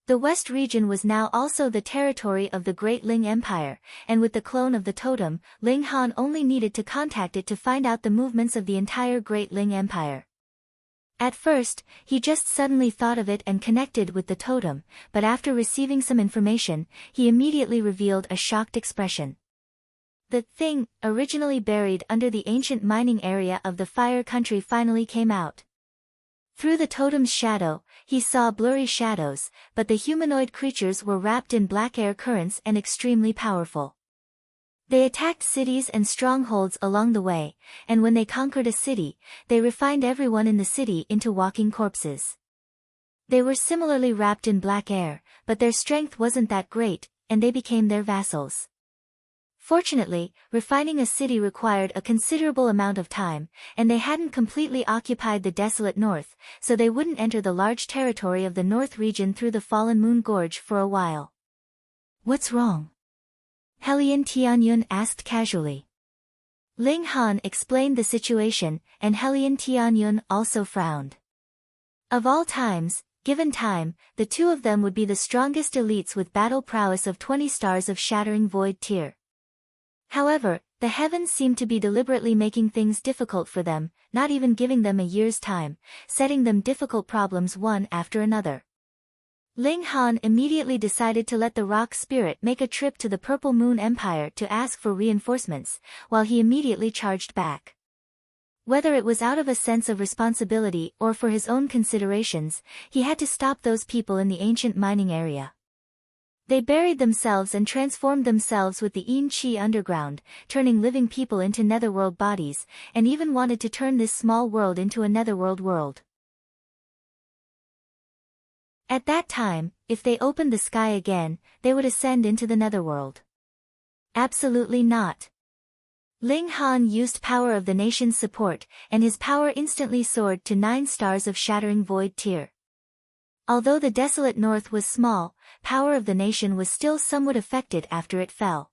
The West region was now also the territory of the Great Ling Empire, and with the clone of the totem, Ling Han only needed to contact it to find out the movements of the entire Great Ling Empire. At first, he just suddenly thought of it and connected with the totem, but after receiving some information, he immediately revealed a shocked expression. The thing, originally buried under the ancient mining area of the Fire Country, finally came out. Through the totem's shadow, he saw blurry shadows, but the humanoid creatures were wrapped in black air currents and extremely powerful. They attacked cities and strongholds along the way, and when they conquered a city, they refined everyone in the city into walking corpses. They were similarly wrapped in black air, but their strength wasn't that great, and they became their vassals. Fortunately, refining a city required a considerable amount of time, and they hadn't completely occupied the desolate north, so they wouldn't enter the large territory of the north region through the Fallen Moon Gorge for a while. "What's wrong?" Helian Tianyun asked casually. Ling Han explained the situation, and Helian Tianyun also frowned. Of all times, given time, the two of them would be the strongest elites with battle prowess of 20 stars of Shattering Void tier. However, the heavens seemed to be deliberately making things difficult for them, not even giving them a year's time, setting them difficult problems one after another. Ling Han immediately decided to let the rock spirit make a trip to the Purple Moon Empire to ask for reinforcements, while he immediately charged back. Whether it was out of a sense of responsibility or for his own considerations, he had to stop those people in the ancient mining area. They buried themselves and transformed themselves with the Yin Qi underground, turning living people into netherworld bodies, and even wanted to turn this small world into a netherworld world. At that time, if they opened the sky again, they would ascend into the netherworld. Absolutely not. Ling Han used power of the nation's support, and his power instantly soared to 9 stars of Shattering Void tier. Although the desolate north was small, power of the nation was still somewhat affected after it fell.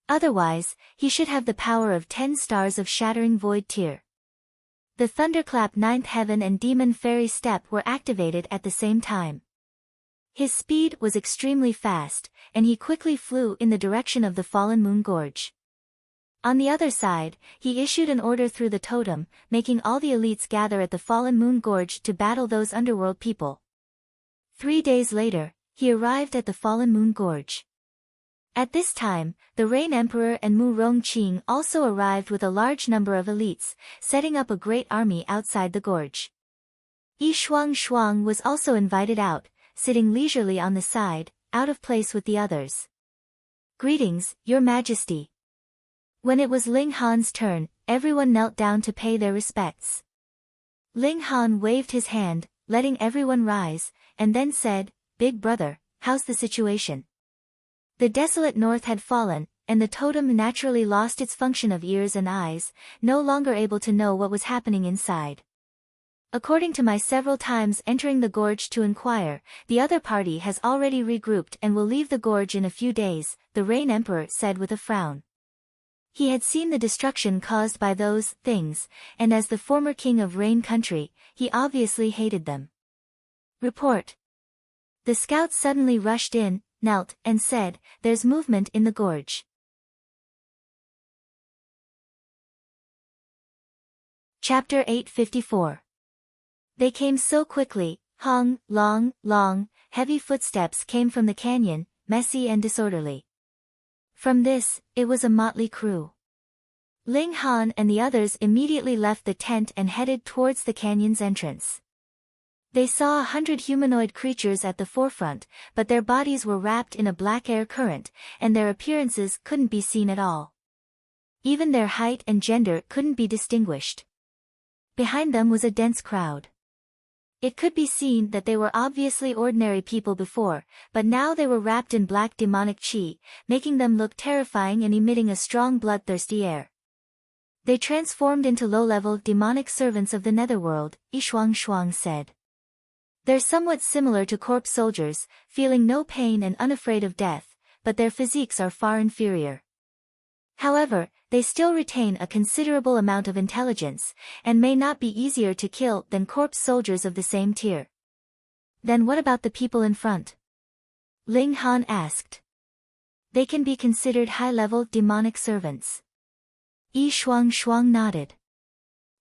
Otherwise, he should have the power of 10 stars of Shattering Void tier. The Thunderclap 9th Heaven and Demon Fairy Step were activated at the same time. His speed was extremely fast, and he quickly flew in the direction of the Fallen Moon Gorge. On the other side, he issued an order through the totem, making all the elites gather at the Fallen Moon Gorge to battle those underworld people. 3 days later, he arrived at the Fallen Moon Gorge. At this time, the Rain Emperor and Mu Rongqing also arrived with a large number of elites, setting up a great army outside the gorge. Yi Shuang was also invited out, sitting leisurely on the side, out of place with the others. "Greetings, Your Majesty." When it was Ling Han's turn, everyone knelt down to pay their respects. Ling Han waved his hand, letting everyone rise, and then said, "Big brother, how's the situation?" The desolate north had fallen, and the totem naturally lost its function of ears and eyes, no longer able to know what was happening inside. "According to my several times entering the gorge to inquire, the other party has already regrouped and will leave the gorge in a few days," the Rain Emperor said with a frown. He had seen the destruction caused by those things, and as the former king of Rain Country, he obviously hated them. "Report." The scouts suddenly rushed in, knelt, and said, "There's movement in the gorge." Chapter 854. They came so quickly, long, heavy footsteps came from the canyon, messy and disorderly. From this, it was a motley crew. Ling Han and the others immediately left the tent and headed towards the canyon's entrance. They saw 100 humanoid creatures at the forefront, but their bodies were wrapped in a black air current, and their appearances couldn't be seen at all. Even their height and gender couldn't be distinguished. Behind them was a dense crowd. It could be seen that they were obviously ordinary people before, but now they were wrapped in black demonic chi, making them look terrifying and emitting a strong bloodthirsty air. They transformed into low-level demonic servants of the netherworld, Yi Shuang said. They're somewhat similar to corpse soldiers, feeling no pain and unafraid of death, but their physiques are far inferior. However, they still retain a considerable amount of intelligence, and may not be easier to kill than corpse soldiers of the same tier. "Then what about the people in front?" Ling Han asked. "They can be considered high-level demonic servants." Yi Shuang nodded.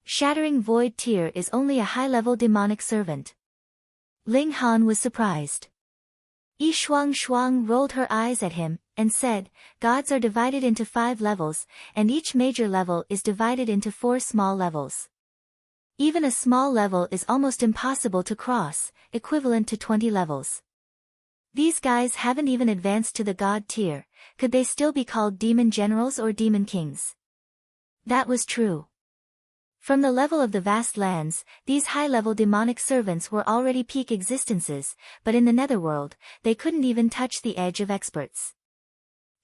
Shattering Void Tier is only a high-level demonic servant. Ling Han was surprised. Yi Shuang rolled her eyes at him, and said, "Gods are divided into 5 levels, and each major level is divided into 4 small levels. Even a small level is almost impossible to cross, equivalent to 20 levels. These guys haven't even advanced to the god tier. Could they still be called demon generals or demon kings?" That was true. From the level of the vast lands, these high-level demonic servants were already peak existences, but in the netherworld, they couldn't even touch the edge of experts.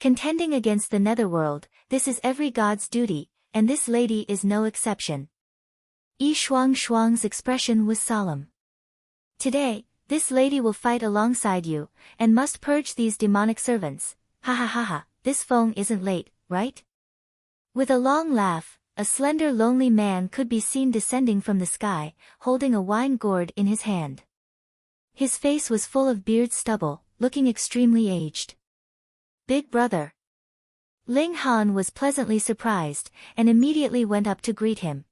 Contending against the netherworld, this is every god's duty, and this lady is no exception. Yi Shuang's expression was solemn. "Today, this lady will fight alongside you, and must purge these demonic servants. Ha, this phone isn't late, right?" With a long laugh, a slender lonely man could be seen descending from the sky, holding a wine gourd in his hand. His face was full of beard stubble, looking extremely aged. "Big brother." Ling Han was pleasantly surprised, and immediately went up to greet him.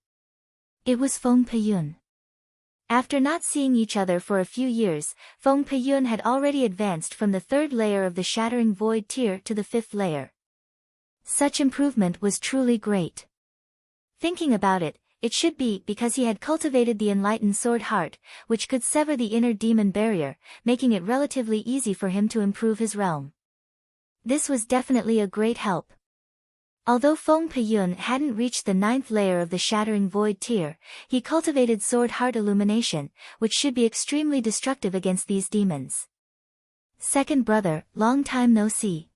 It was Feng Peyun. After not seeing each other for a few years, Feng Peyun had already advanced from the 3rd layer of the Shattering Void tier to the 5th layer. Such improvement was truly great. Thinking about it, it should be because he had cultivated the enlightened sword heart, which could sever the inner demon barrier, making it relatively easy for him to improve his realm. This was definitely a great help. Although Feng Peyun hadn't reached the 9th layer of the Shattering Void tier, he cultivated sword heart illumination, which should be extremely destructive against these demons. "Second brother, long time no see.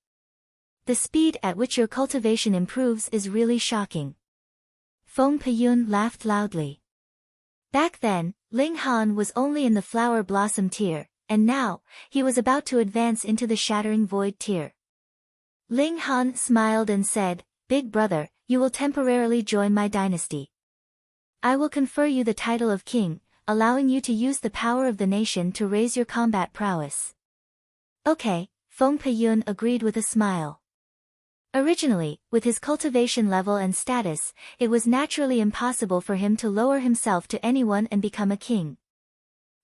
The speed at which your cultivation improves is really shocking." Feng Peyun laughed loudly. Back then, Ling Han was only in the Flower Blossom tier, and now, he was about to advance into the Shattering Void tier. Ling Han smiled and said, "Big brother, you will temporarily join my dynasty. I will confer you the title of king, allowing you to use the power of the nation to raise your combat prowess." "Okay," Feng Peyun agreed with a smile. Originally, with his cultivation level and status, it was naturally impossible for him to lower himself to anyone and become a king.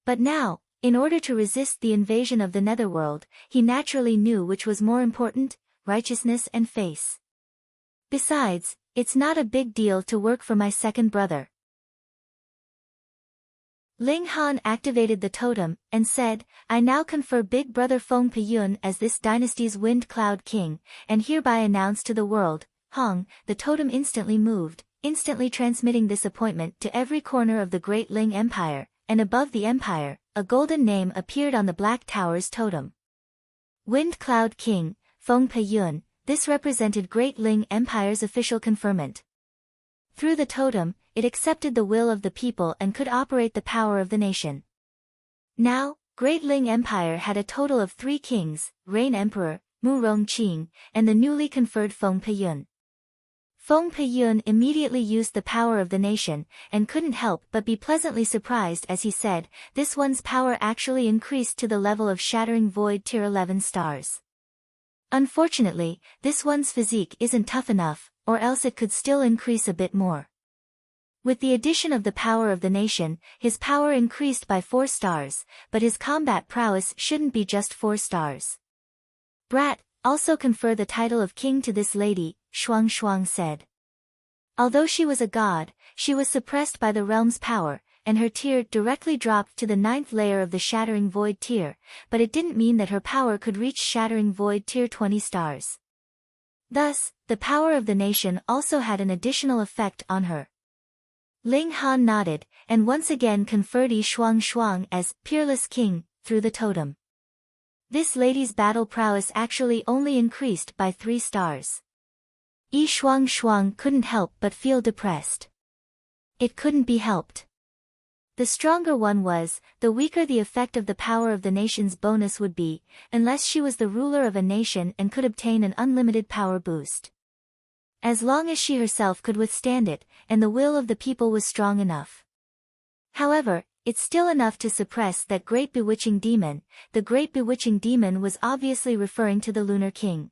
But now, in order to resist the invasion of the netherworld, he naturally knew which was more important, righteousness and face. Besides, it's not a big deal to work for my second brother. Ling Han activated the totem, and said, I now confer Big Brother Feng Peyun as this dynasty's Wind Cloud King, and hereby announce to the world, Hong, the totem instantly moved, instantly transmitting this appointment to every corner of the Great Ling Empire, and above the empire, a golden name appeared on the Black Tower's totem. Wind Cloud King, Feng Peyun, this represented Great Ling Empire's official conferment. Through the totem, it accepted the will of the people and could operate the power of the nation. Now, Great Ling Empire had a total of 3 kings, Rain Emperor, Mu Rongqing, and the newly conferred Feng Peyun. Feng Peyun immediately used the power of the nation, and couldn't help but be pleasantly surprised as he said, this one's power actually increased to the level of Shattering Void Tier 11 stars. Unfortunately, this one's physique isn't tough enough, or else it could still increase a bit more. With the addition of the power of the nation, his power increased by 4 stars, but his combat prowess shouldn't be just 4 stars. Brat, also confer the title of king to this lady, Shuang Shuang said. Although she was a god, she was suppressed by the realm's power, and her tier directly dropped to the 9th layer of the Shattering Void tier, but it didn't mean that her power could reach Shattering Void tier 20 stars. Thus, the power of the nation also had an additional effect on her. Ling Han nodded, and once again conferred Yi Shuang Shuang as Peerless King, through the totem. This lady's battle prowess actually only increased by 3 stars. Yi Shuang Shuang couldn't help but feel depressed. It couldn't be helped. The stronger one was, the weaker the effect of the power of the nation's bonus would be, unless she was the ruler of a nation and could obtain an unlimited power boost. As long as she herself could withstand it, and the will of the people was strong enough. However, it's still enough to suppress that great bewitching demon. The great bewitching demon was obviously referring to the Lunar King.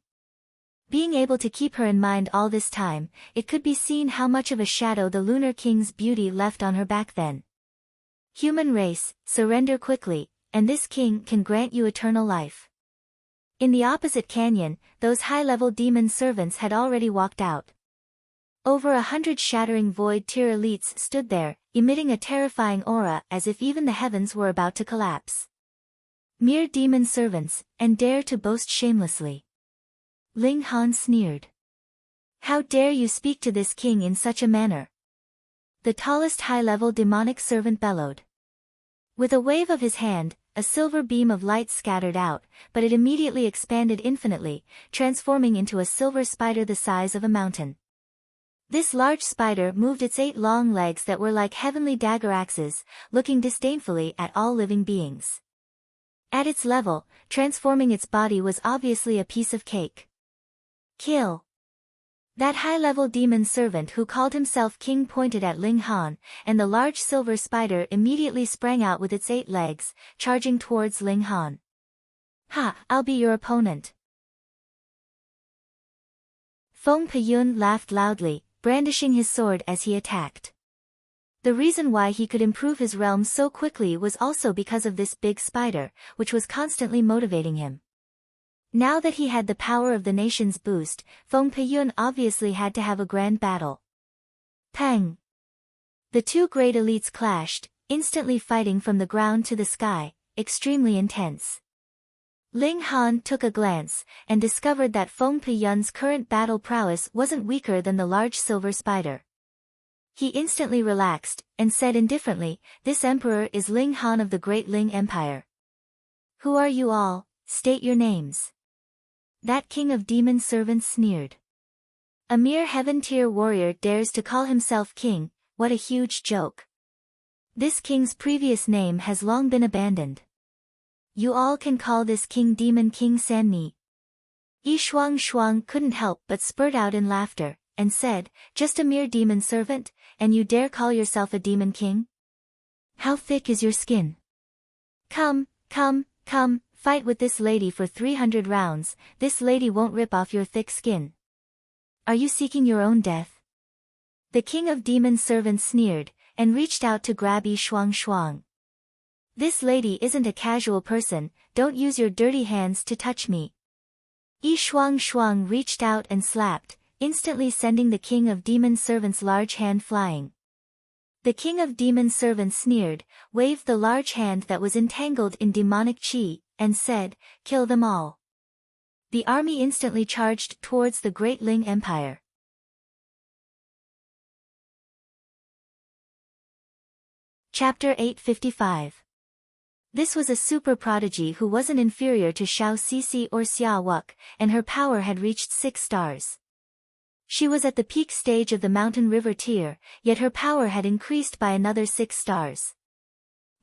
Being able to keep her in mind all this time, it could be seen how much of a shadow the Lunar King's beauty left on her back then. Human race, surrender quickly, and this king can grant you eternal life. In the opposite canyon, those high-level demon servants had already walked out. Over 100 Shattering Void tier elites stood there, emitting a terrifying aura as if even the heavens were about to collapse. Mere demon servants, and dare to boast shamelessly. Ling Han sneered. How dare you speak to this king in such a manner? The tallest high-level demonic servant bellowed. With a wave of his hand, a silver beam of light scattered out, but it immediately expanded infinitely, transforming into a silver spider the size of a mountain. This large spider moved its 8 long legs that were like heavenly dagger axes, looking disdainfully at all living beings. At its level, transforming its body was obviously a piece of cake. Kill! That high-level demon servant who called himself king pointed at Ling Han, and the large silver spider immediately sprang out with its 8 legs, charging towards Ling Han. Ha! I'll be your opponent. Feng Peyun laughed loudly, brandishing his sword as he attacked. The reason why he could improve his realm so quickly was also because of this big spider, which was constantly motivating him. Now that he had the power of the nation's boost, Feng Peyun obviously had to have a grand battle. Pang! The 2 great elites clashed, instantly fighting from the ground to the sky, extremely intense. Ling Han took a glance, and discovered that Feng Peyun's current battle prowess wasn't weaker than the large silver spider. He instantly relaxed, and said indifferently, this emperor is Ling Han of the Great Ling Empire. Who are you all? State your names. That king of demon servants sneered. A mere heaven-tier warrior dares to call himself king, what a huge joke. This king's previous name has long been abandoned. You all can call this king Demon King Sanmi. Yi Shuang Shuang couldn't help but spurt out in laughter, and said, just a mere demon servant, and you dare call yourself a demon king? How thick is your skin? Come, come, come. Fight with this lady for 300 rounds, this lady won't rip off your thick skin. Are you seeking your own death? The king of demon servants sneered, and reached out to grab Yi Shuang Shuang. This lady isn't a casual person, don't use your dirty hands to touch me. Yi Shuang Shuang reached out and slapped, instantly sending the king of demon servants' large hand flying. The king of demon servants sneered, waved the large hand that was entangled in demonic chi, and said, "Kill them all." The army instantly charged towards the Great Ling Empire. Chapter 855. This was a super prodigy who wasn't inferior to Xiao Sisi or Xia Wuk, and her power had reached 6 stars. She was at the peak stage of the mountain river tier, yet her power had increased by another 6 stars.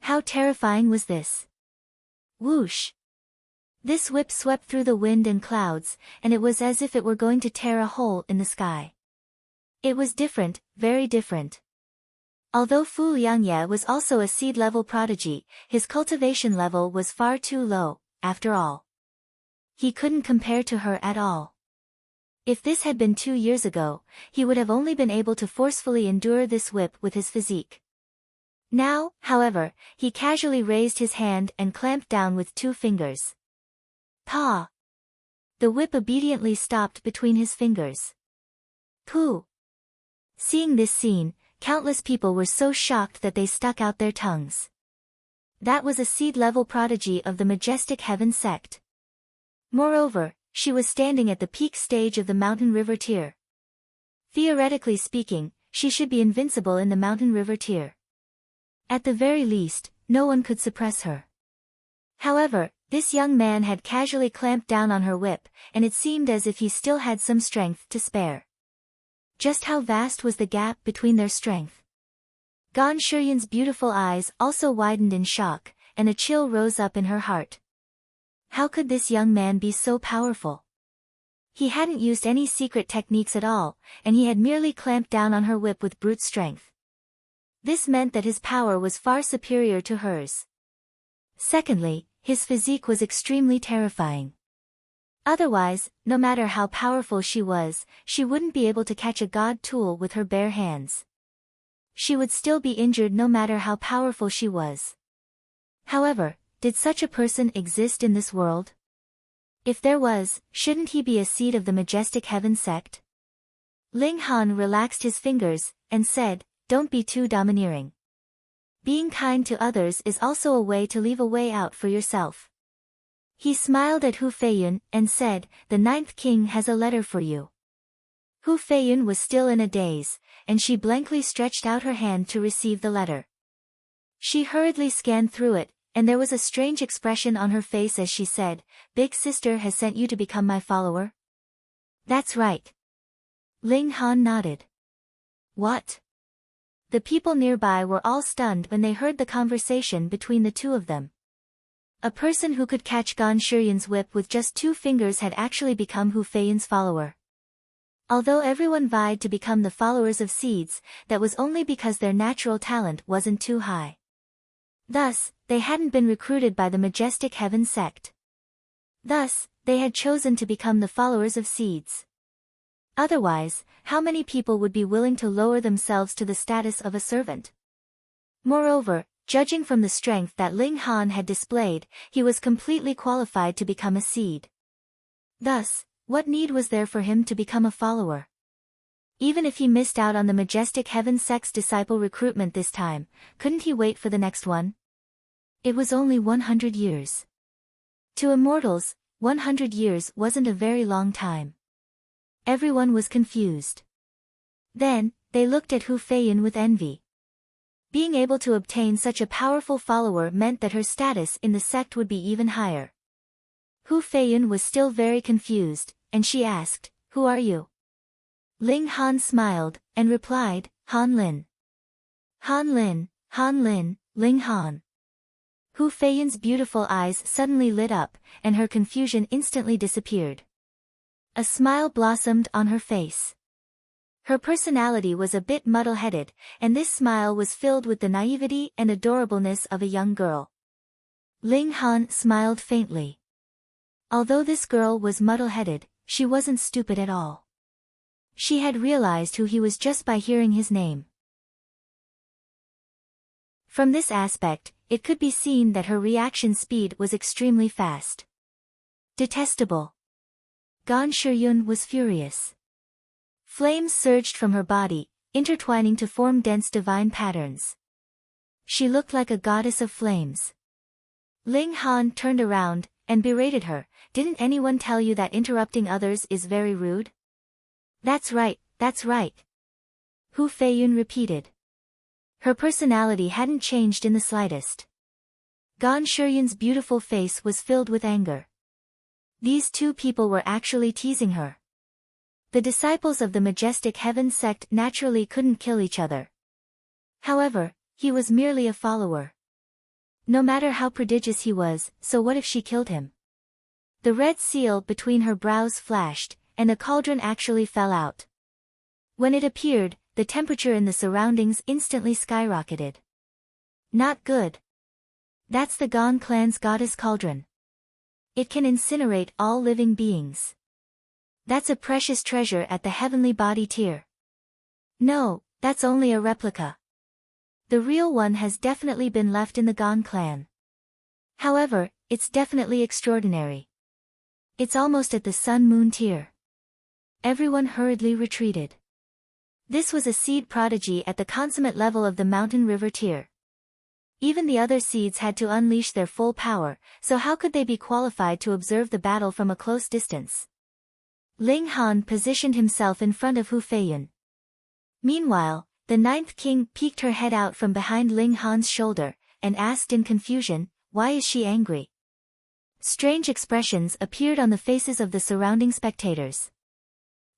How terrifying was this? Whoosh! This whip swept through the wind and clouds, and it was as if it were going to tear a hole in the sky. It was different, very different. Although Fu Liangye was also a seed-level prodigy, his cultivation level was far too low, after all. He couldn't compare to her at all. If this had been 2 years ago, he would have only been able to forcefully endure this whip with his physique. Now, however, he casually raised his hand and clamped down with 2 fingers. Pa! The whip obediently stopped between his fingers. Pooh! Seeing this scene, countless people were so shocked that they stuck out their tongues. That was a seed-level prodigy of the Majestic Heaven sect. Moreover, she was standing at the peak stage of the mountain river tier. Theoretically speaking, she should be invincible in the mountain river tier. At the very least, no one could suppress her. However, this young man had casually clamped down on her whip, and it seemed as if he still had some strength to spare. Just how vast was the gap between their strength? Gan Shuyin's beautiful eyes also widened in shock, and a chill rose up in her heart. How could this young man be so powerful? He hadn't used any secret techniques at all, and he had merely clamped down on her whip with brute strength. This meant that his power was far superior to hers. Secondly, his physique was extremely terrifying. Otherwise, no matter how powerful she was, she wouldn't be able to catch a god tool with her bare hands. She would still be injured no matter how powerful she was. However, did such a person exist in this world? If there was, shouldn't he be a seed of the Majestic Heaven sect? Ling Han relaxed his fingers, and said, "Don't be too domineering. Being kind to others is also a way to leave a way out for yourself." He smiled at Hu Feiyun, and said, "The 9th king has a letter for you." Hu Feiyun was still in a daze, and she blankly stretched out her hand to receive the letter. She hurriedly scanned through it, and there was a strange expression on her face as she said, "Big sister has sent you to become my follower?" "That's right." Ling Han nodded. "What?" The people nearby were all stunned when they heard the conversation between the two of them. A person who could catch Gan Shuyin's whip with just 2 fingers had actually become Hu Feiyun's follower. Although everyone vied to become the followers of seeds, that was only because their natural talent wasn't too high. Thus, they hadn't been recruited by the Majestic Heaven sect. Thus, they had chosen to become the followers of seeds. Otherwise, how many people would be willing to lower themselves to the status of a servant? Moreover, judging from the strength that Ling Han had displayed, he was completely qualified to become a seed. Thus, what need was there for him to become a follower? Even if he missed out on the Majestic Heaven sect's disciple recruitment this time, couldn't he wait for the next one? It was only 100 years. To immortals, 100 years wasn't a very long time. Everyone was confused. Then, they looked at Hu Feiyun with envy. Being able to obtain such a powerful follower meant that her status in the sect would be even higher. Hu Feiyun was still very confused, and she asked, "Who are you?" Ling Han smiled, and replied, "Han Lin." Han Lin, Han Lin, Ling Han. Hu Feiyun's beautiful eyes suddenly lit up, and her confusion instantly disappeared. A smile blossomed on her face. Her personality was a bit muddle-headed, and this smile was filled with the naivety and adorableness of a young girl. Ling Han smiled faintly. Although this girl was muddle-headed, she wasn't stupid at all. She had realized who he was just by hearing his name. From this aspect, it could be seen that her reaction speed was extremely fast. Detestable. Gan Shiryun was furious. Flames surged from her body, intertwining to form dense divine patterns. She looked like a goddess of flames. Ling Han turned around and berated her. Didn't anyone tell you that interrupting others is very rude? That's right, that's right. Hu Feiyun repeated. Her personality hadn't changed in the slightest. Gan Shiryun's beautiful face was filled with anger. These two people were actually teasing her. The disciples of the majestic heaven sect naturally couldn't kill each other. However, he was merely a follower. No matter how prodigious he was, so what if she killed him? The red seal between her brows flashed, and a cauldron actually fell out. When it appeared, the temperature in the surroundings instantly skyrocketed. Not good. That's the Gan clan's goddess cauldron. It can incinerate all living beings. That's a precious treasure at the heavenly body tier. No, that's only a replica. The real one has definitely been left in the Gan clan. However, it's definitely extraordinary. It's almost at the sun-moon tier. Everyone hurriedly retreated. This was a seed prodigy at the consummate level of the mountain river tier. Even the other seeds had to unleash their full power, so how could they be qualified to observe the battle from a close distance? Ling Han positioned himself in front of Hu Feiyun. Meanwhile, the ninth king peeked her head out from behind Ling Han's shoulder, and asked in confusion, why is she angry? Strange expressions appeared on the faces of the surrounding spectators.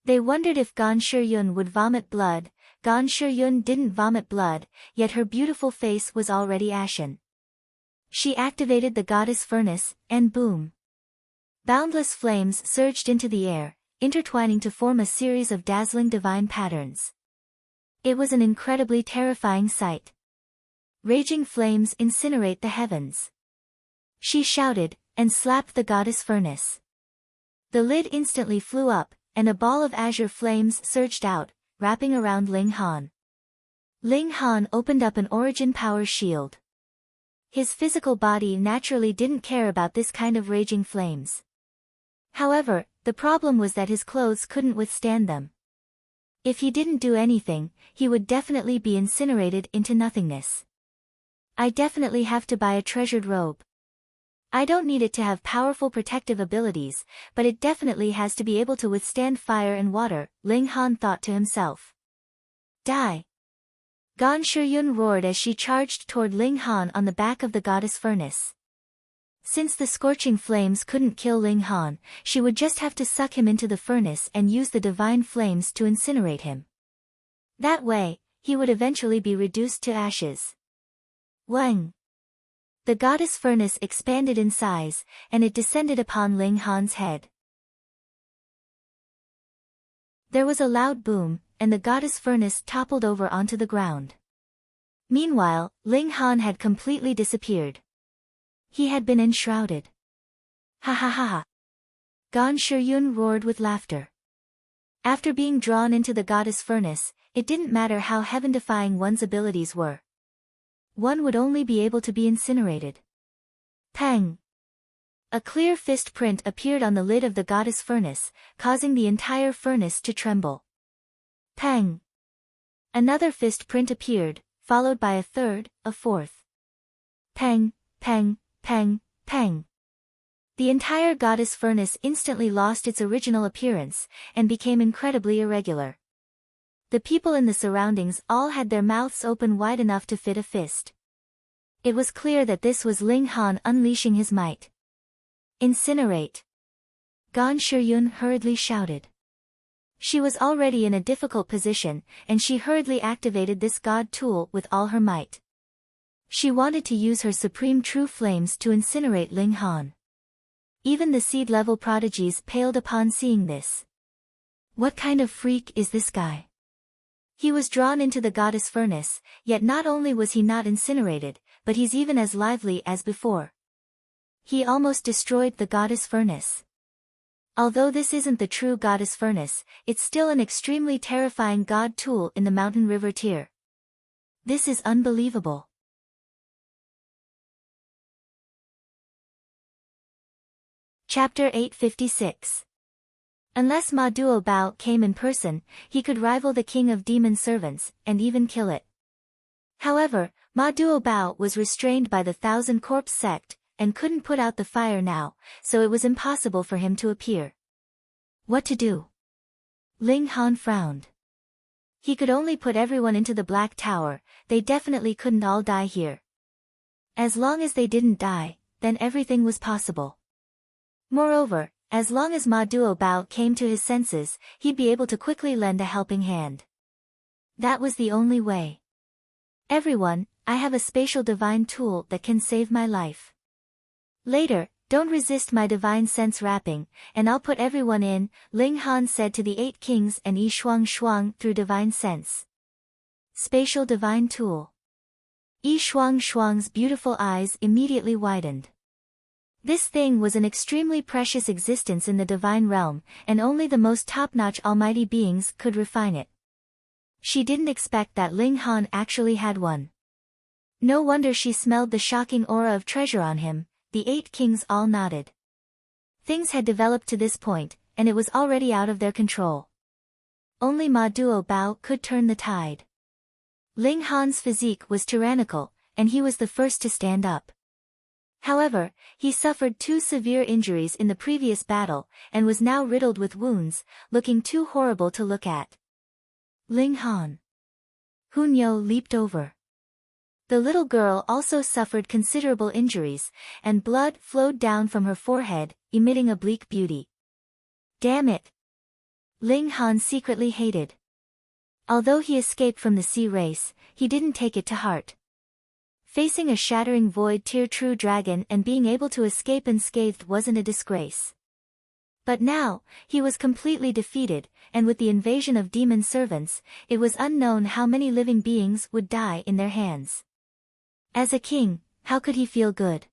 They wondered if Gan Shiryun would vomit blood. Gan Shiryun didn't vomit blood, yet her beautiful face was already ashen. She activated the goddess furnace, and boom! Boundless flames surged into the air, intertwining to form a series of dazzling divine patterns. It was an incredibly terrifying sight. Raging flames incinerate the heavens. She shouted, and slapped the goddess furnace. The lid instantly flew up, and a ball of azure flames surged out, wrapping around Ling Han. Ling Han opened up an origin power shield. His physical body naturally didn't care about this kind of raging flames. However, the problem was that his clothes couldn't withstand them. If he didn't do anything, he would definitely be incinerated into nothingness. I definitely have to buy a treasured robe. I don't need it to have powerful protective abilities, but it definitely has to be able to withstand fire and water, Ling Han thought to himself. Die! Gan Shiryun roared as she charged toward Ling Han on the back of the goddess furnace. Since the scorching flames couldn't kill Ling Han, she would just have to suck him into the furnace and use the divine flames to incinerate him. That way, he would eventually be reduced to ashes. Wang! The goddess furnace expanded in size, and it descended upon Ling Han's head. There was a loud boom, and the goddess furnace toppled over onto the ground. Meanwhile, Ling Han had completely disappeared. He had been enshrouded. Ha ha ha ha! Gan Shiryun roared with laughter. After being drawn into the goddess furnace, it didn't matter how heaven-defying one's abilities were. One would only be able to be incinerated. Pang! A clear fist print appeared on the lid of the goddess furnace, causing the entire furnace to tremble. Pang! Another fist print appeared, followed by a third, a fourth. Pang, pang, pang, pang. The entire goddess furnace instantly lost its original appearance, and became incredibly irregular. The people in the surroundings all had their mouths open wide enough to fit a fist. It was clear that this was Ling Han unleashing his might. Incinerate! Gan Shiryun hurriedly shouted. She was already in a difficult position, and she hurriedly activated this god tool with all her might. She wanted to use her supreme true flames to incinerate Ling Han. Even the seed-level prodigies paled upon seeing this. What kind of freak is this guy? He was drawn into the goddess furnace, yet not only was he not incinerated, but he's even as lively as before. He almost destroyed the goddess furnace. Although this isn't the true goddess furnace, it's still an extremely terrifying god tool in the mountain river tier. This is unbelievable. Chapter 856. Unless Ma Duo Bao came in person, he could rival the king of demon servants, and even kill it. However, Ma Duo Bao was restrained by the Thousand Corpse sect, and couldn't put out the fire now, so it was impossible for him to appear. What to do? Ling Han frowned. He could only put everyone into the Black Tower, they definitely couldn't all die here. As long as they didn't die, then everything was possible. Moreover, as long as Ma Duo Bao came to his senses, he'd be able to quickly lend a helping hand. That was the only way. Everyone, I have a spatial divine tool that can save my life. Later, don't resist my divine sense wrapping, and I'll put everyone in, Ling Han said to the 8 kings and Yi Shuang Shuang through divine sense. Spatial divine tool. Yi Shuang Shuang's beautiful eyes immediately widened. This thing was an extremely precious existence in the divine realm, and only the most top-notch almighty beings could refine it. She didn't expect that Ling Han actually had one. No wonder she smelled the shocking aura of treasure on him. The 8 kings all nodded. Things had developed to this point, and it was already out of their control. Only Ma Duo Bao could turn the tide. Ling Han's physique was tyrannical, and he was the first to stand up. However, he suffered 2 severe injuries in the previous battle, and was now riddled with wounds, looking too horrible to look at. Ling Han. Hunyo leaped over. The little girl also suffered considerable injuries, and blood flowed down from her forehead, emitting a bleak beauty. Damn it! Ling Han secretly hated. Although he escaped from the sea race, he didn't take it to heart. Facing a shattering void tier true dragon and being able to escape unscathed wasn't a disgrace. But now, he was completely defeated, and with the invasion of demon servants, it was unknown how many living beings would die in their hands. As a king, how could he feel good?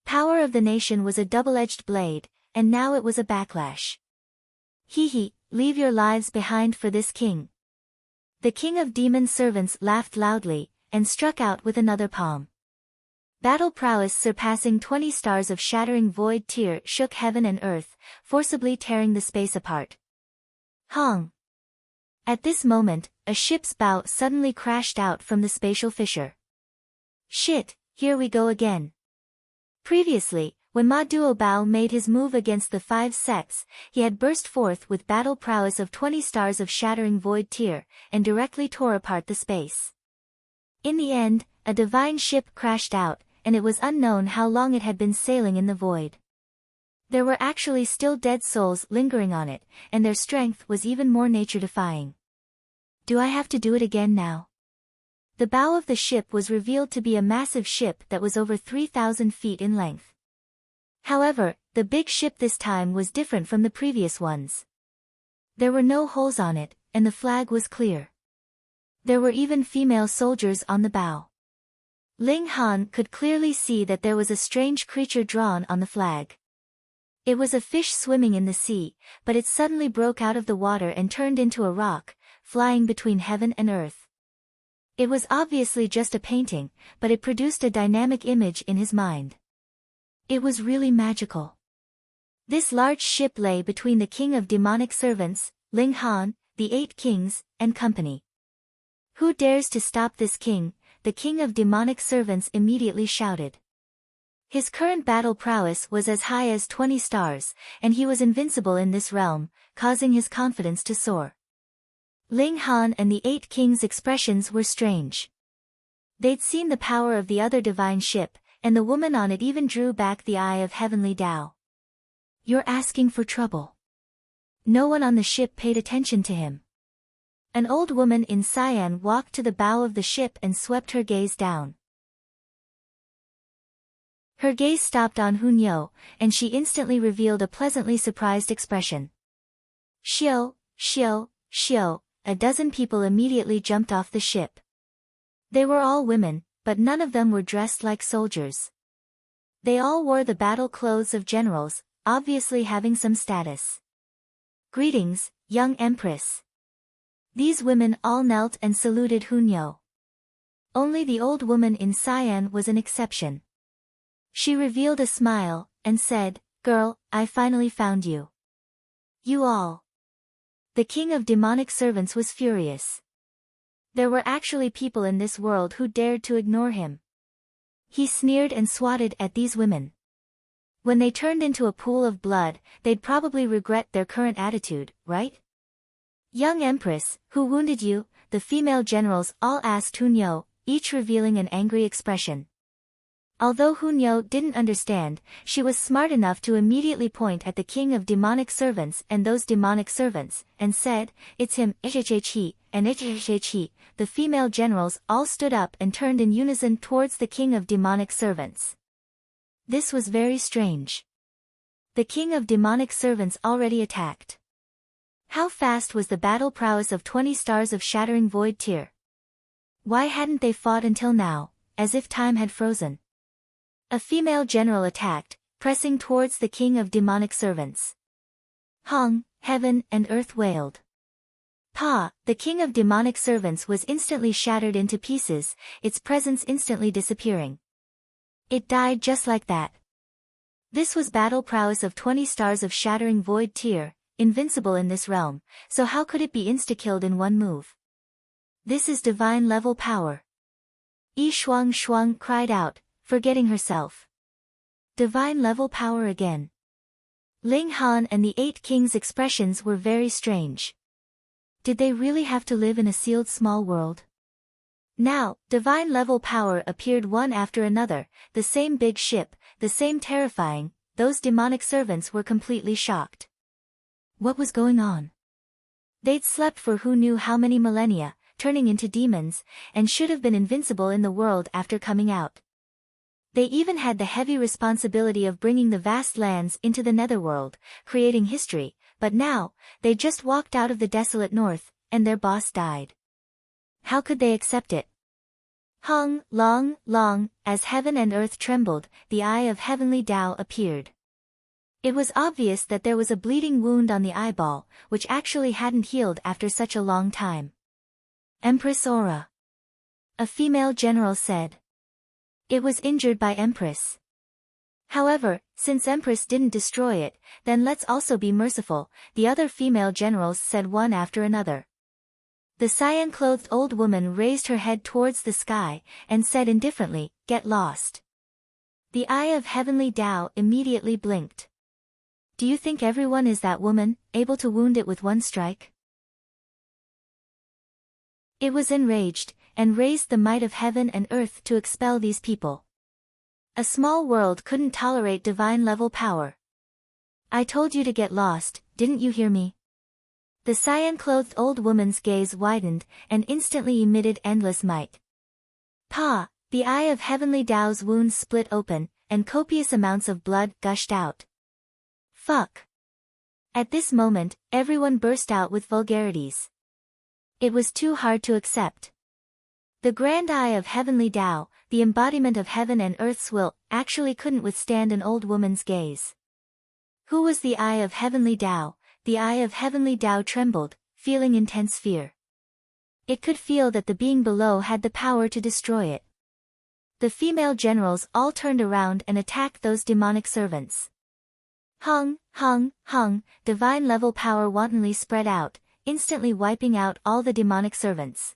Power of the nation was a double-edged blade, and now it was a backlash. Hee, leave your lives behind for this king. The king of demon servants laughed loudly, and struck out with another palm. Battle prowess surpassing 20 stars of shattering void tier shook heaven and earth, forcibly tearing the space apart. Hong! At this moment, a ship's bow suddenly crashed out from the spatial fissure. Shit, here we go again. Previously, when Ma Duo Bao made his move against the 5 sects, he had burst forth with battle prowess of 20 stars of shattering void tier, and directly tore apart the space. In the end, a divine ship crashed out, and it was unknown how long it had been sailing in the void. There were actually still dead souls lingering on it, and their strength was even more nature-defying. Do I have to do it again now? The bow of the ship was revealed to be a massive ship that was over 3,000 feet in length. However, the big ship this time was different from the previous ones. There were no holes on it, and the flag was clear. There were even female soldiers on the bow. Ling Han could clearly see that there was a strange creature drawn on the flag. It was a fish swimming in the sea, but it suddenly broke out of the water and turned into a rock, flying between heaven and earth. It was obviously just a painting, but it produced a dynamic image in his mind. It was really magical. This large ship lay between the king of demonic servants, Ling Han, the 8 kings, and company. Who dares to stop this king? The king of demonic servants immediately shouted. His current battle prowess was as high as 20 stars, and he was invincible in this realm, causing his confidence to soar. Ling Han and the 8 kings' expressions were strange. They'd seen the power of the other divine ship, and the woman on it even drew back the eye of heavenly Tao. You're asking for trouble. No one on the ship paid attention to him. An old woman in cyan walked to the bow of the ship and swept her gaze down. Her gaze stopped on Hunyo, and she instantly revealed a pleasantly surprised expression. Xiao, Xiao, Xiao, a dozen people immediately jumped off the ship. They were all women, but none of them were dressed like soldiers. They all wore the battle clothes of generals, obviously having some status. Greetings, young empress. These women all knelt and saluted Hunyo. Only the old woman in cyan was an exception. She revealed a smile, and said, Girl, I finally found you. You all. The king of demonic servants was furious. There were actually people in this world who dared to ignore him. He sneered and swatted at these women. When they turned into a pool of blood, they'd probably regret their current attitude, right? Young Empress, who wounded you? The female generals all asked Hunyo, each revealing an angry expression. Although Hunyo didn't understand, she was smart enough to immediately point at the king of demonic servants and those demonic servants, and said, "It's him, Ichhichi, and Ichhichi." The female generals all stood up and turned in unison towards the king of demonic servants. This was very strange. The king of demonic servants already attacked. How fast was the battle prowess of 20 stars of shattering void tier? Why hadn't they fought until now, as if time had frozen? A female general attacked, pressing towards the king of demonic servants. Hong, heaven and earth wailed. Pa, the king of demonic servants was instantly shattered into pieces, its presence instantly disappearing. It died just like that. This was battle prowess of 20 stars of shattering void tier, invincible in this realm, so how could it be insta-killed in one move? This is divine level power. Yi Shuang cried out, forgetting herself. Divine level power again. Ling Han and the 8 kings' expressions were very strange. Did they really have to live in a sealed small world? Now, divine level power appeared one after another, the same big ship, the same terrifying. Those demonic servants were completely shocked. What was going on? They'd slept for who knew how many millennia, turning into demons, and should have been invincible in the world after coming out. They even had the heavy responsibility of bringing the vast lands into the netherworld, creating history, but now, they just walked out of the desolate north, and their boss died. How could they accept it? Hung, long, as heaven and earth trembled, the eye of heavenly Tao appeared. It was obvious that there was a bleeding wound on the eyeball, which actually hadn't healed after such a long time. Empress Aura. A female general said. It was injured by Empress. However, since Empress didn't destroy it, then let's also be merciful, the other female generals said one after another. The cyan-clothed old woman raised her head towards the sky, and said indifferently, "Get lost." The eye of heavenly Tao immediately blinked. Do you think everyone is that woman, able to wound it with one strike? It was enraged, and raised the might of heaven and earth to expel these people. A small world couldn't tolerate divine level power. I told you to get lost, didn't you hear me? The cyan-clothed old woman's gaze widened, and instantly emitted endless might. Pa! The eye of heavenly Tao's wound split open, and copious amounts of blood gushed out. Fuck! At this moment, everyone burst out with vulgarities. It was too hard to accept. The grand eye of heavenly Tao, the embodiment of heaven and earth's will, actually couldn't withstand an old woman's gaze. Who was the eye of heavenly Tao? The eye of heavenly Tao trembled, feeling intense fear. It could feel that the being below had the power to destroy it. The female generals all turned around and attacked those demonic servants. Hung, divine level power wantonly spread out, instantly wiping out all the demonic servants.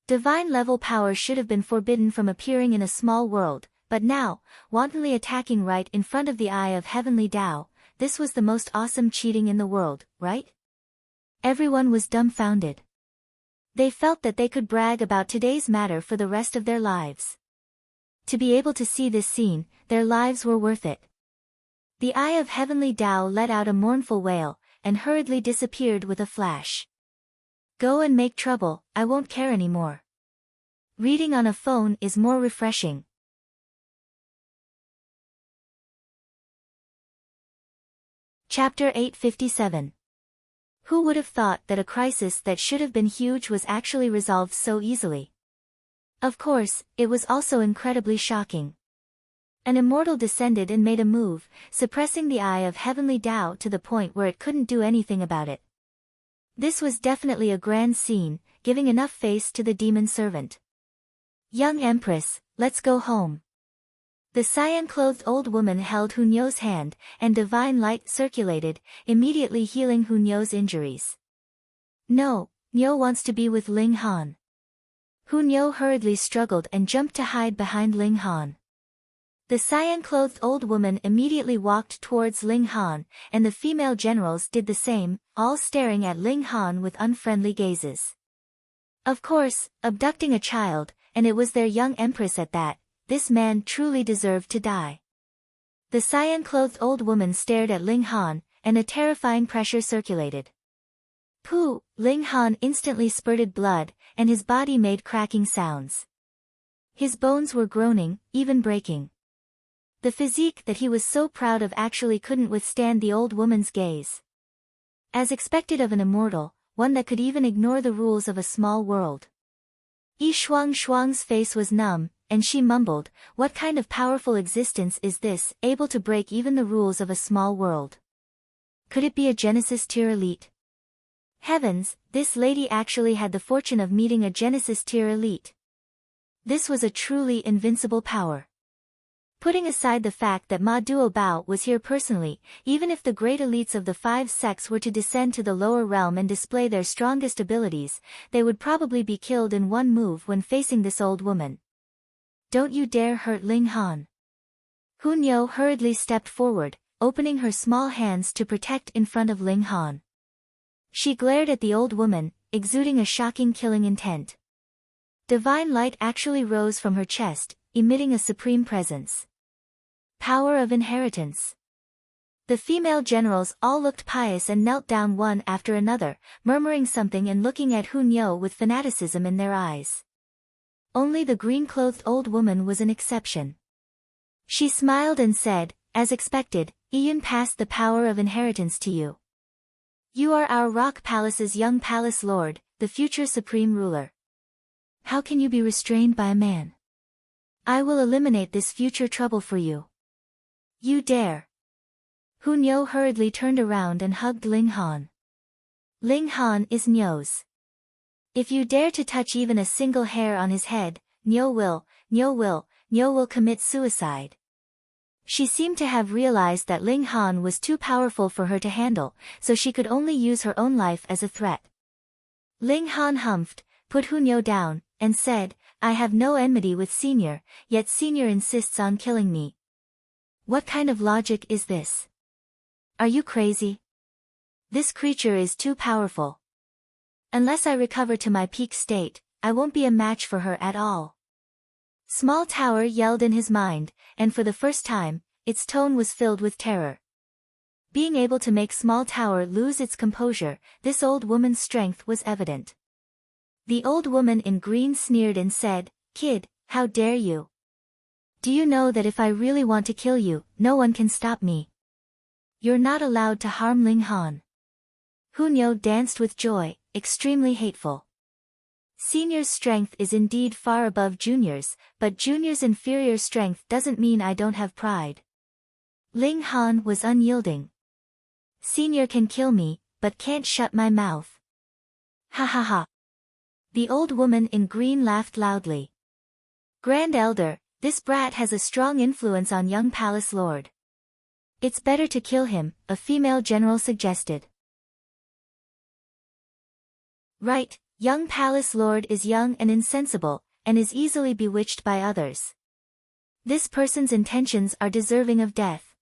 Divine level power should have been forbidden from appearing in a small world, but now, wantonly attacking right in front of the eye of heavenly Tao, this was the most awesome cheating in the world, right? Everyone was dumbfounded. They felt that they could brag about today's matter for the rest of their lives. To be able to see this scene, their lives were worth it. The eye of heavenly Tao let out a mournful wail, and hurriedly disappeared with a flash. Go and make trouble, I won't care anymore. Reading on a phone is more refreshing. Chapter 857. Who would have thought that a crisis that should have been huge was actually resolved so easily? Of course, it was also incredibly shocking. An immortal descended and made a move, suppressing the eye of heavenly Tao to the point where it couldn't do anything about it. This was definitely a grand scene, giving enough face to the demon servant. Young Empress, let's go home. The cyan-clothed old woman held Hunyo's hand, and divine light circulated, immediately healing Hunyo's injuries. No, Nyo wants to be with Ling Han. Hunyo hurriedly struggled and jumped to hide behind Ling Han. The cyan-clothed old woman immediately walked towards Ling Han, and the female generals did the same, all staring at Ling Han with unfriendly gazes. Of course, abducting a child, and it was their young empress at that, this man truly deserved to die. The cyan-clothed old woman stared at Ling Han, and a terrifying pressure circulated. Pooh! Ling Han instantly spurted blood, and his body made cracking sounds. His bones were groaning, even breaking. The physique that he was so proud of actually couldn't withstand the old woman's gaze. As expected of an immortal, one that could even ignore the rules of a small world. Yi Shuang's face was numb, and she mumbled, "What kind of powerful existence is this, able to break even the rules of a small world? Could it be a Genesis tier elite?" Heavens, this lady actually had the fortune of meeting a Genesis tier elite. This was a truly invincible power. Putting aside the fact that Ma Duobao was here personally, even if the great elites of the 5 sects were to descend to the lower realm and display their strongest abilities, they would probably be killed in one move when facing this old woman. "Don't you dare hurt Ling Han." Hunyo hurriedly stepped forward, opening her small hands to protect in front of Ling Han. She glared at the old woman, exuding a shocking killing intent. Divine light actually rose from her chest, emitting a supreme presence. Power of inheritance. The female generals all looked pious and knelt down one after another, murmuring something and looking at Hunyo with fanaticism in their eyes. Only the green-clothed old woman was an exception. She smiled and said, "As expected, Ian passed the power of inheritance to you. You are our Rock Palace's young palace lord, the future supreme ruler. How can you be restrained by a man? I will eliminate this future trouble for you. You dare." Hunyo hurriedly turned around and hugged Ling Han. "Ling Han is Nyo's. If you dare to touch even a single hair on his head, Nyo will commit suicide." She seemed to have realized that Ling Han was too powerful for her to handle, so she could only use her own life as a threat. Ling Han humphed, put Hunyo down, and said, "I have no enmity with Senior, yet Senior insists on killing me. What kind of logic is this? Are you crazy? This creature is too powerful. Unless I recover to my peak state, I won't be a match for her at all." Small Tower yelled in his mind, and for the first time, its tone was filled with terror. Being able to make Small Tower lose its composure, this old woman's strength was evident. The old woman in green sneered and said, "Kid, how dare you? Do you know that if I really want to kill you, no one can stop me? You're not allowed to harm Ling Han." Hunyo danced with joy, extremely hateful. Senior's strength is indeed far above Junior's, but Junior's inferior strength doesn't mean I don't have pride. Ling Han was unyielding. Senior can kill me, but can't shut my mouth. Ha ha ha. The old woman in green laughed loudly. "Grand Elder, this brat has a strong influence on young Palace Lord. It's better to kill him," a female general suggested. "Right, young Palace Lord is young and insensible, and is easily bewitched by others. This person's intentions are deserving of death."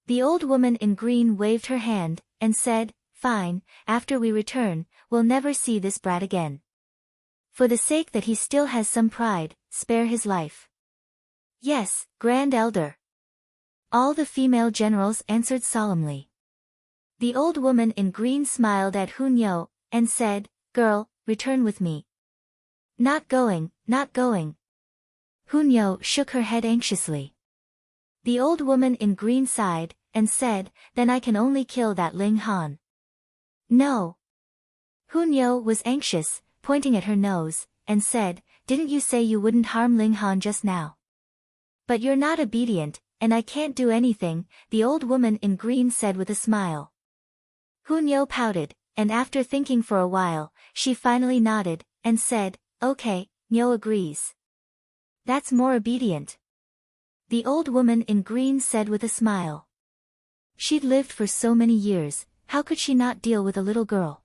The old woman in green waved her hand, and said, "Fine, after we return, we'll never see this brat again. For the sake that he still has some pride, spare his life." "Yes, Grand Elder." All the female generals answered solemnly. The old woman in green smiled at Hunyo, and said, "Girl, return with me." Not going. Hunyo shook her head anxiously. The old woman in green sighed, and said, "Then I can only kill that Ling Han." "No." Hunyo was anxious, pointing at her nose, and said, "Didn't you say you wouldn't harm Ling Han just now? But you're not obedient, and I can't do anything," the old woman in green said with a smile. Hunyo pouted, and after thinking for a while, she finally nodded, and said, "Okay, Nyo agrees. That's more obedient." The old woman in green said with a smile. She'd lived for so many years, how could she not deal with a little girl?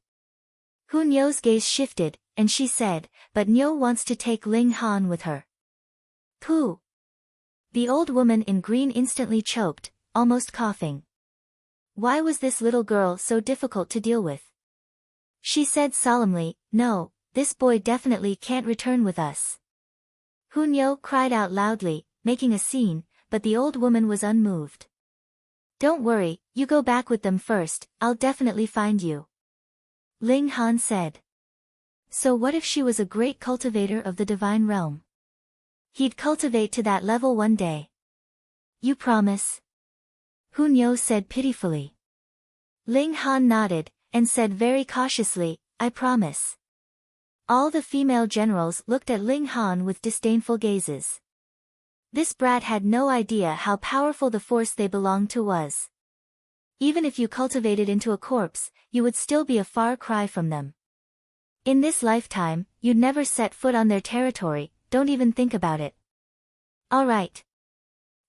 Hu Niu's gaze shifted, and she said, but Niu wants to take Ling Han with her. Pooh! The old woman in green instantly choked, almost coughing. Why was this little girl so difficult to deal with? She said solemnly, no, this boy definitely can't return with us. Hu Niu cried out loudly, making a scene, but the old woman was unmoved. Don't worry, you go back with them first, I'll definitely find you. Ling Han said. So what if she was a great cultivator of the divine realm? He'd cultivate to that level one day. You promise? Hu Niu said pitifully. Ling Han nodded, and said very cautiously, I promise. All the female generals looked at Ling Han with disdainful gazes. This brat had no idea how powerful the force they belonged to was. Even if you cultivated into a corpse, you would still be a far cry from them. In this lifetime, you'd never set foot on their territory, don't even think about it. All right.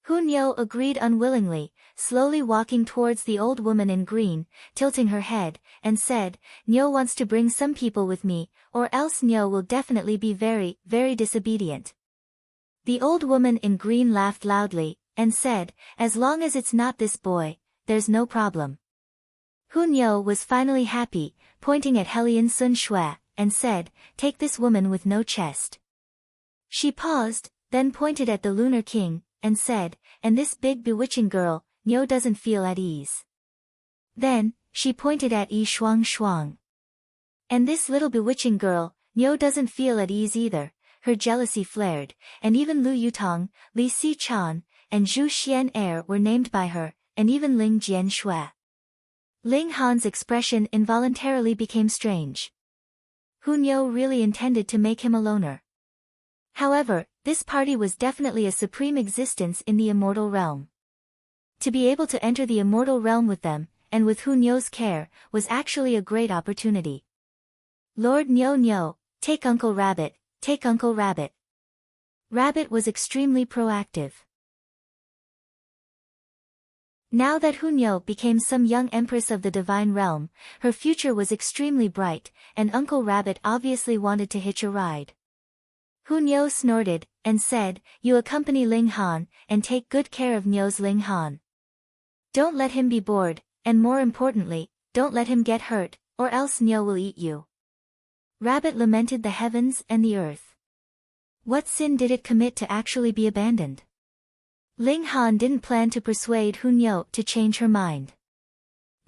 Hu Niu agreed unwillingly, slowly walking towards the old woman in green, tilting her head, and said, Niu wants to bring some people with me, or else Niu will definitely be very, very disobedient. The old woman in green laughed loudly, and said, as long as it's not this boy, there's no problem. Hu Niu was finally happy, pointing at Hellion Sun Shui, and said, take this woman with no chest. She paused, then pointed at the Lunar King, and said, and this big bewitching girl, Niu doesn't feel at ease. Then, she pointed at Yi Shuang Shuang. And this little bewitching girl, Niu doesn't feel at ease either, her jealousy flared, and even Lu Yutong, Li Si Chan, and Zhu Xian Er were named by her, and even Ling Jian Shui. Ling Han's expression involuntarily became strange. Hu Niu really intended to make him a loner. However, this party was definitely a supreme existence in the immortal realm. To be able to enter the immortal realm with them, and with Hu Niu's care, was actually a great opportunity. Lord Niu Niu, take Uncle Rabbit, take Uncle Rabbit. Rabbit was extremely proactive. Now that Hu Niu became some young empress of the divine realm, her future was extremely bright, and Uncle Rabbit obviously wanted to hitch a ride. Hu Niu snorted, and said, you accompany Ling Han, and take good care of Niu's Ling Han. Don't let him be bored, and more importantly, don't let him get hurt, or else Niu will eat you. Rabbit lamented the heavens and the earth. What sin did it commit to actually be abandoned? Ling Han didn't plan to persuade Hu Niu to change her mind.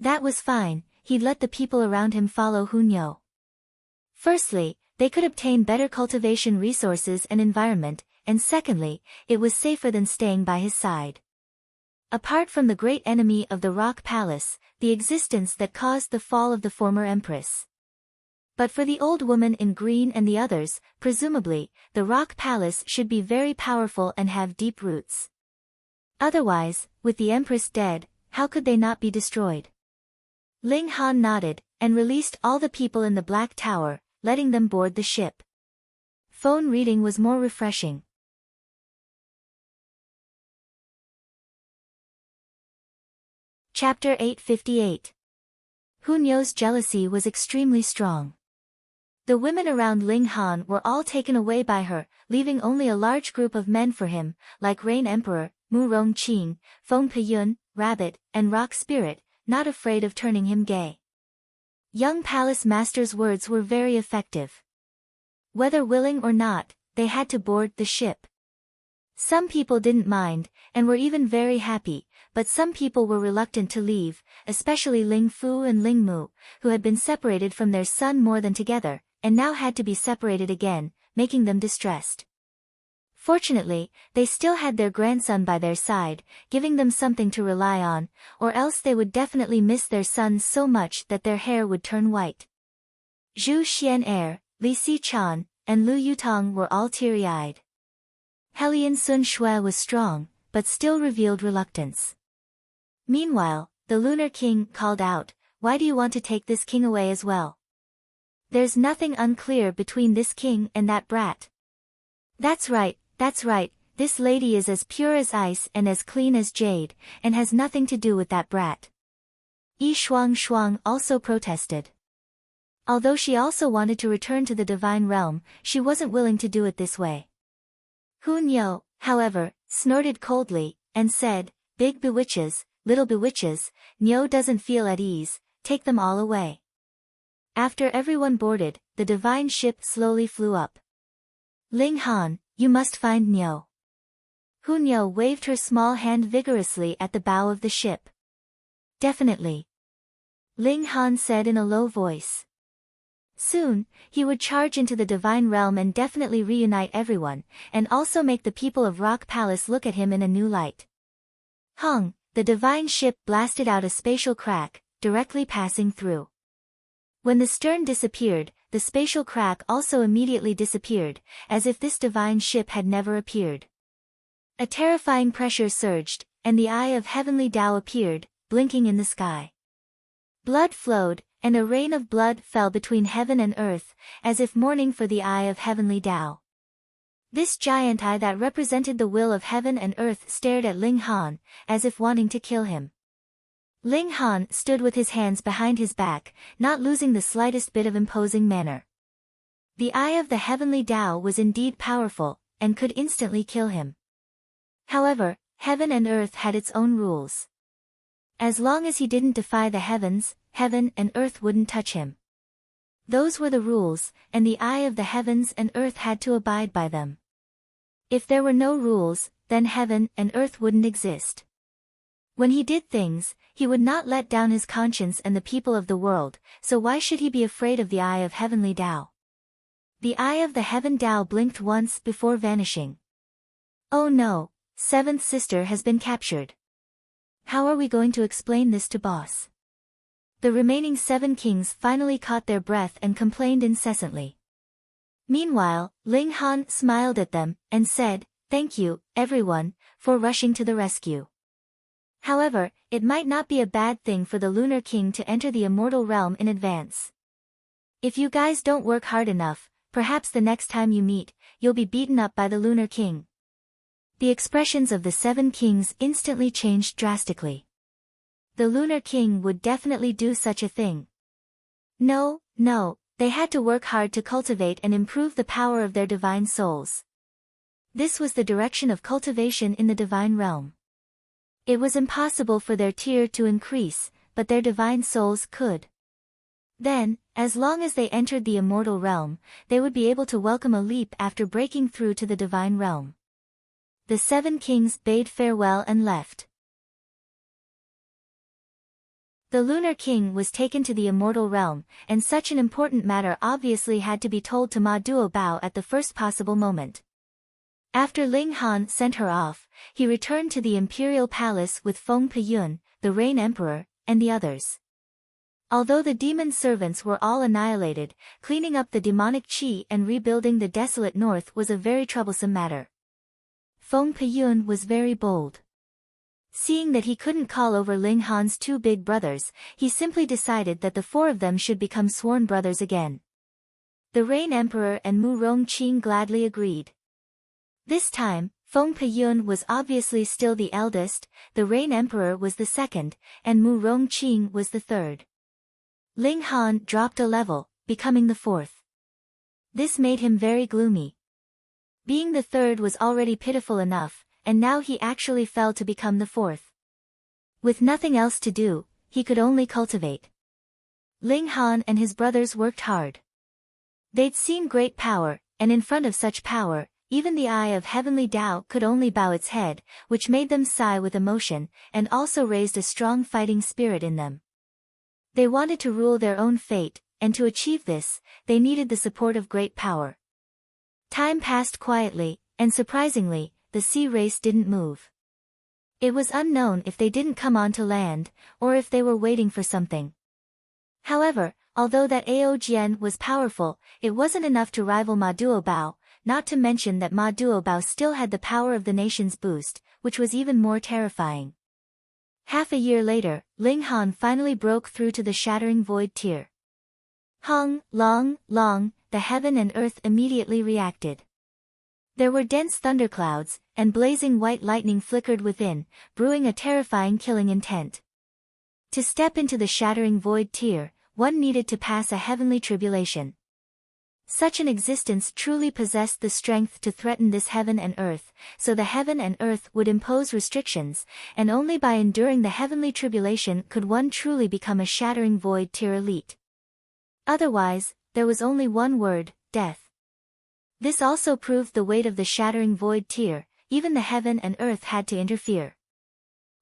That was fine, he'd let the people around him follow Hu Niu. Firstly, they could obtain better cultivation resources and environment, and secondly, it was safer than staying by his side. Apart from the great enemy of the Rock Palace, the existence that caused the fall of the former empress. But for the old woman in green and the others, presumably, the Rock Palace should be very powerful and have deep roots. Otherwise, with the empress dead, how could they not be destroyed? Ling Han nodded, and released all the people in the Black Tower, letting them board the ship. Phone reading was more refreshing. Chapter 858. Hu Niu's jealousy was extremely strong. The women around Ling Han were all taken away by her, leaving only a large group of men for him, like Rain Emperor, Mu Rongqing, Feng Peyun, Rabbit, and Rock Spirit, not afraid of turning him gay. Young Palace Master's words were very effective. Whether willing or not, they had to board the ship. Some people didn't mind, and were even very happy, but some people were reluctant to leave, especially Ling Fu and Ling Mu, who had been separated from their son more than together, and now had to be separated again, making them distressed. Fortunately, they still had their grandson by their side, giving them something to rely on, or else they would definitely miss their son so much that their hair would turn white. Zhu Xian'er, Li Xichan, and Lu Yutong were all teary-eyed. Hellion Sun Shui was strong, but still revealed reluctance. Meanwhile, the Lunar King called out, "Why do you want to take this king away as well? There's nothing unclear between this king and that brat." That's right, This lady is as pure as ice and as clean as jade, and has nothing to do with that brat. Yi Shuang also protested. Although she also wanted to return to the divine realm, she wasn't willing to do it this way. Hu Niu, however, snorted coldly, and said, "Big bewitches, little bewitches, Niu doesn't feel at ease, take them all away." After everyone boarded, the divine ship slowly flew up. "Ling Han, you must find Niu." Hu Niu waved her small hand vigorously at the bow of the ship. "Definitely," Ling Han said in a low voice. Soon, he would charge into the divine realm and definitely reunite everyone, and also make the people of Rock Palace look at him in a new light. Hung, the divine ship blasted out a spatial crack, directly passing through. When the stern disappeared, the spatial crack also immediately disappeared, as if this divine ship had never appeared. A terrifying pressure surged, and the eye of heavenly Tao appeared, blinking in the sky. Blood flowed, and a rain of blood fell between heaven and earth, as if mourning for the eye of heavenly Tao. This giant eye that represented the will of heaven and earth stared at Ling Han, as if wanting to kill him. Ling Han stood with his hands behind his back, not losing the slightest bit of imposing manner. The eye of the heavenly Tao was indeed powerful, and could instantly kill him. However, heaven and earth had its own rules. As long as he didn't defy the heavens, heaven and earth wouldn't touch him. Those were the rules, and the eye of the heavens and earth had to abide by them. If there were no rules, then heaven and earth wouldn't exist. When he did things, he would not let down his conscience and the people of the world, so why should he be afraid of the eye of heavenly Tao? The eye of the heaven Tao blinked once before vanishing. "Oh no, seventh sister has been captured. How are we going to explain this to boss?" The remaining 7 kings finally caught their breath and complained incessantly. Meanwhile, Ling Han smiled at them, and said, "Thank you, everyone, for rushing to the rescue. However, it might not be a bad thing for the Lunar King to enter the immortal realm in advance. If you guys don't work hard enough, perhaps the next time you meet, you'll be beaten up by the Lunar King." The expressions of the 7 kings instantly changed drastically. The Lunar King would definitely do such a thing. No, they had to work hard to cultivate and improve the power of their divine souls. This was the direction of cultivation in the divine realm. It was impossible for their tier to increase, but their divine souls could. Then, as long as they entered the immortal realm, they would be able to welcome a leap after breaking through to the divine realm. The 7 kings bade farewell and left. The Lunar King was taken to the immortal realm, and such an important matter obviously had to be told to Ma Duobao at the first possible moment. After Ling Han sent her off, he returned to the imperial palace with Feng Peyun, the Rain Emperor, and the others. Although the demon servants were all annihilated, cleaning up the demonic qi and rebuilding the desolate north was a very troublesome matter. Feng Peyun was very bold. Seeing that he couldn't call over Ling Han's 2 big brothers, he simply decided that the 4 of them should become sworn brothers again. The Rain Emperor and Mu Rongqing gladly agreed. This time, Feng Peyun was obviously still the eldest, the Rain Emperor was the second, and Mu Rongqing was the third. Ling Han dropped a level, becoming the 4th. This made him very gloomy. Being the 3rd was already pitiful enough, and now he actually fell to become the 4th. With nothing else to do, he could only cultivate. Ling Han and his brothers worked hard. They'd seen great power, and in front of such power, even the eye of heavenly Tao could only bow its head, which made them sigh with emotion, and also raised a strong fighting spirit in them. They wanted to rule their own fate, and to achieve this, they needed the support of great power. Time passed quietly, and surprisingly, the sea race didn't move. It was unknown if they didn't come onto land, or if they were waiting for something. However, although that Ao Jian was powerful, it wasn't enough to rival Ma Duobao, not to mention that Ma Duobao still had the power of the nation's boost, which was even more terrifying. Half a year later, Ling Han finally broke through to the shattering void tier. Hung, long, the heaven and earth immediately reacted. There were dense thunderclouds, and blazing white lightning flickered within, brewing a terrifying killing intent. To step into the shattering void tier, one needed to pass a heavenly tribulation. Such an existence truly possessed the strength to threaten this heaven and earth, so the heaven and earth would impose restrictions, and only by enduring the heavenly tribulation could one truly become a shattering void tier elite. Otherwise, there was only one word: death. This also proved the weight of the shattering void tier. Even the heaven and earth had to interfere.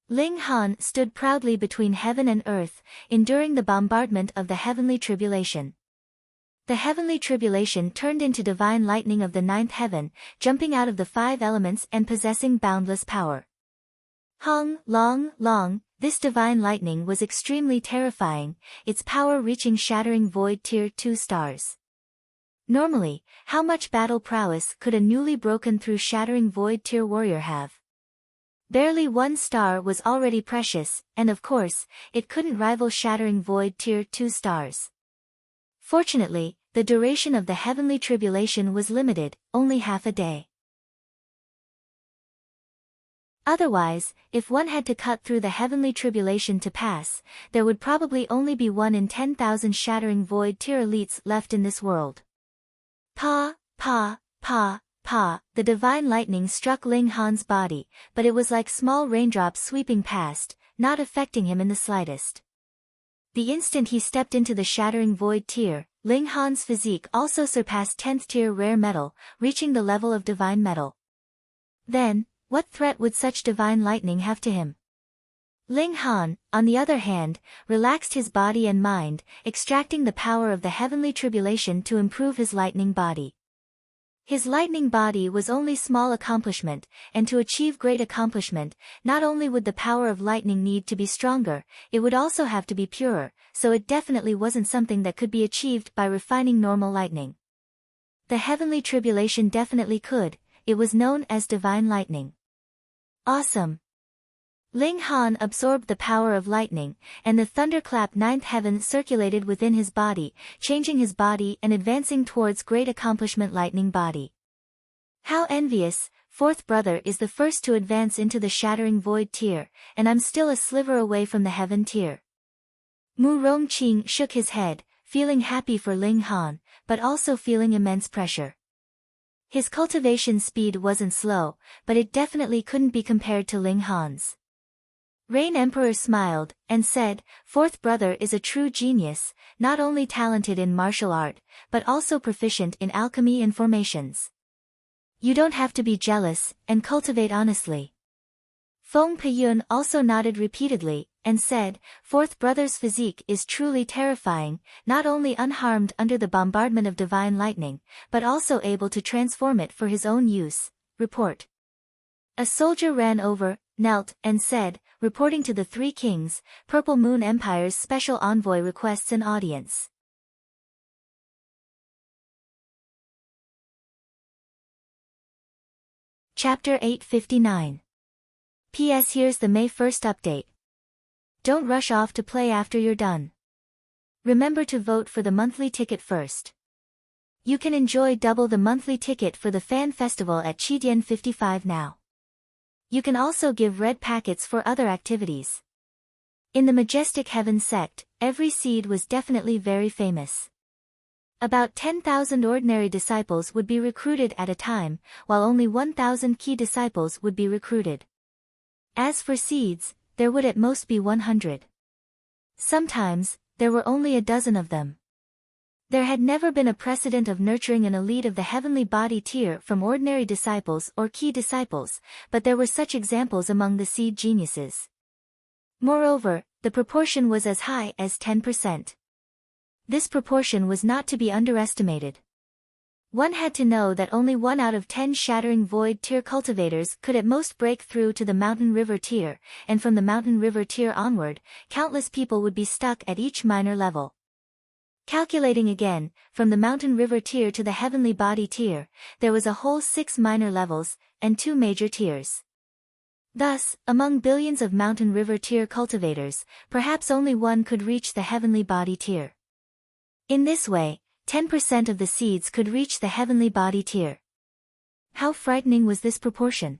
Ling Han stood proudly between heaven and earth, enduring the bombardment of the heavenly tribulation. The heavenly tribulation turned into divine lightning of the ninth heaven, jumping out of the 5 elements and possessing boundless power. Long, this divine lightning was extremely terrifying, its power reaching shattering void tier 2 stars. Normally, how much battle prowess could a newly broken through shattering void tier warrior have? Barely 1 star was already precious, and of course, it couldn't rival shattering void tier 2 stars. Fortunately, the duration of the heavenly tribulation was limited, only half a day. Otherwise, if one had to cut through the heavenly tribulation to pass, there would probably only be 1 in 10,000 shattering void tier elites left in this world. The divine lightning struck Ling Han's body, but it was like small raindrops sweeping past, not affecting him in the slightest. The instant he stepped into the shattering void tier, Ling Han's physique also surpassed 10th tier rare metal, reaching the level of divine metal. Then, what threat would such divine lightning have to him? Ling Han, on the other hand, relaxed his body and mind, extracting the power of the heavenly tribulation to improve his lightning body. His lightning body was only small accomplishment, and to achieve great accomplishment, not only would the power of lightning need to be stronger, it would also have to be purer, so it definitely wasn't something that could be achieved by refining normal lightning. The heavenly tribulation definitely could. It was known as divine lightning. Awesome! Ling Han absorbed the power of lightning, and the thunderclap 9th heaven circulated within his body, changing his body and advancing towards great accomplishment lightning body. How envious! 4th brother is the first to advance into the shattering void tier, and I'm still a sliver away from the heaven tier. Mu Rongqing shook his head, feeling happy for Ling Han, but also feeling immense pressure. His cultivation speed wasn't slow, but it definitely couldn't be compared to Ling Han's. Rain Emperor smiled, and said, 4th brother is a true genius, not only talented in martial art, but also proficient in alchemy and formations. You don't have to be jealous, and cultivate honestly. Feng Peyun also nodded repeatedly, and said, 4th brother's physique is truly terrifying, not only unharmed under the bombardment of divine lightning, but also able to transform it for his own use. Report. A soldier ran over, knelt, and said, reporting to the 3 kings, Purple Moon Empire's special envoy requests an audience. Chapter 859. P.S. Here's the May 1st update. Don't rush off to play after you're done. Remember to vote for the monthly ticket first. You can enjoy double the monthly ticket for the fan festival at Qidian 55 now. You can also give red packets for other activities. In the Majestic Heaven sect, every seed was definitely very famous. About 10,000 ordinary disciples would be recruited at a time, while only 1,000 key disciples would be recruited. As for seeds, there would at most be 100. Sometimes, there were only a dozen of them. There had never been a precedent of nurturing an elite of the heavenly body tier from ordinary disciples or key disciples, but there were such examples among the seed geniuses. Moreover, the proportion was as high as 10%. This proportion was not to be underestimated. One had to know that only 1 out of 10 shattering void tier cultivators could at most break through to the mountain river tier, and from the mountain river tier onward, countless people would be stuck at each minor level. Calculating again, from the mountain river tier to the heavenly body tier, there was a whole 6 minor levels, and 2 major tiers. Thus, among billions of mountain river tier cultivators, perhaps only 1 could reach the heavenly body tier. In this way, 10% of the seeds could reach the heavenly body tier. How frightening was this proportion?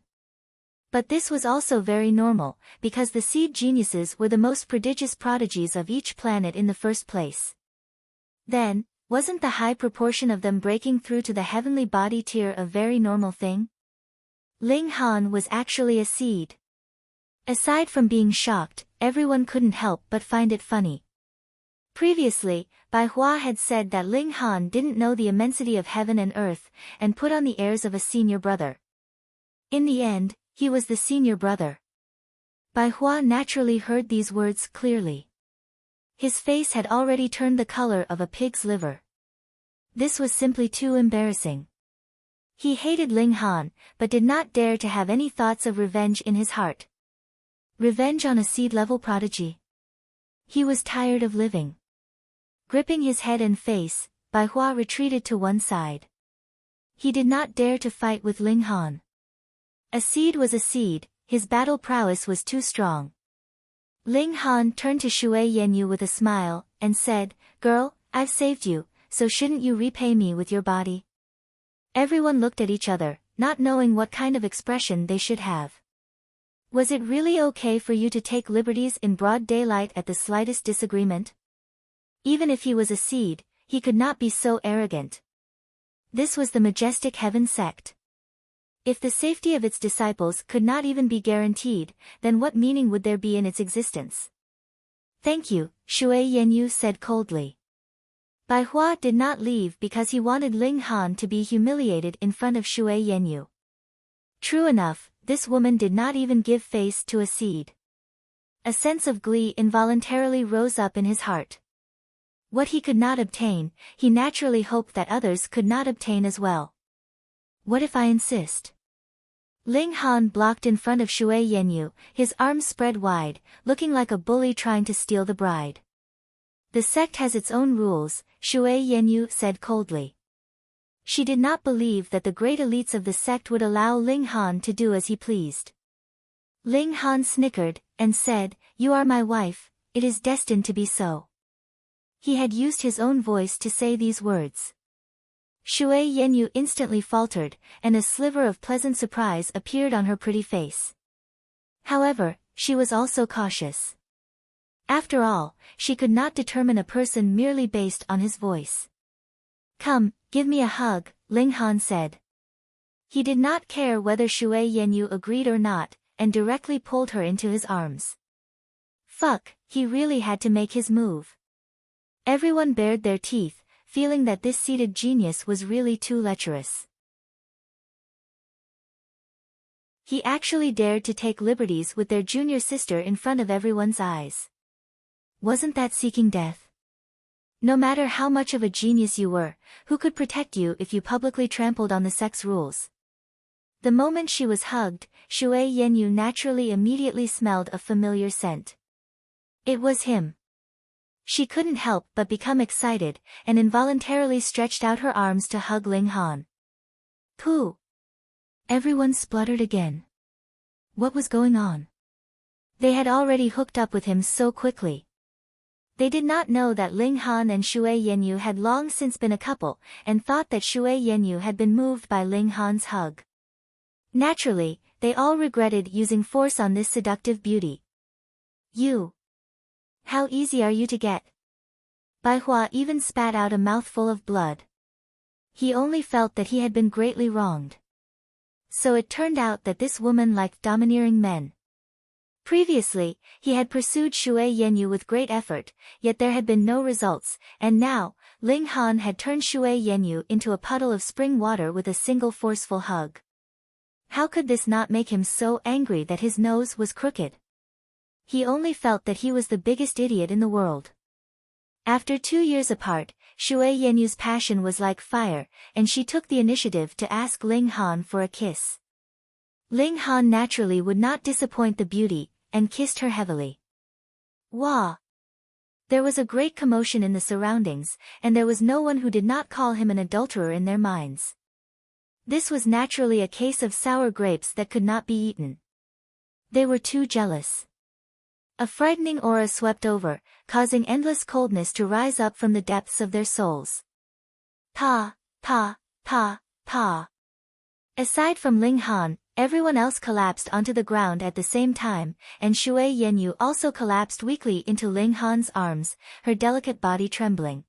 But this was also very normal, because the seed geniuses were the most prodigious prodigies of each planet in the first place. Then, wasn't the high proportion of them breaking through to the heavenly body tier a very normal thing? Ling Han was actually a seed. Aside from being shocked, everyone couldn't help but find it funny. Previously, Bai Hua had said that Ling Han didn't know the immensity of heaven and earth, and put on the airs of a senior brother. In the end, he was the senior brother. Bai Hua naturally heard these words clearly. His face had already turned the color of a pig's liver. This was simply too embarrassing. He hated Ling Han, but did not dare to have any thoughts of revenge in his heart. Revenge on a seed-level prodigy. He was tired of living. Gripping his head and face, Bai Hua retreated to one side. He did not dare to fight with Ling Han. A seed was a seed, his battle prowess was too strong. Ling Han turned to Shui Yanyu with a smile, and said, "Girl, I've saved you, so shouldn't you repay me with your body?" Everyone looked at each other, not knowing what kind of expression they should have. Was it really okay for you to take liberties in broad daylight at the slightest disagreement? Even if he was a seed, he could not be so arrogant. This was the majestic heaven sect. If the safety of its disciples could not even be guaranteed, then what meaning would there be in its existence? "Thank you," Shui Yanyu said coldly. Bai Hua did not leave because he wanted Ling Han to be humiliated in front of Shui Yanyu. True enough, this woman did not even give face to a seed. A sense of glee involuntarily rose up in his heart. What he could not obtain, he naturally hoped that others could not obtain as well. What if I insist? Ling Han blocked in front of Shui Yanyu, his arms spread wide, looking like a bully trying to steal the bride. "The sect has its own rules," Shui Yanyu said coldly. She did not believe that the great elites of the sect would allow Ling Han to do as he pleased. Ling Han snickered, and said, "You are my wife, it is destined to be so." He had used his own voice to say these words. Shui Yanyu instantly faltered, and a sliver of pleasant surprise appeared on her pretty face. However, she was also cautious. After all, she could not determine a person merely based on his voice. "Come, give me a hug," Ling Han said. He did not care whether Shui Yanyu agreed or not, and directly pulled her into his arms. Fuck, he really had to make his move. Everyone bared their teeth, feeling that this seated genius was really too lecherous. He actually dared to take liberties with their junior sister in front of everyone's eyes. Wasn't that seeking death? No matter how much of a genius you were, who could protect you if you publicly trampled on the sex rules? The moment she was hugged, Shui Yanyu naturally immediately smelled a familiar scent. It was him. She couldn't help but become excited, and involuntarily stretched out her arms to hug Ling Han. Pooh! Everyone spluttered again. What was going on? They had already hooked up with him so quickly. They did not know that Ling Han and Shui Yanyu had long since been a couple, and thought that Shui Yanyu had been moved by Ling Han's hug. Naturally, they all regretted using force on this seductive beauty. "You! How easy are you to get?" Bai Hua even spat out a mouthful of blood. He only felt that he had been greatly wronged. So it turned out that this woman liked domineering men. Previously, he had pursued Shui Yanyu with great effort, yet there had been no results, and now, Ling Han had turned Shui Yanyu into a puddle of spring water with a single forceful hug. How could this not make him so angry that his nose was crooked? He only felt that he was the biggest idiot in the world. After 2 years apart, Shui Yanyu's passion was like fire, and she took the initiative to ask Ling Han for a kiss. Ling Han naturally would not disappoint the beauty, and kissed her heavily. Wah! There was a great commotion in the surroundings, and there was no one who did not call him an adulterer in their minds. This was naturally a case of sour grapes that could not be eaten. They were too jealous. A frightening aura swept over, causing endless coldness to rise up from the depths of their souls. Pa, pa, pa, pa. Aside from Ling Han, everyone else collapsed onto the ground at the same time, and Shui Yanyu also collapsed weakly into Ling Han's arms, her delicate body trembling.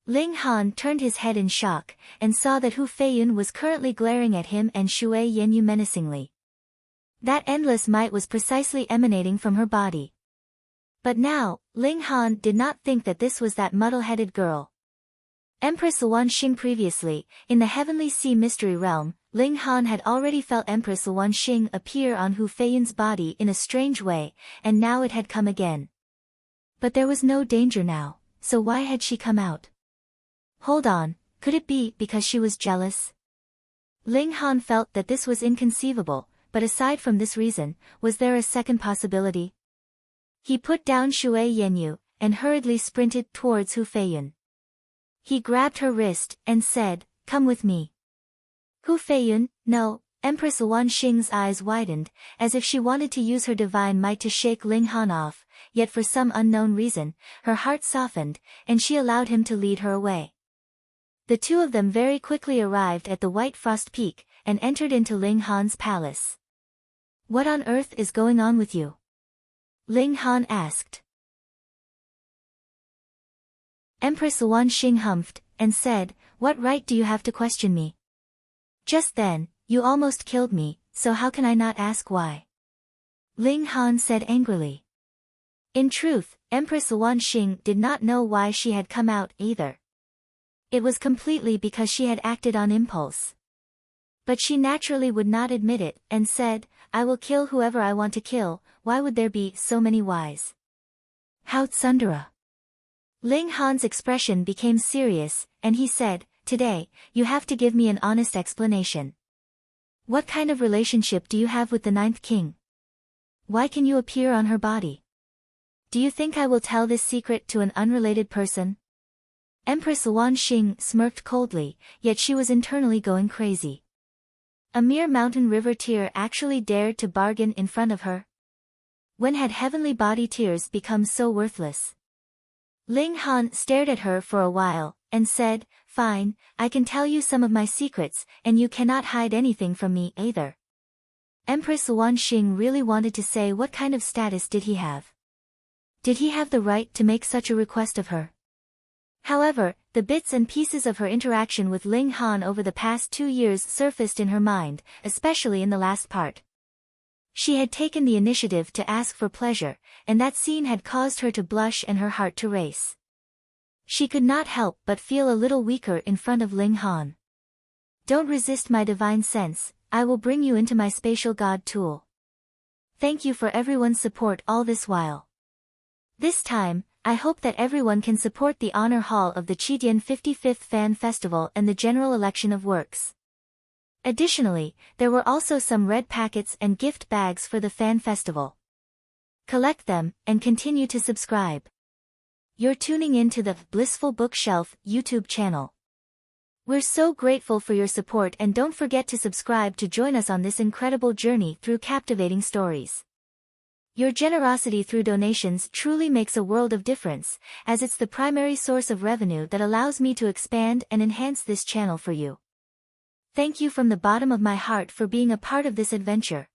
Ling Han turned his head in shock, and saw that Hu Feiyun was currently glaring at him and Shui Yanyu menacingly. That endless might was precisely emanating from her body. But now, Ling Han did not think that this was that muddle-headed girl. Empress Luan Xing previously, in the Heavenly Sea Mystery Realm, Ling Han had already felt Empress Luan Xing appear on Hu Feiyun's body in a strange way, and now it had come again. But there was no danger now, so why had she come out? Hold on, could it be because she was jealous? Ling Han felt that this was inconceivable, but aside from this reason, was there a second possibility? He put down Shui Yanyu, and hurriedly sprinted towards Hu Feiyun. He grabbed her wrist, and said, "Come with me." Hu Feiyun, no. Empress Luan Xing's eyes widened, as if she wanted to use her divine might to shake Ling Han off, yet for some unknown reason, her heart softened, and she allowed him to lead her away. The two of them very quickly arrived at the White Frost Peak, and entered into Ling Han's palace. "What on earth is going on with you?" Ling Han asked. Empress Luan Xing humphed, and said, "What right do you have to question me? Just then, you almost killed me, so how can I not ask why?" Ling Han said angrily. In truth, Empress Luan Xing did not know why she had come out either. It was completely because she had acted on impulse. But she naturally would not admit it, and said, "I will kill whoever I want to kill, why would there be so many whys?" How tsundere. Ling Han's expression became serious, and he said, "Today, you have to give me an honest explanation. What kind of relationship do you have with the Ninth King? Why can you appear on her body? Do you think I will tell this secret to an unrelated person?" Empress Luan Xing smirked coldly, yet she was internally going crazy. A mere mountain river tear actually dared to bargain in front of her? When had heavenly body tears become so worthless? Ling Han stared at her for a while, and said, "Fine, I can tell you some of my secrets, and you cannot hide anything from me either." Empress Luan Xing really wanted to say what kind of status did he have? Did he have the right to make such a request of her? However, the bits and pieces of her interaction with Ling Han over the past 2 years surfaced in her mind, especially in the last part. She had taken the initiative to ask for pleasure, and that scene had caused her to blush and her heart to race. She could not help but feel a little weaker in front of Ling Han. "Don't resist my divine sense, I will bring you into my spatial god tool. Thank you for everyone's support all this while. This time, I hope that everyone can support the Honor Hall of the Qidian 55th Fan Festival and the general election of works. Additionally, there were also some red packets and gift bags for the fan festival. Collect them, and continue to subscribe. You're tuning in to the Blissful Bookshelf YouTube channel. We're so grateful for your support, and don't forget to subscribe to join us on this incredible journey through captivating stories. Your generosity through donations truly makes a world of difference, as it's the primary source of revenue that allows me to expand and enhance this channel for you. Thank you from the bottom of my heart for being a part of this adventure.